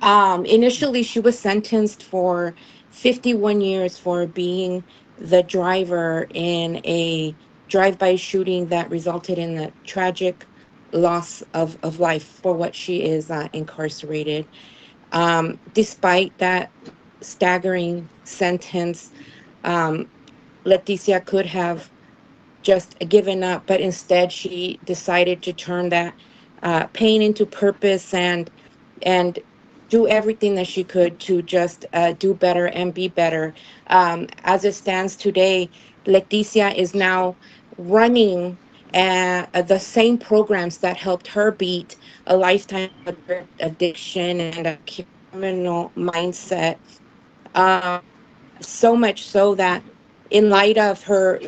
Initially, she was sentenced for 51 years for being the driver in a drive-by shooting that resulted in the tragic loss of life for what she is incarcerated. Despite that staggering sentence, Leticia could have just given up, but instead she decided to turn that pain into purpose and do everything that she could to just do better and be better. As it stands today, Leticia is now running the same programs that helped her beat a lifetime of addiction and a criminal mindset. So much so that in light of her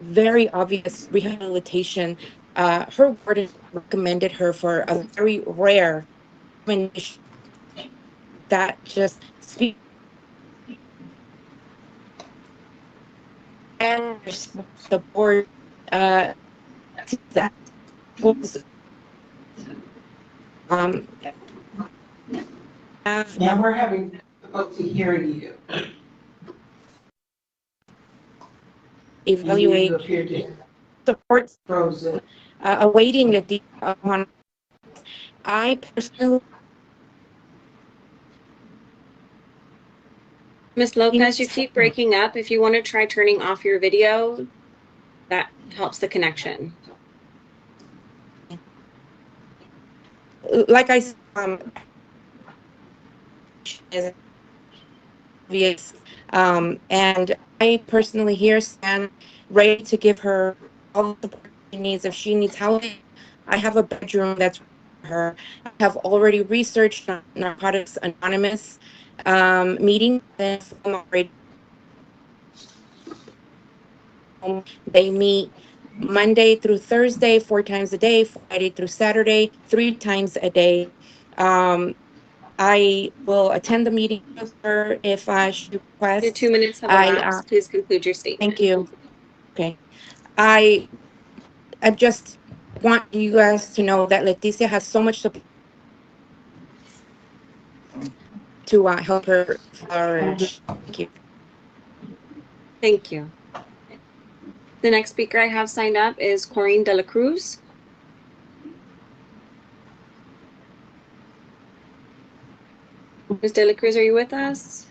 very obvious rehabilitation, her warden recommended her for a very rare recommendation that just speaks and the board that was Now we're having difficulty hearing you. evaluate You appear to support frozen. awaiting the deep upon. I personally. Ms. Lopez, you keep breaking up. If you want to try turning off your video, that helps the connection. Like I said, and I personally here stand ready to give her all the support she needs. If she needs help, I have a bedroom that's for her. I have already researched Narcotics Anonymous meeting. They meet Monday through Thursday, 4 times a day, Friday through Saturday, 3 times a day. I will attend the meeting with her if she requests. Your 2 minutes have elapsed. Please conclude your statement. Thank you. Okay. I just want you guys to know that Leticia has so much support to help her flourish. Thank you. Thank you. The next speaker I have signed up is Corinne de la Cruz. Ms. de la Cruz, are you with us?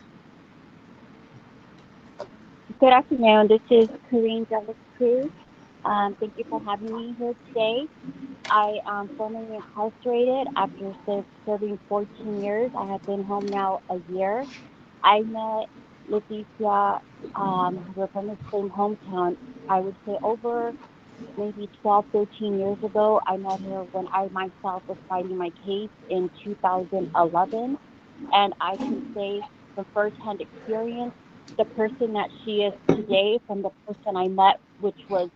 Good afternoon. This is Corinne de la Cruz. Thank you for having me here today. I am formerly incarcerated after serving 14 years. I have been home now a year. I met Leticia, we're from the same hometown. I would say over maybe 12, 13 years ago. I met her when I myself was fighting my case in 2011. And I can say from firsthand experience, the person that she is today from the person I met, which was,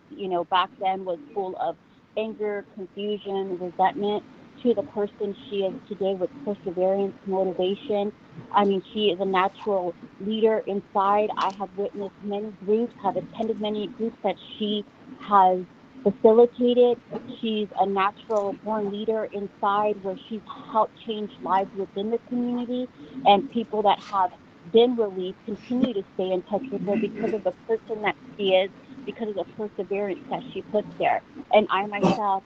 back then was full of anger, confusion, resentment, to the person she is today with perseverance, motivation. I mean, she is a natural leader inside. I have witnessed many groups, have attended many groups that she has facilitated. She's a natural born leader inside where she's helped change lives within the community, and people that have been released continue to stay in touch with her because of the person that she is, because of the perseverance that she puts there. And I myself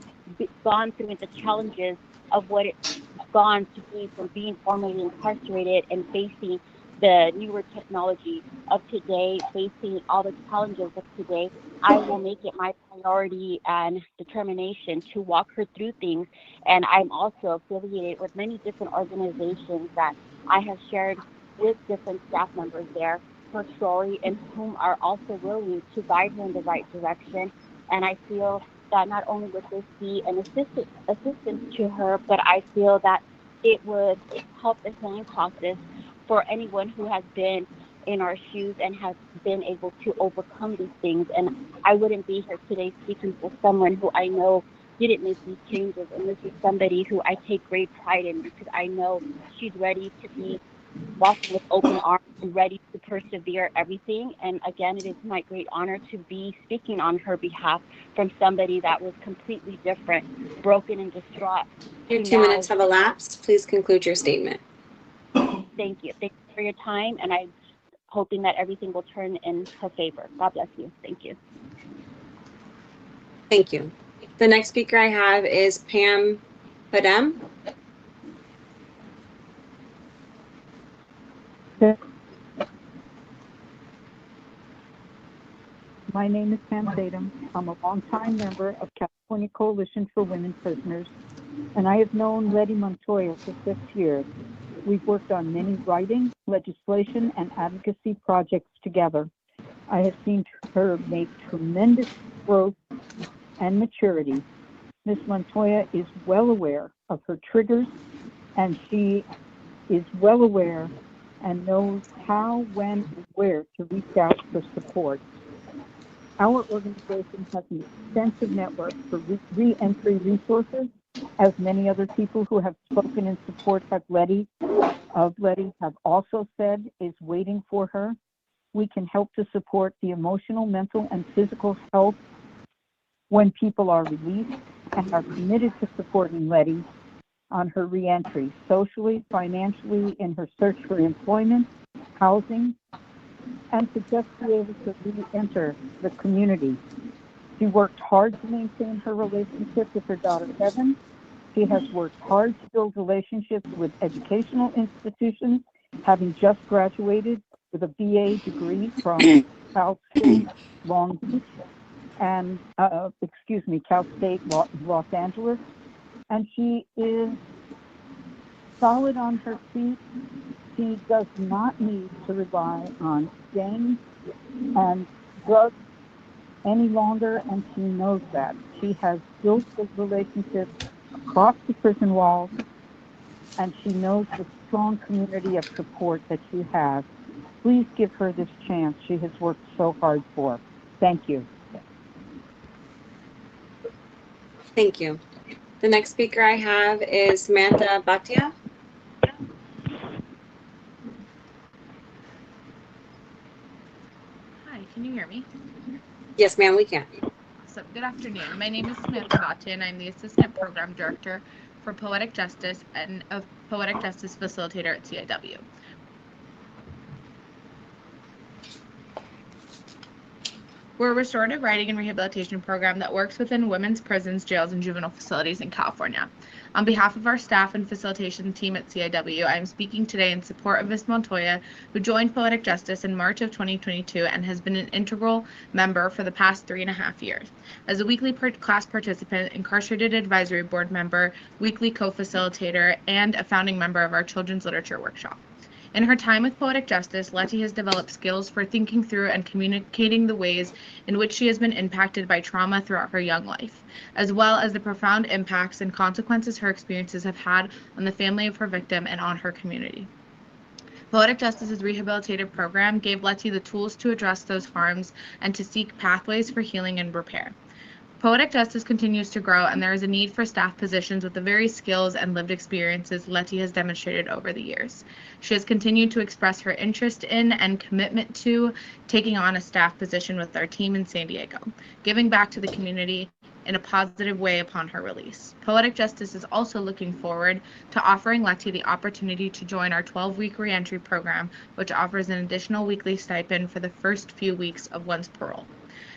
gone through the challenges of what it's gone to be from being formerly incarcerated and facing the newer technology of today, facing all the challenges of today. I will make it my priority and determination to walk her through things. And I'm also affiliated with many different organizations that I have shared with different staff members there, her story, and whom are also willing to guide her in the right direction. And I feel that not only would this be an assistance to her, but I feel that it would help the healing process for anyone who has been in our shoes and has been able to overcome these things. And I wouldn't be here today speaking for someone who I know didn't make these changes. And this is somebody who I take great pride in because I know she's ready to be walking with open arms and ready to persevere everything. And again, it is my great honor to be speaking on her behalf from somebody that was completely different, broken and distraught. Your 2 minutes have elapsed. Please conclude your statement. Thank you. Thank you for your time, and I'm hoping that everything will turn in her favor. God bless you. Thank you. Thank you. The next speaker I have is Pam Padem. My name is Pam Tatum. I'm a longtime member of California Coalition for Women Prisoners, and I have known Letty Montoya for 6 years. We've worked on many writing, legislation, and advocacy projects together. I have seen her make tremendous growth and maturity. Ms. Montoya is well aware of her triggers, and she is well aware and knows how, when, and where to reach out for support. Our organization has an extensive network for re-entry resources, as many other people who have spoken in support of Letty have also said is waiting for her. We can help to support the emotional, mental, and physical health when people are released, and are committed to supporting Letty on her reentry, socially, financially, in her search for employment, housing, and to just be able to re-enter the community. She worked hard to maintain her relationship with her daughter, Heaven. She has worked hard to build relationships with educational institutions, having just graduated with a BA degree from Cal State Long Beach and, Cal State Los Angeles. And she is solid on her feet. She does not need to rely on gangs and drugs any longer, and she knows that. She has built the relationships across the prison walls, and she knows the strong community of support that she has. Please give her this chance she has worked so hard for. Thank you. Thank you. The next speaker I have is Samantha Bhatia. Hi, can you hear me? Yes, ma'am, we can. So, good afternoon. My name is Samantha Bhatia, and I'm the Assistant Program Director for Poetic Justice and a Poetic Justice Facilitator at CIW. We're a restorative writing and rehabilitation program that works within women's prisons, jails, and juvenile facilities in California. On behalf of our staff and facilitation team at CIW, I am speaking today in support of Ms. Montoya, who joined Poetic Justice in March of 2022 and has been an integral member for the past 3.5 years. As a weekly class participant, incarcerated advisory board member, weekly co-facilitator, and a founding member of our children's literature workshop. In her time with Poetic Justice, Letty has developed skills for thinking through and communicating the ways in which she has been impacted by trauma throughout her young life, as well as the profound impacts and consequences her experiences have had on the family of her victim and on her community. Poetic Justice's rehabilitative program gave Letty the tools to address those harms and to seek pathways for healing and repair. Poetic Justice continues to grow, and there is a need for staff positions with the very skills and lived experiences Letty has demonstrated over the years. She has continued to express her interest in and commitment to taking on a staff position with our team in San Diego, giving back to the community in a positive way upon her release. Poetic Justice is also looking forward to offering Letty the opportunity to join our 12-week reentry program, which offers an additional weekly stipend for the first few weeks of one's parole.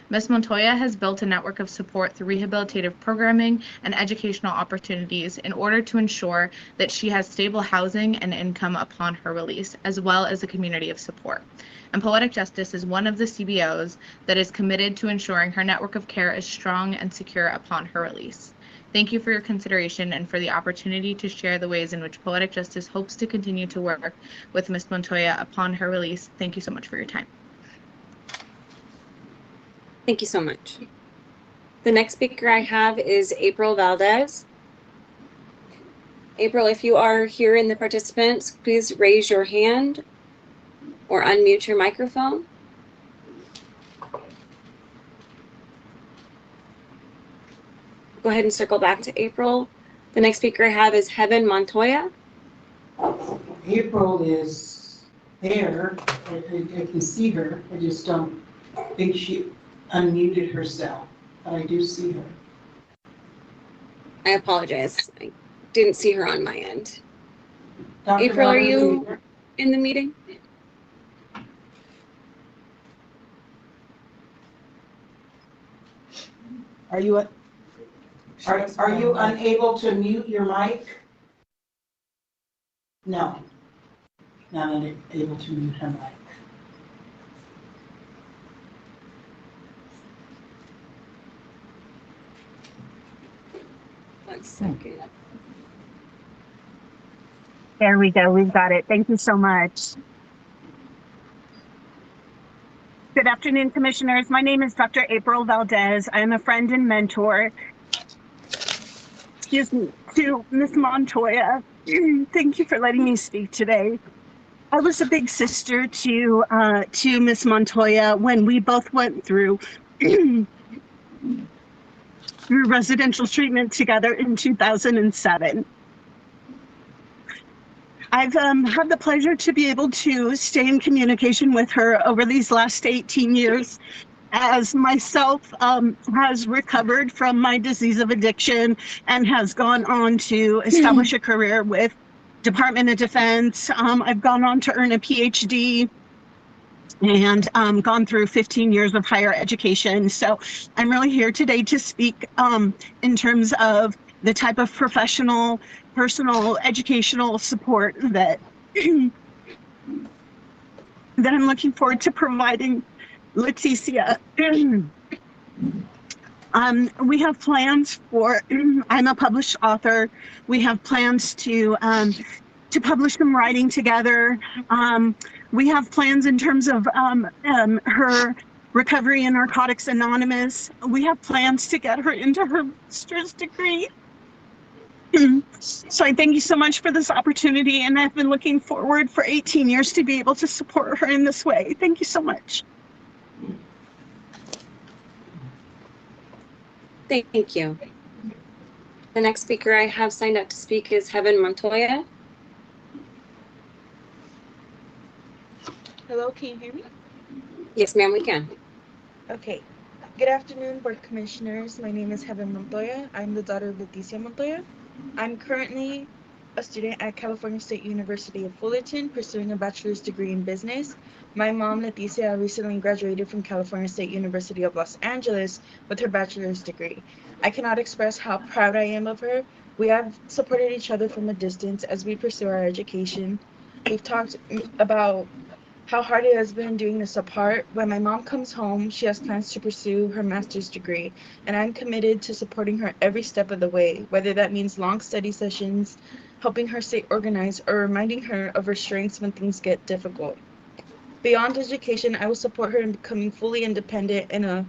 Ms. Montoya has built a network of support through rehabilitative programming and educational opportunities in order to ensure that she has stable housing and income upon her release, as well as a community of support. And Poetic Justice is one of the CBOs that is committed to ensuring her network of care is strong and secure upon her release. Thank you for your consideration and for the opportunity to share the ways in which Poetic Justice hopes to continue to work with Ms. Montoya upon her release. Thank you so much for your time. Thank you so much. The next speaker I have is April Valdez. April, if you are here in the participants, please raise your hand or unmute your microphone. go ahead and circle back to April. The next speaker I have is Heaven Montoya. April is there. I can see her. I just don't think she unmuted herself, but I do see her. I apologize. I didn't see her on my end. Dr. April, are Robert, you in the meeting? Are you unable to mute your mic? No. Not able to mute her mic. One second. There we go. We've got it. Thank you so much. Good afternoon, commissioners. My name is Dr. April Valdez. I am a friend and mentor, excuse me, to Ms. Montoya. Thank you for letting me speak today. I was a big sister to Ms. Montoya when we both went through residential treatment together in 2007. I've had the pleasure to be able to stay in communication with her over these last 18 years as myself has recovered from my disease of addiction and has gone on to establish a career with Department of Defense. I've gone on to earn a PhD and gone through 15 years of higher education. So I'm really here today to speak in terms of the type of professional, personal, educational support that that I'm looking forward to providing Leticia. We have plans for, I'm a published author. We have plans to publish some writing together. We have plans in terms of her recovery in Narcotics Anonymous. We have plans to get her into her master's degree. So I thank you so much for this opportunity, and I've been looking forward for 18 years to be able to support her in this way. Thank you so much. Thank you. The next speaker I have signed up to speak is Heaven Montoya. Hello, can you hear me? Yes, ma'am, we can. Okay. Good afternoon, Board Commissioners. My name is Heaven Montoya. I'm the daughter of Leticia Montoya. I'm currently a student at California State University of Fullerton, pursuing a bachelor's degree in business. My mom, Leticia, recently graduated from California State University of Los Angeles with her bachelor's degree. I cannot express how proud I am of her. We have supported each other from a distance as we pursue our education. We've talked about how hard it has been doing this apart. When my mom comes home, she has plans to pursue her master's degree, and I'm committed to supporting her every step of the way, whether that means long study sessions, helping her stay organized, or reminding her of her strengths when things get difficult. Beyond education, I will support her in becoming fully independent and a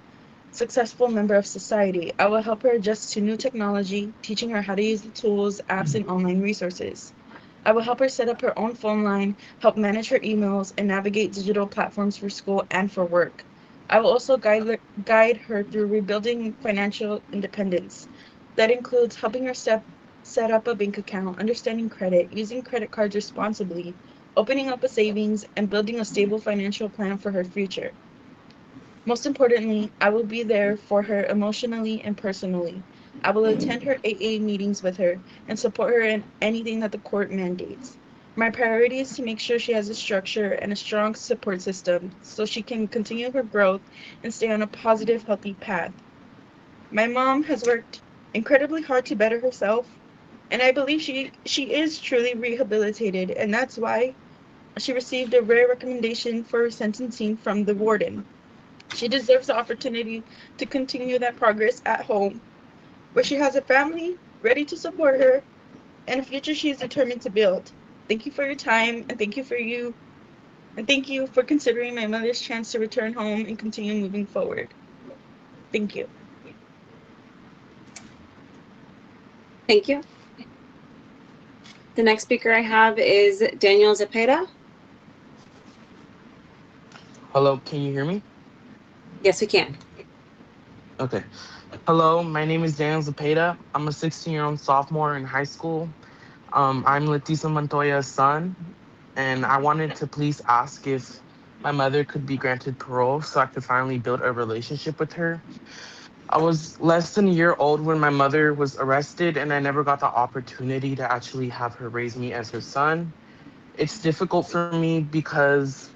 successful member of society. I will help her adjust to new technology, teaching her how to use the tools, apps, and online resources. I will help her set up her own phone line, help manage her emails, and navigate digital platforms for school and for work. I will also guide her through rebuilding financial independence. That includes helping her set up a bank account, understanding credit, using credit cards responsibly, opening up a savings, and building a stable financial plan for her future. Most importantly, I will be there for her emotionally and personally. I will attend her AA meetings with her and support her in anything that the court mandates. My priority is to make sure she has a structure and a strong support system so she can continue her growth and stay on a positive, healthy path. My mom has worked incredibly hard to better herself, and I believe she is truly rehabilitated, and that's why she received a rare recommendation for sentencing from the warden. She deserves the opportunity to continue that progress at home, where she has a family ready to support her and a future she is determined to build. Thank you for your time, and thank you for considering my mother's chance to return home and continue moving forward. Thank you. Thank you. The next speaker I have is Daniel Zepeda. Hello, can you hear me? Yes, we can. Okay. Hello, my name is Daniel Zepeda. I'm a 16-year-old sophomore in high school. I'm Leticia Montoya's son, and I wanted to please ask if my mother could be granted parole so I could finally build a relationship with her. I was less than a year old when my mother was arrested, and I never got the opportunity to actually have her raise me as her son. It's difficult for me because,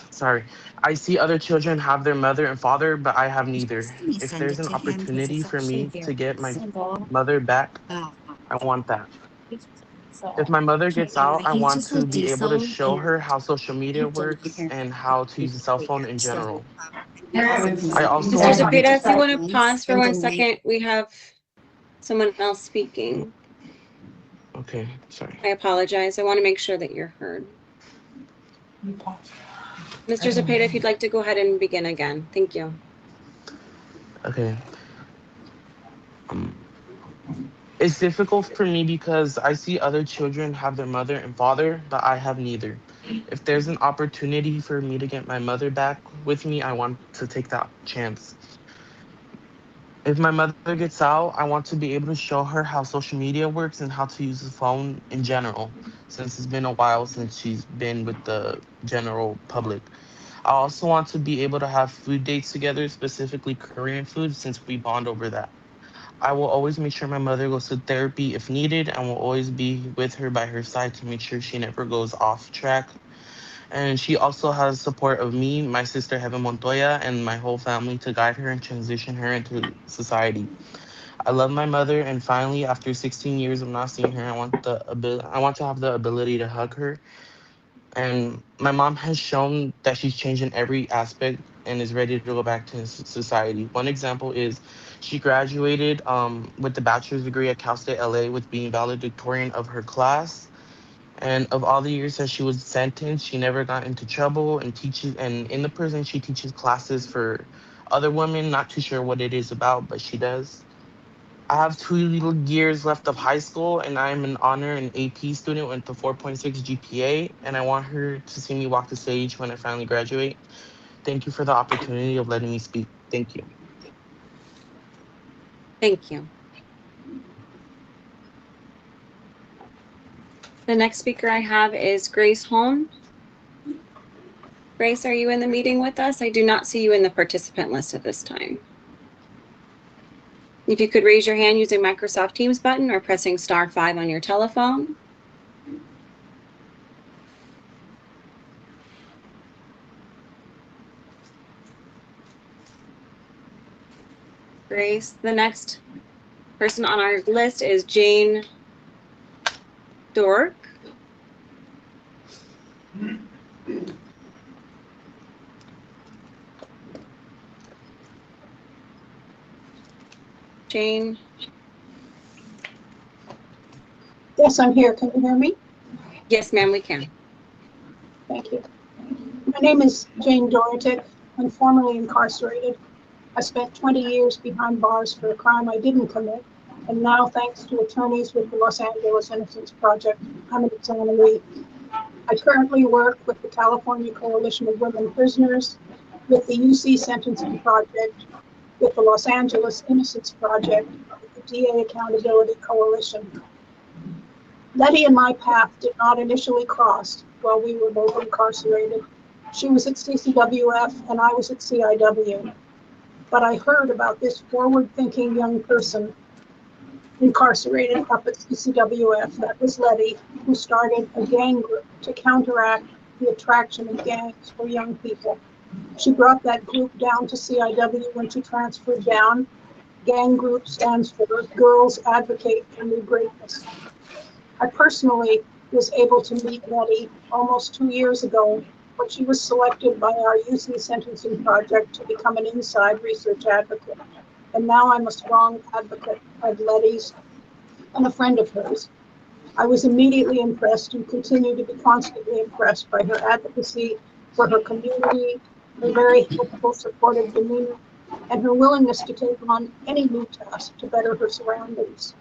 sorry, I see other children have their mother and father, but I have neither. Let me If send there's it an to him because opportunity it's for actually me to very get my simple. mother back, I want that. If So, my mother gets yeah, out, I he's want just to with be able to diesel show and her how social media it's a works and how to use a cell phone in so general. I also Mr. want to be. Zepeda, if you want to pause for 1 second, we have someone else speaking. Okay, sorry. I apologize. I want to make sure that you're heard. Mr. Zepeda, if you'd like to go ahead and begin again. Thank you. Okay. It's difficult for me because I see other children have their mother and father, but I have neither. If there's an opportunity for me to get my mother back with me, I want to take that chance. If my mother gets out, I want to be able to show her how social media works and how to use the phone in general, since it's been a while since she's been with the general public. I also want to be able to have food dates together, specifically Korean food, since we bond over that. I will always make sure my mother goes to therapy if needed, and will always be with her by her side to make sure she never goes off track. And she also has support of me, my sister Heaven Montoya, and my whole family to guide her and transition her into society. I love my mother, and finally, after 16 years of not seeing her, I want to have the ability to hug her. And my mom has shown that she's changed in every aspect and is ready to go back to society. One example is she graduated with the bachelor's degree at Cal State LA with being valedictorian of her class. And of all the years that she was sentenced, she never got into trouble and teaches. And in the prison, she teaches classes for other women. Not too sure what it is about, but she does. I have 2 years left of high school, and I'm an honor and AP student with a 4.6 GPA, and I want her to see me walk the stage when I finally graduate. Thank you for the opportunity of letting me speak. Thank you. Thank you. The next speaker I have is Grace Holm. Grace, are you in the meeting with us? I do not see you in the participant list at this time. If you could raise your hand using Microsoft Teams button or pressing *5 on your telephone. Grace, the next person on our list is Jane Dork. Jane. Yes, I'm here. Can you hear me? Yes, ma'am, we can. Thank you. My name is Jane Dorotic. I'm formerly incarcerated. I spent 20 years behind bars for a crime I didn't commit, and now, thanks to attorneys with the Los Angeles Innocence Project, I'm an exoneree. I currently work with the California Coalition of Women Prisoners, with the UC Sentencing Project, with the Los Angeles Innocence Project, with the DA Accountability Coalition. Letty and my path did not initially cross while we were both incarcerated. She was at CCWF and I was at CIW. But I heard about this forward-thinking young person incarcerated up at CCWF, that was Letty, who started a gang group to counteract the attraction of gangs for young people. She brought that group down to CIW when she transferred down. Gang group stands for Girls Advocate for New Greatness. I personally was able to meet Letty almost 2 years ago when she was selected by our UC Sentencing Project to become an inside research advocate. And now I'm a strong advocate of Letty's and a friend of hers. I was immediately impressed and continue to be constantly impressed by her advocacy for her community, her very helpful, supportive demeanor, and her willingness to take on any new task to better her surroundings.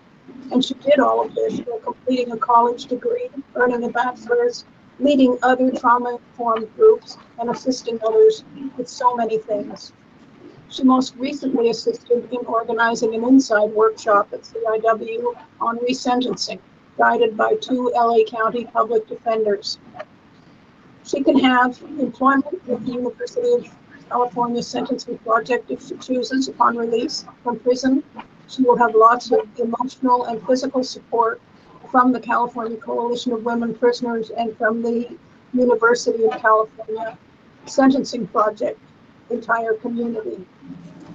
And she did all of this while completing a college degree, earning a bachelor's, leading other trauma-informed groups, and assisting others with so many things. She most recently assisted in organizing an inside workshop at CIW on resentencing, guided by 2 LA County public defenders. She can have employment with the University of California Sentencing Project if she chooses upon release from prison. She will have lots of emotional and physical support from the California Coalition of Women Prisoners and from the University of California Sentencing Project entire community.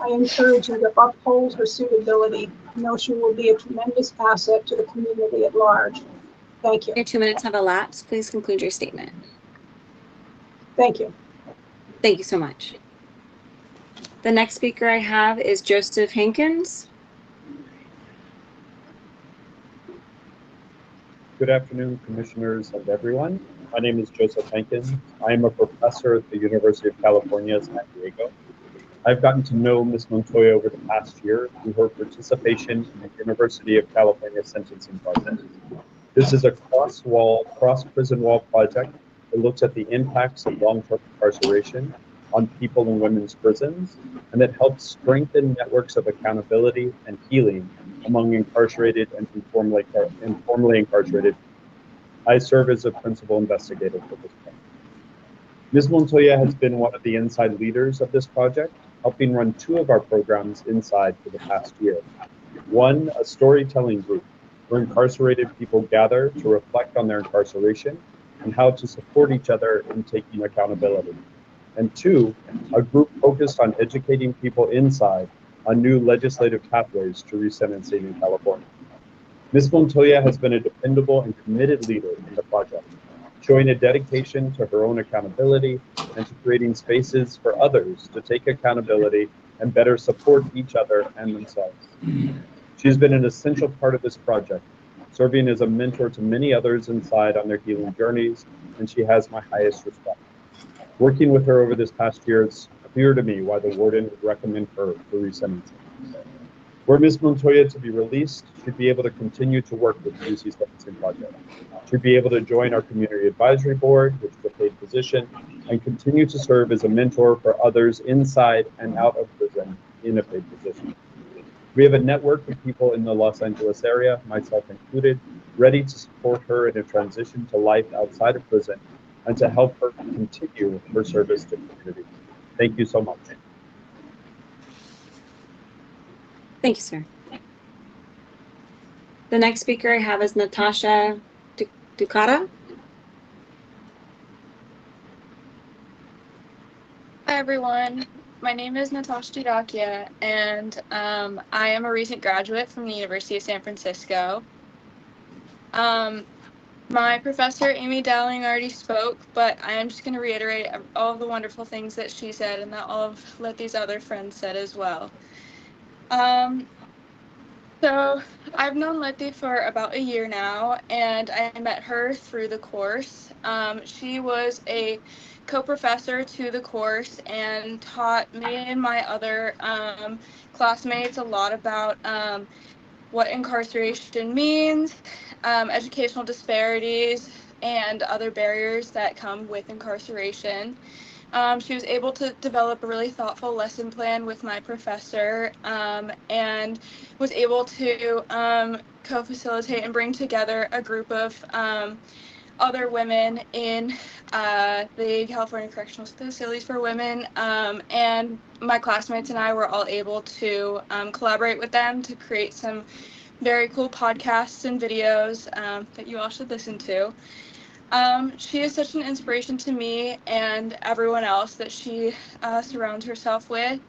I encourage you to uphold her suitability. I know she will be a tremendous asset to the community at large. Thank you. Your 2 minutes have elapsed. Please conclude your statement. Thank you. Thank you so much. The next speaker I have is Joseph Hankins. Good afternoon, commissioners and everyone. My name is Joseph Hankins. I am a professor at the University of California, San Diego. I've gotten to know Ms. Montoya over the past year through her participation in the University of California Sentencing Project. This is a cross-prison wall project that looks at the impacts of long-term incarceration on people in women's prisons, and that helps strengthen networks of accountability and healing among incarcerated and informally incarcerated. I serve as a principal investigator for this project. Ms. Montoya has been one of the inside leaders of this project, helping run 2 of our programs inside for the past year. One, a storytelling group where incarcerated people gather to reflect on their incarceration and how to support each other in taking accountability. And 2, a group focused on educating people inside on new legislative pathways to resentencing in California. Ms. Montoya has been a dependable and committed leader in the project, showing a dedication to her own accountability and to creating spaces for others to take accountability and better support each other and themselves. She has been an essential part of this project, serving as a mentor to many others inside on their healing journeys, and she has my highest respect. Working with her over this past year, it's clear to me why the warden would recommend her for resentencing. Were Ms. Montoya to be released, she'd be able to continue to work with the UC Sentencing Project. She'd be able to join our Community Advisory Board, which is a paid position, and continue to serve as a mentor for others inside and out of prison in a paid position. We have a network of people in the Los Angeles area, myself included, ready to support her in a transition to life outside of prison and to help her continue her service to the community. Thank you so much. Thank you, sir. The next speaker I have is Natasha Ducata. Hi, everyone. My name is Natasha Dudakia, and I am a recent graduate from the University of San Francisco. My professor, Amy Dowling, already spoke, but I am just going to reiterate all of the wonderful things that she said and that all of Letty's other friends said as well. So I've known Letty for about a year now, and I met her through the course. She was a co-professor to the course and taught me and my other classmates a lot about what incarceration means, educational disparities, and other barriers that come with incarceration. She was able to develop a really thoughtful lesson plan with my professor and was able to co-facilitate and bring together a group of other women in the California Correctional Facilities for Women, and my classmates and I were all able to collaborate with them to create some very cool podcasts and videos that you all should listen to. She is such an inspiration to me and everyone else that she surrounds herself with.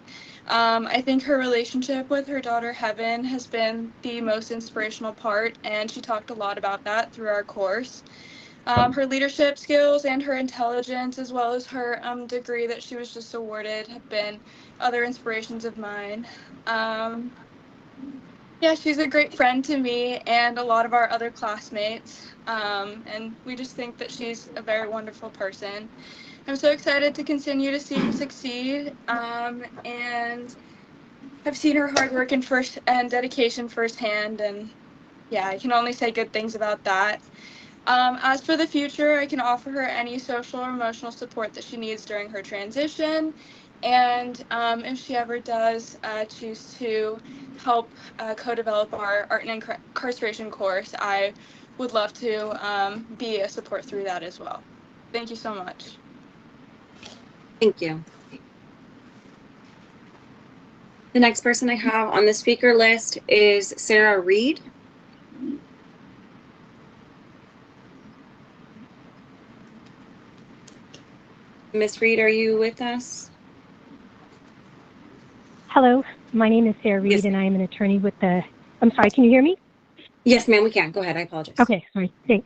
I think her relationship with her daughter Heaven has been the most inspirational part, and she talked a lot about that through our course. Her leadership skills and her intelligence, as well as her degree that she was just awarded, have been other inspirations of mine. Yeah, she's a great friend to me and a lot of our other classmates, and we just think that she's a very wonderful person. I'm so excited to continue to see her succeed, and I've seen her hard work and dedication firsthand, and yeah, I can only say good things about that. As for the future, I can offer her any social or emotional support that she needs during her transition, And if she ever does choose to help co-develop our art and incarceration course, I would love to be a support through that as well. Thank you so much. Thank you. The next person I have on the speaker list is Sarah Reed. Miss Reed, are you with us? Hello, my name is Sarah Reed, and I am an attorney with the, I'm sorry, can you hear me? Yes, ma'am, we can. Go ahead. I apologize. Okay, sorry. Thank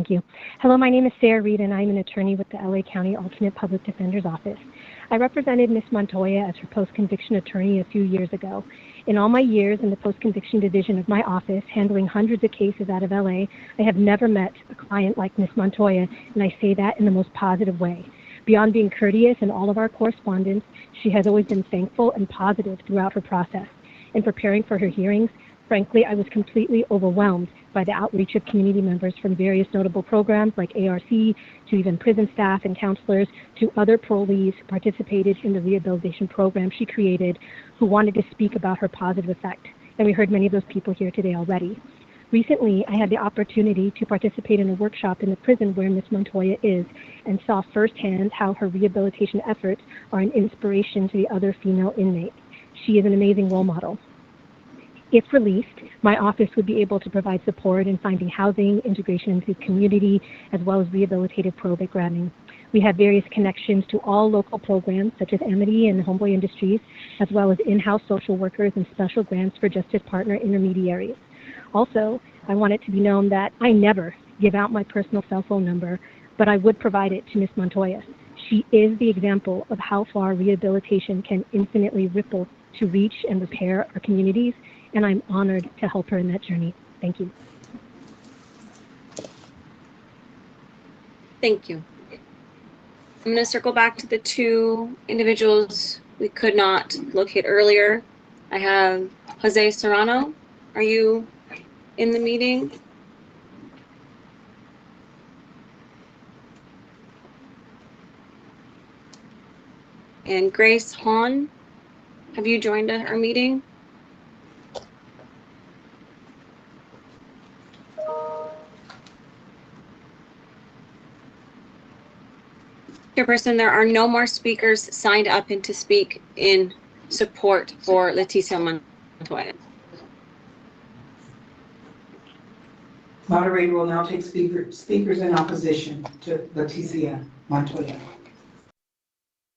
you. Hello, my name is Sarah Reed, and I'm an attorney with the LA County Alternate Public Defender's Office. I represented Ms. Montoya as her post-conviction attorney a few years ago. In all my years in the post-conviction division of my office, handling hundreds of cases out of LA, I have never met a client like Ms. Montoya, and I say that in the most positive way. Beyond being courteous in all of our correspondence, she has always been thankful and positive throughout her process. In preparing for her hearings, frankly, I was completely overwhelmed by the outreach of community members from various notable programs like ARC, to even prison staff and counselors, to other parolees who participated in the rehabilitation program she created, who wanted to speak about her positive effect. And we heard many of those people here today already. Recently, I had the opportunity to participate in a workshop in the prison where Ms. Montoya is, and saw firsthand how her rehabilitation efforts are an inspiration to the other female inmates. She is an amazing role model. If released, my office would be able to provide support in finding housing, integration into the community, as well as rehabilitative programming. We have various connections to all local programs such as Amity and Homeboy Industries, as well as in-house social workers and special grants for justice partner intermediaries. Also, I want it to be known that I never give out my personal cell phone number, but I would provide it to Ms. Montoya. She is the example of how far rehabilitation can infinitely ripple to reach and repair our communities, and I'm honored to help her in that journey. Thank you. Thank you. I'm going to circle back to the two individuals we could not locate earlier. I have Jose Serrano. Are you in the meeting? And Grace Hahn, have you joined our meeting? Chairperson, there are no more speakers signed up and to speak in support for Leticia Montoya. Moderator will now take speakers in opposition to Leticia Montoya.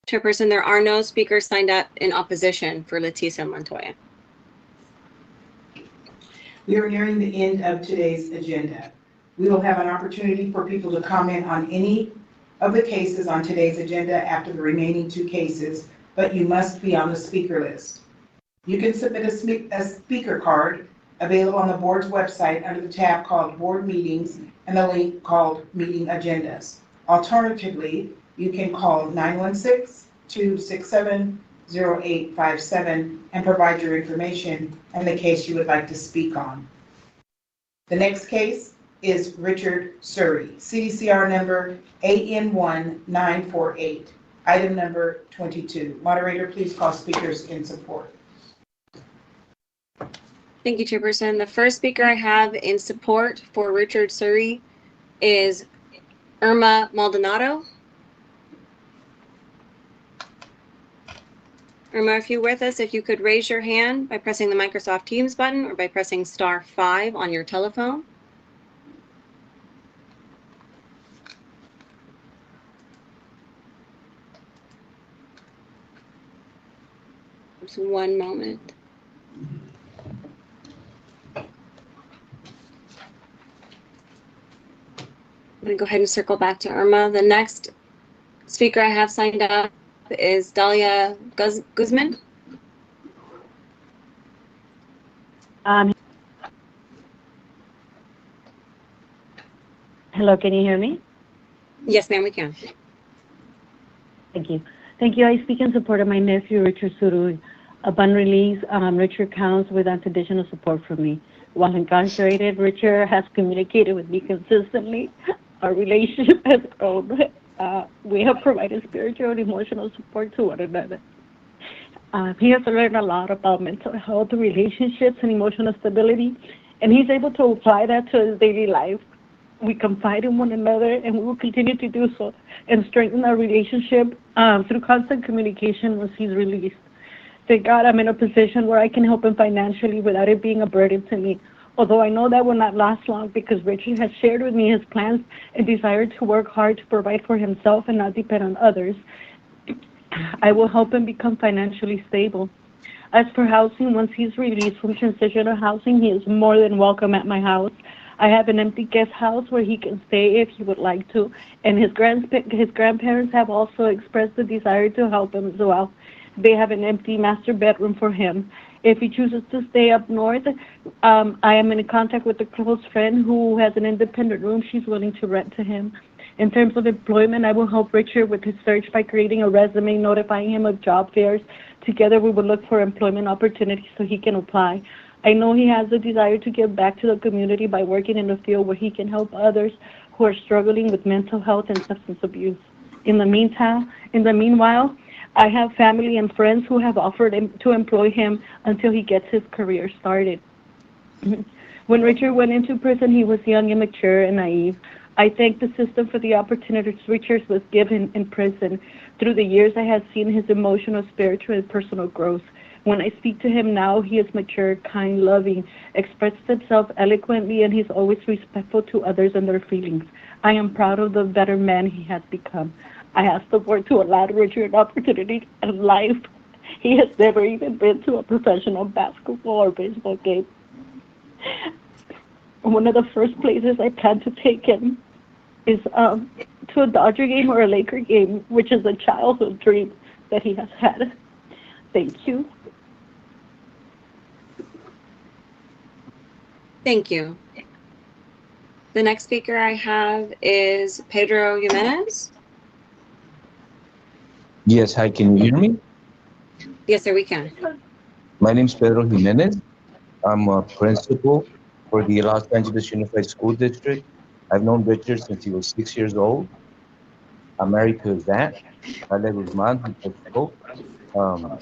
Chairperson, there are no speakers signed up in opposition for Leticia Montoya. We are nearing the end of today's agenda. We will have an opportunity for people to comment on any of the cases on today's agenda after the remaining two cases, but you must be on the speaker list. You can submit a speaker card available on the board's website under the tab called Board Meetings and the link called Meeting Agendas. Alternatively, you can call 916-267-0857 and provide your information and the case you would like to speak on. The next case is Richard Surrey, CDCR number AN1948, item number 22. Moderator, please call speakers in support. Thank you, Chairperson. The first speaker I have in support for Richard Surrey is Irma Maldonado. Irma, if you're with us, if you could raise your hand by pressing the Microsoft Teams button or by pressing *5 on your telephone. Just one moment. I'm going to go ahead and circle back to Irma. The next speaker I have signed up is Dalia Guzman. Hello, can you hear me? Yes, ma'am, we can. Thank you. Thank you. I speak in support of my nephew, Richard Surrey. Upon release, Richard counts with unconditional support from me. While incarcerated, Richard has communicated with me consistently. Our relationship has grown. We have provided spiritual and emotional support to one another. He has learned a lot about mental health, relationships, and emotional stability, and he's able to apply that to his daily life. We confide in one another, and we will continue to do so and strengthen our relationship through constant communication once he's released. Thank God I'm in a position where I can help him financially without it being a burden to me. Although I know that will not last long because Richard has shared with me his plans and desire to work hard to provide for himself and not depend on others. I will help him become financially stable. As for housing, once he's released from transitional housing, he is more than welcome at my house. I have an empty guest house where he can stay if he would like to, and his grandparents have also expressed the desire to help him as well. They have an empty master bedroom for him. If he chooses to stay up north, I am in contact with a close friend who has an independent room she's willing to rent to him. In terms of employment, I will help Richard with his search by creating a resume, notifying him of job fairs. Together, we will look for employment opportunities so he can apply. I know he has a desire to give back to the community by working in a field where he can help others who are struggling with mental health and substance abuse. In the meanwhile, I have family and friends who have offered to employ him until he gets his career started. When Richard went into prison, he was young, immature, and naive. I thank the system for the opportunities Richard was given in prison. Through the years, I have seen his emotional, spiritual, and personal growth. When I speak to him now, he is mature, kind, loving, expresses himself eloquently, and he's always respectful to others and their feelings. I am proud of the better man he has become. I ask the board to allow Richard an opportunity in life. He has never even been to a professional basketball or baseball game. One of the first places I plan to take him is to a Dodger game or a Laker game, which is a childhood dream that he has had. Thank you. Thank you. The next speaker I have is Pedro Jimenez. Yes, hi, can you hear me? Yes, sir, we can. My name is Pedro Jimenez. I'm a principal for the Los Angeles Unified School District. I've known Richard since he was 6 years old. I'm married to his aunt, Ale Guzman, who just spoke.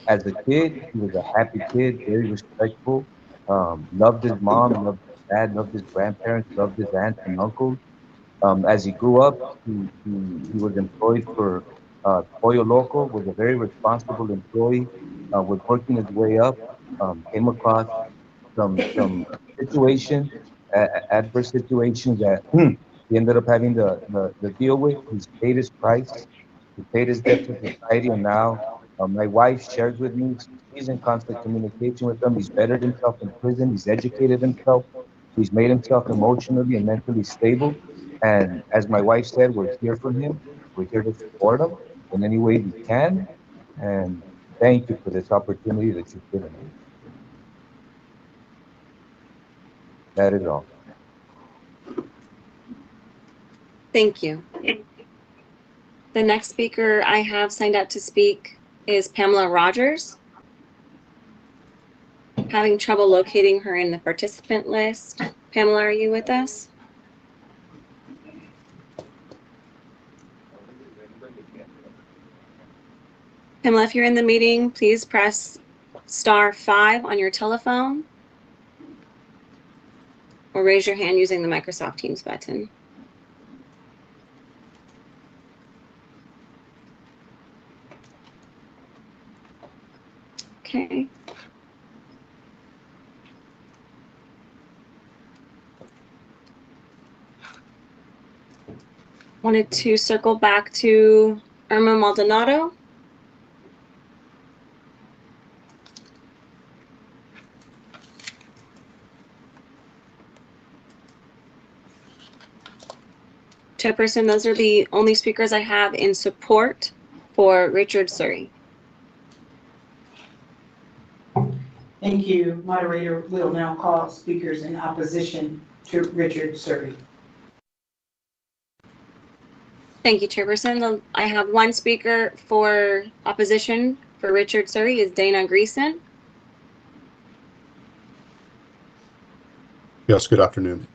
As a kid, he was a happy kid, very respectful, loved his mom, loved his dad, loved his grandparents, loved his aunts and uncles. As he grew up, he was employed for Pollo Loco, was a very responsible employee, was working his way up, came across some situations, adverse situations that he ended up having the deal with. He's paid his price, he paid his debt to society, and now my wife shares with me, she's in constant communication with him. He's bettered himself in prison, he's educated himself, he's made himself emotionally and mentally stable. And as my wife said, we're here for him, we're here to support him in any way we can. And thank you for this opportunity that you've given me. That is all. Thank you. The next speaker I have signed up to speak is Pamela Rogers. Having trouble locating her in the participant list. Pamela, are you with us? Pamela, if you're in the meeting, please press *5 on your telephone or raise your hand using the Microsoft Teams button. Okay. Wanted to circle back to Irma Maldonado. Chairperson, those are the only speakers I have in support for Richard Surrey. Thank you. Moderator will now call speakers in opposition to Richard Surrey. Thank you, Chairperson. I have one speaker for opposition for Richard Surrey is Dana Greason. Yes, good afternoon.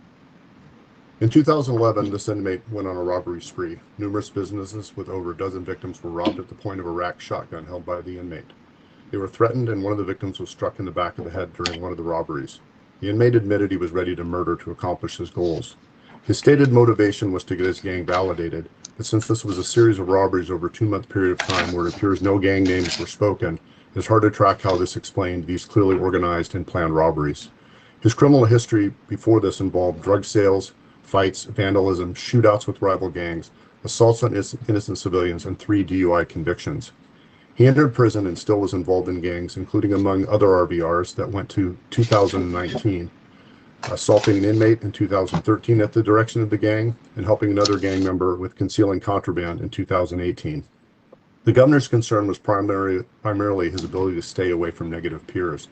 In 2011, this inmate went on a robbery spree. Numerous businesses with over a dozen victims were robbed at the point of a rack shotgun held by the inmate. They were threatened, and one of the victims was struck in the back of the head during one of the robberies. The inmate admitted he was ready to murder to accomplish his goals. His stated motivation was to get his gang validated, but since this was a series of robberies over a 2-month period of time where it appears no gang names were spoken, it's hard to track how this explained these clearly organized and planned robberies. His criminal history before this involved drug sales, fights, vandalism, shootouts with rival gangs, assaults on innocent civilians, and 3 DUI convictions. He entered prison and still was involved in gangs, including among other RBRs that went to 2019, assaulting an inmate in 2013 at the direction of the gang, and helping another gang member with concealing contraband in 2018. The governor's concern was primarily his ability to stay away from negative peers.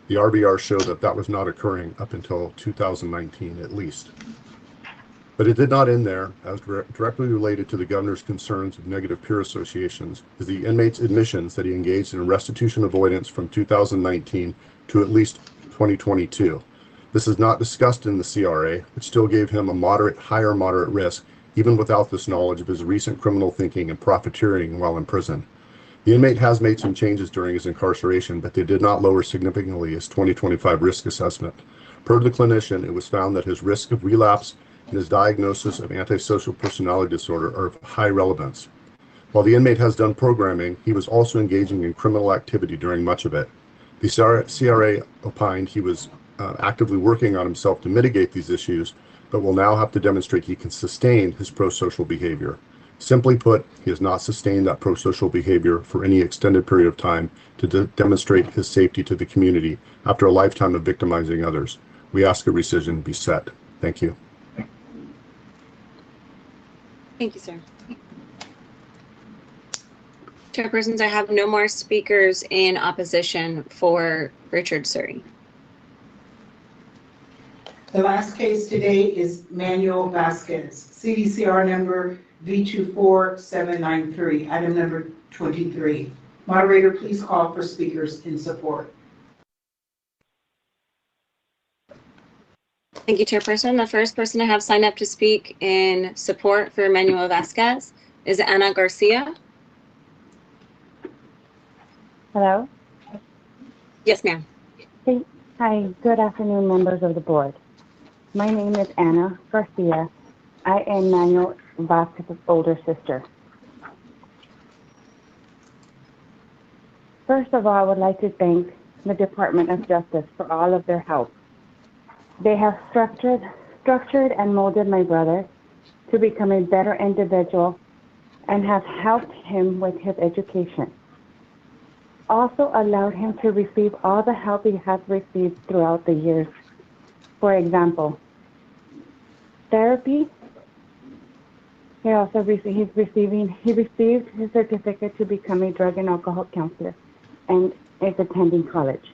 The RBR showed that that was not occurring up until 2019 at least. But it did not end there, as directly related to the governor's concerns of negative peer associations is the inmate's admissions that he engaged in restitution avoidance from 2019 to at least 2022. This is not discussed in the CRA, but still gave him a higher moderate risk, even without this knowledge of his recent criminal thinking and profiteering while in prison. The inmate has made some changes during his incarceration, but they did not lower significantly his 2025 risk assessment. Per the clinician, it was found that his risk of relapse and his diagnosis of antisocial personality disorder are of high relevance. While the inmate has done programming, he was also engaging in criminal activity during much of it. The CRA opined he was actively working on himself to mitigate these issues, but will now have to demonstrate he can sustain his prosocial behavior. Simply put, he has not sustained that prosocial behavior for any extended period of time to demonstrate his safety to the community after a lifetime of victimizing others. We ask a rescission be set. Thank you. Thank you, sir. Chairpersons, I have no more speakers in opposition for Richard Surrey. The last case today is Manuel Vasquez, CDCR number V24793, item number 23. Moderator, please call for speakers in support. Thank you, Chairperson. The first person I have signed up to speak in support for Manuel Vasquez is Ana Garcia. Hello? Yes, ma'am. Hi, good afternoon, members of the board. My name is Ana Garcia. I am Manuel Vasquez's older sister. First of all, I would like to thank the Department of Justice for all of their help. They have structured and molded my brother to become a better individual and have helped him with his education. Also allowed him to receive all the help he has received throughout the years. For example, therapy. He received his certificate to become a drug and alcohol counselor and is attending college.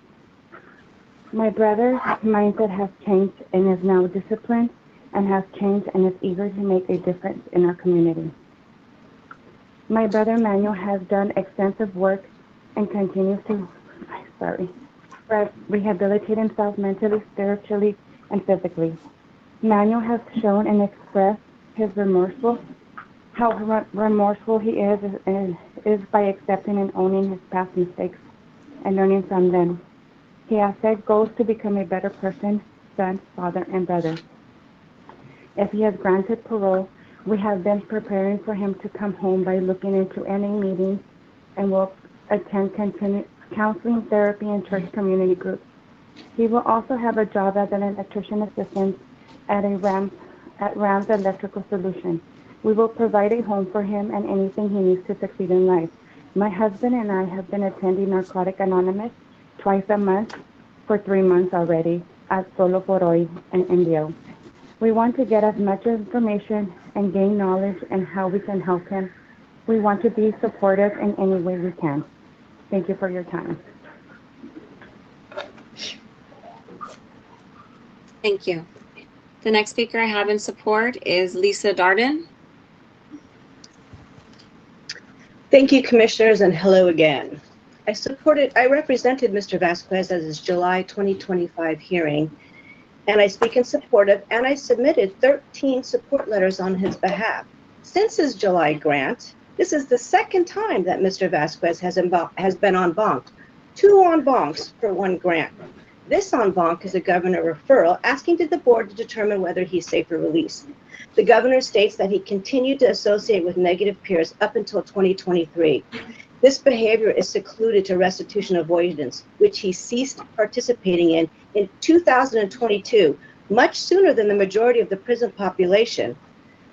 My brother's mindset has changed and is now disciplined and has changed and is eager to make a difference in our community. My brother Manuel has done extensive work and continues to rehabilitate himself mentally, spiritually, and physically. Manuel has shown and expressed his how remorseful he is by accepting and owning his past mistakes and learning from them. He has set goals to become a better person, son, father, and brother. If he has granted parole, we have been preparing for him to come home by looking into any meetings and will attend counseling, therapy, and church community groups. He will also have a job as an electrician assistant at Rams Electrical Solution. We will provide a home for him and anything he needs to succeed in life. My husband and I have been attending Narcotic Anonymous twice a month for 3 months already at Solo por Hoy in Indio. We want to get as much information and gain knowledge and how we can help him. We want to be supportive in any way we can. Thank you for your time. Thank you. The next speaker I have in support is Lisa Darden. Thank you, commissioners, and hello again. I represented Mr. Vasquez at his July 2025 hearing, and I speak in support of, and I submitted 13 support letters on his behalf. Since his July grant, this is the second time that Mr. Vasquez has been on Banc. 2 en bancs for 1 grant. This en banc is a governor referral asking to the board to determine whether he's safe for release. The governor states that he continued to associate with negative peers up until 2023. This behavior is secluded to restitution avoidance, which he ceased participating in 2022, much sooner than the majority of the prison population,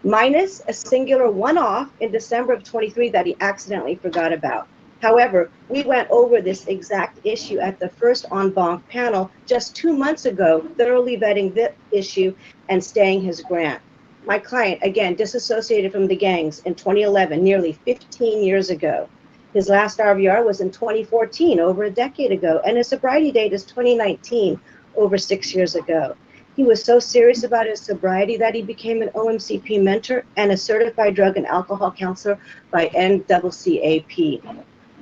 minus a singular one-off in December of 23 that he accidentally forgot about. However, we went over this exact issue at the first en banc panel just 2 months ago, thoroughly vetting the issue and staying his grant. My client, again, disassociated from the gangs in 2011, nearly 15 years ago. His last RVR was in 2014, over a decade ago, and his sobriety date is 2019, over 6 years ago. He was so serious about his sobriety that he became an OMCP mentor and a certified drug and alcohol counselor by NCCAP.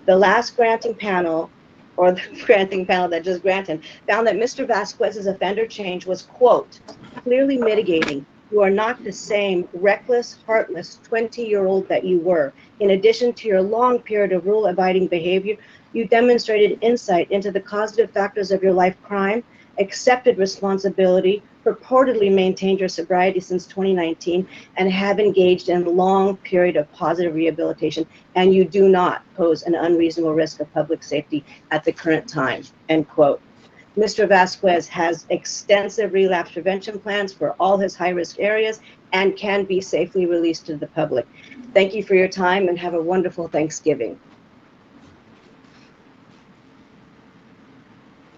The last granting panel, or the granting panel that just granted, found that Mr. Vasquez's offender change was, quote, clearly mitigating. You are not the same reckless, heartless 20-year-old that you were. In addition to your long period of rule-abiding behavior, you demonstrated insight into the causative factors of your life crime, accepted responsibility, purportedly maintained your sobriety since 2019, and have engaged in a long period of positive rehabilitation, and you do not pose an unreasonable risk of public safety at the current time, end quote. Mr. Vasquez has extensive relapse prevention plans for all his high-risk areas and can be safely released to the public. Thank you for your time and have a wonderful Thanksgiving.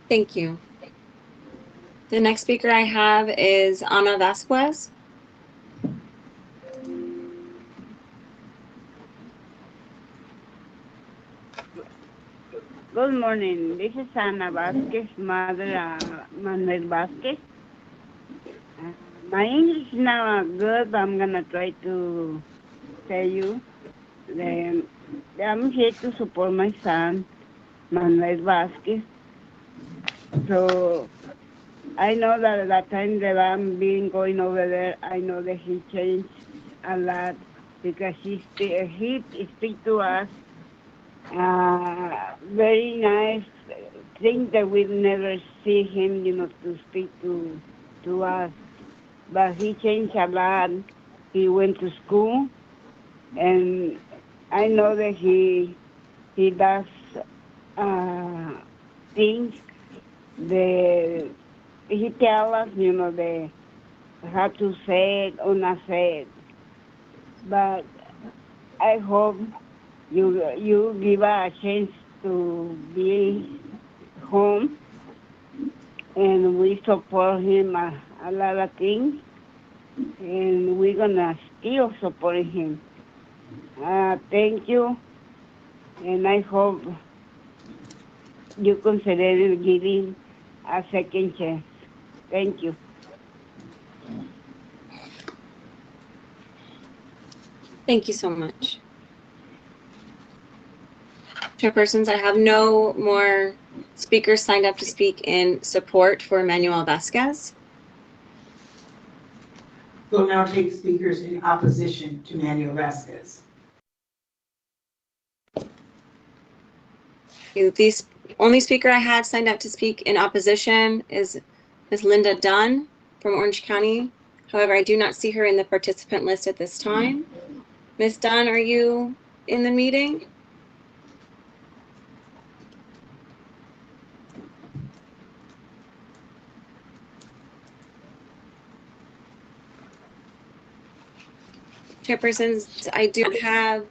Thank you. The next speaker I have is Ana Vasquez. Good morning. This is Ana Vasquez, mother Manuel Vasquez. My English is not good, but I'm gonna try to tell you. I'm here to support my son, Manuel Vasquez. So I know that at that time that I'm being going over there, I know that he changed a lot because he speak to us very nice thing that we never see him, to speak to us. But he changed a lot. He went to school, and I know that he does things that he tell us, how to say it or not say it. But I hope you give us a chance to be home, and we support him a lot of things, and we're gonna still support him. Thank you, and I hope you consider giving a second chance. Thank you. Thank you so much. Chairpersons, I have no more speakers signed up to speak in support for Manuel Vasquez. We'll now take speakers in opposition to Manuel Vasquez. The only speaker I had signed up to speak in opposition is Ms. Linda Dunn from Orange County. However, I do not see her in the participant list at this time. Ms. Dunn, are you in the meeting? Chairpersons, I do not have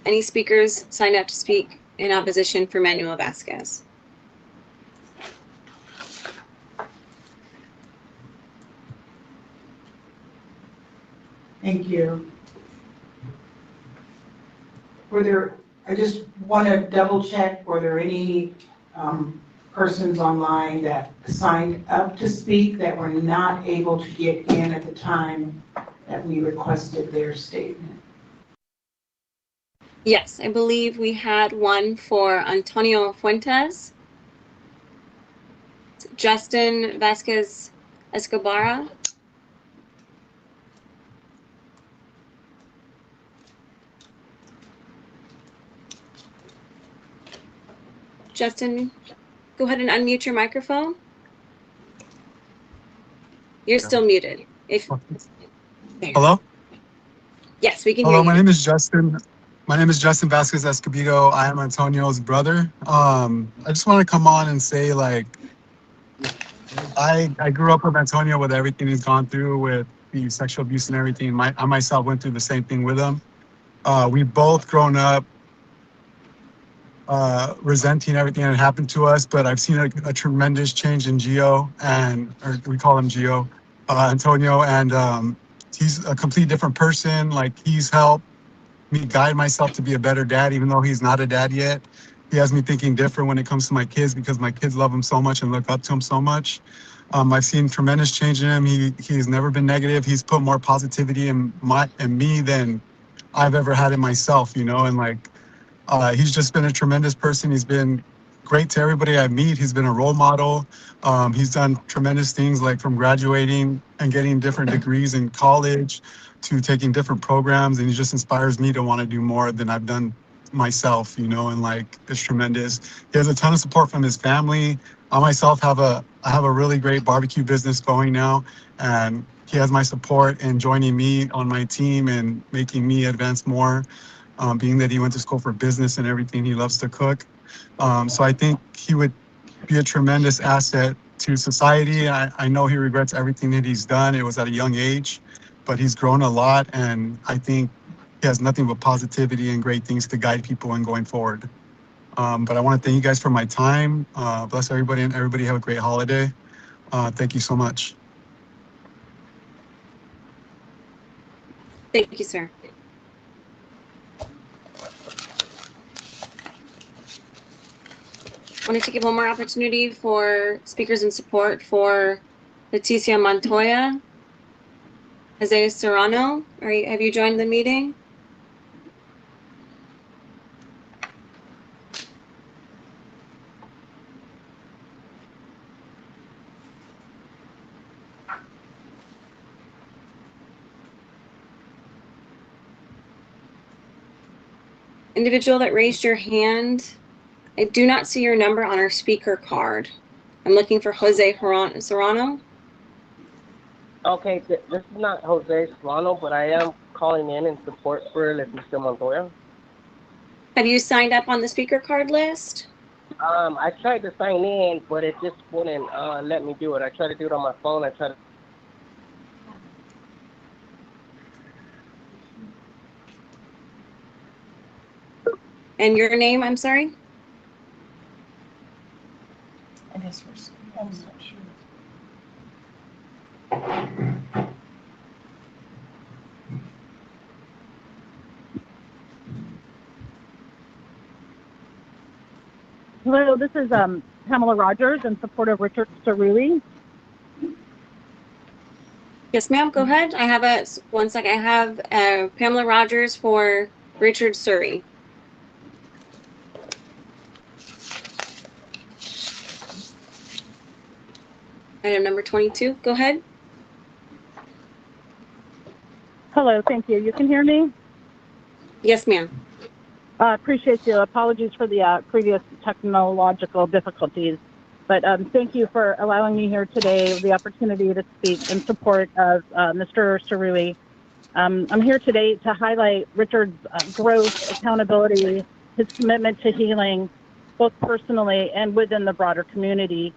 any speakers signed up to speak in opposition for Manuel Vasquez. Thank you. I just want to double check, were there any persons online that signed up to speak that were not able to get in at the time that we requested their statement? Yes, I believe we had one for Antonio Fuentes, Justin Vasquez Escobar, Justin, go ahead and unmute your microphone. You're still muted. Hello? Yes, we can Hello, hear you. my name is Justin. My name is Justin Vasquez Escobedo. I am Antonio's brother. I just want to come on and say, like, I grew up with Antonio with everything he's gone through with the sexual abuse and everything. I myself went through the same thing with him. We both grown up resenting everything that happened to us, but I've seen a tremendous change in Gio, or we call him Gio, Antonio, and he's a complete different person. Like, he's helped me guide myself to be a better dad, even though he's not a dad yet. He has me thinking different when it comes to my kids because my kids love him so much and look up to him so much. I've seen tremendous change in him. He's never been negative. He's put more positivity in me than I've ever had in myself, you know, and like, he's just been a tremendous person. He's been great to everybody I meet. He's been a role model. He's done tremendous things, like from graduating and getting different degrees in college to taking different programs. And he just inspires me to want to do more than I've done myself, you know, and like, it's tremendous. He has a ton of support from his family. I myself have a really great barbecue business going now, and he has my support in joining me on my team and making me advance more. Being that he went to school for business and everything, he loves to cook. So I think he would be a tremendous asset to society. I know he regrets everything that he's done. It was at a young age, but he's grown a lot, and I think he has nothing but positivity and great things to guide people in going forward. But I want to thank you guys for my time. Bless everybody, and everybody have a great holiday. Thank you so much. Thank you, sir. I wanted to give one more opportunity for speakers in support for Leticia Montoya. Jose Serrano, have you joined the meeting? Individual that raised your hand, I do not see your number on our speaker card. I'm looking for Jose Serrano. Okay, this is not Jose Serrano, but I am calling in support for Leticia Montoya. Have you signed up on the speaker card list? I tried to sign in, but it just wouldn't let me do it. I tried to do it on my phone. And your name, I'm sorry? I guess I'm not sure. Hello, this is Pamela Rogers in support of Richard Cerulli. Yes, ma'am, go ahead. I have one second. I have Pamela Rogers for Richard Surrey. Item number 22, go ahead. Hello, thank you. You can hear me? Yes, ma'am. Appreciate you. Apologies for the previous technological difficulties. But thank you for allowing me here today the opportunity to speak in support of Mr. Cerulli. I'm here today to highlight Richard's growth, accountability, his commitment to healing, both personally and within the broader community.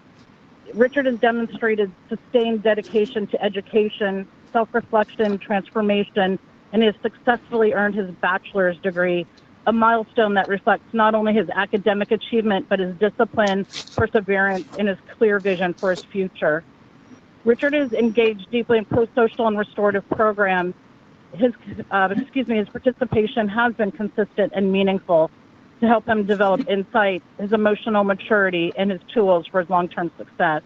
Richard has demonstrated sustained dedication to education, self-reflection, transformation, and has successfully earned his bachelor's degree, a milestone that reflects not only his academic achievement, but his discipline, perseverance, and his clear vision for his future. Richard is engaged deeply in pro-social and restorative programs. His participation has been consistent and meaningful to help him develop insight, his emotional maturity, and his tools for his long-term success.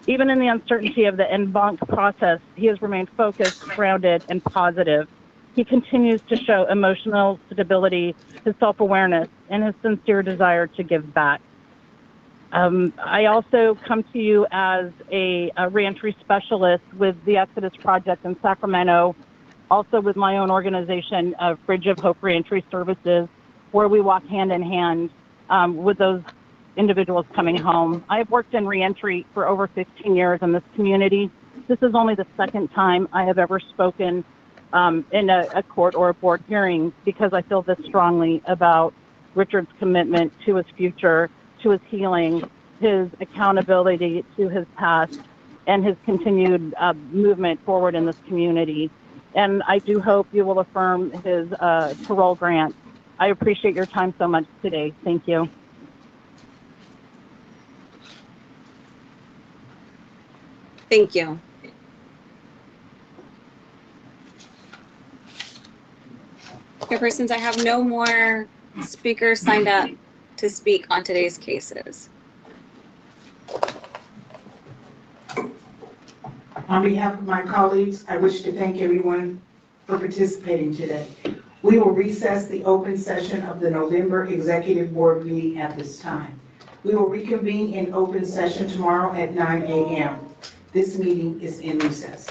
Even in the uncertainty of the Banc process, he has remained focused, grounded, and positive. He continues to show emotional stability, his self-awareness, and his sincere desire to give back. I also come to you as a reentry specialist with the Exodus Project in Sacramento, also with my own organization of Bridge of Hope Reentry Services, where we walk hand in hand with those individuals coming home. I have worked in reentry for over 15 years in this community. This is only the second time I have ever spoken in a court or a board hearing because I feel this strongly about Richard's commitment to his future, to his healing, his accountability to his past, and his continued movement forward in this community. And I do hope you will affirm his parole grant. I appreciate your time so much today. Thank you. Thank you. Chairpersons, I have no more speakers signed up to speak on today's cases. On behalf of my colleagues, I wish to thank everyone for participating today. We will recess the open session of the November Executive Board meeting at this time. We will reconvene in open session tomorrow at 9 a.m. This meeting is in recess.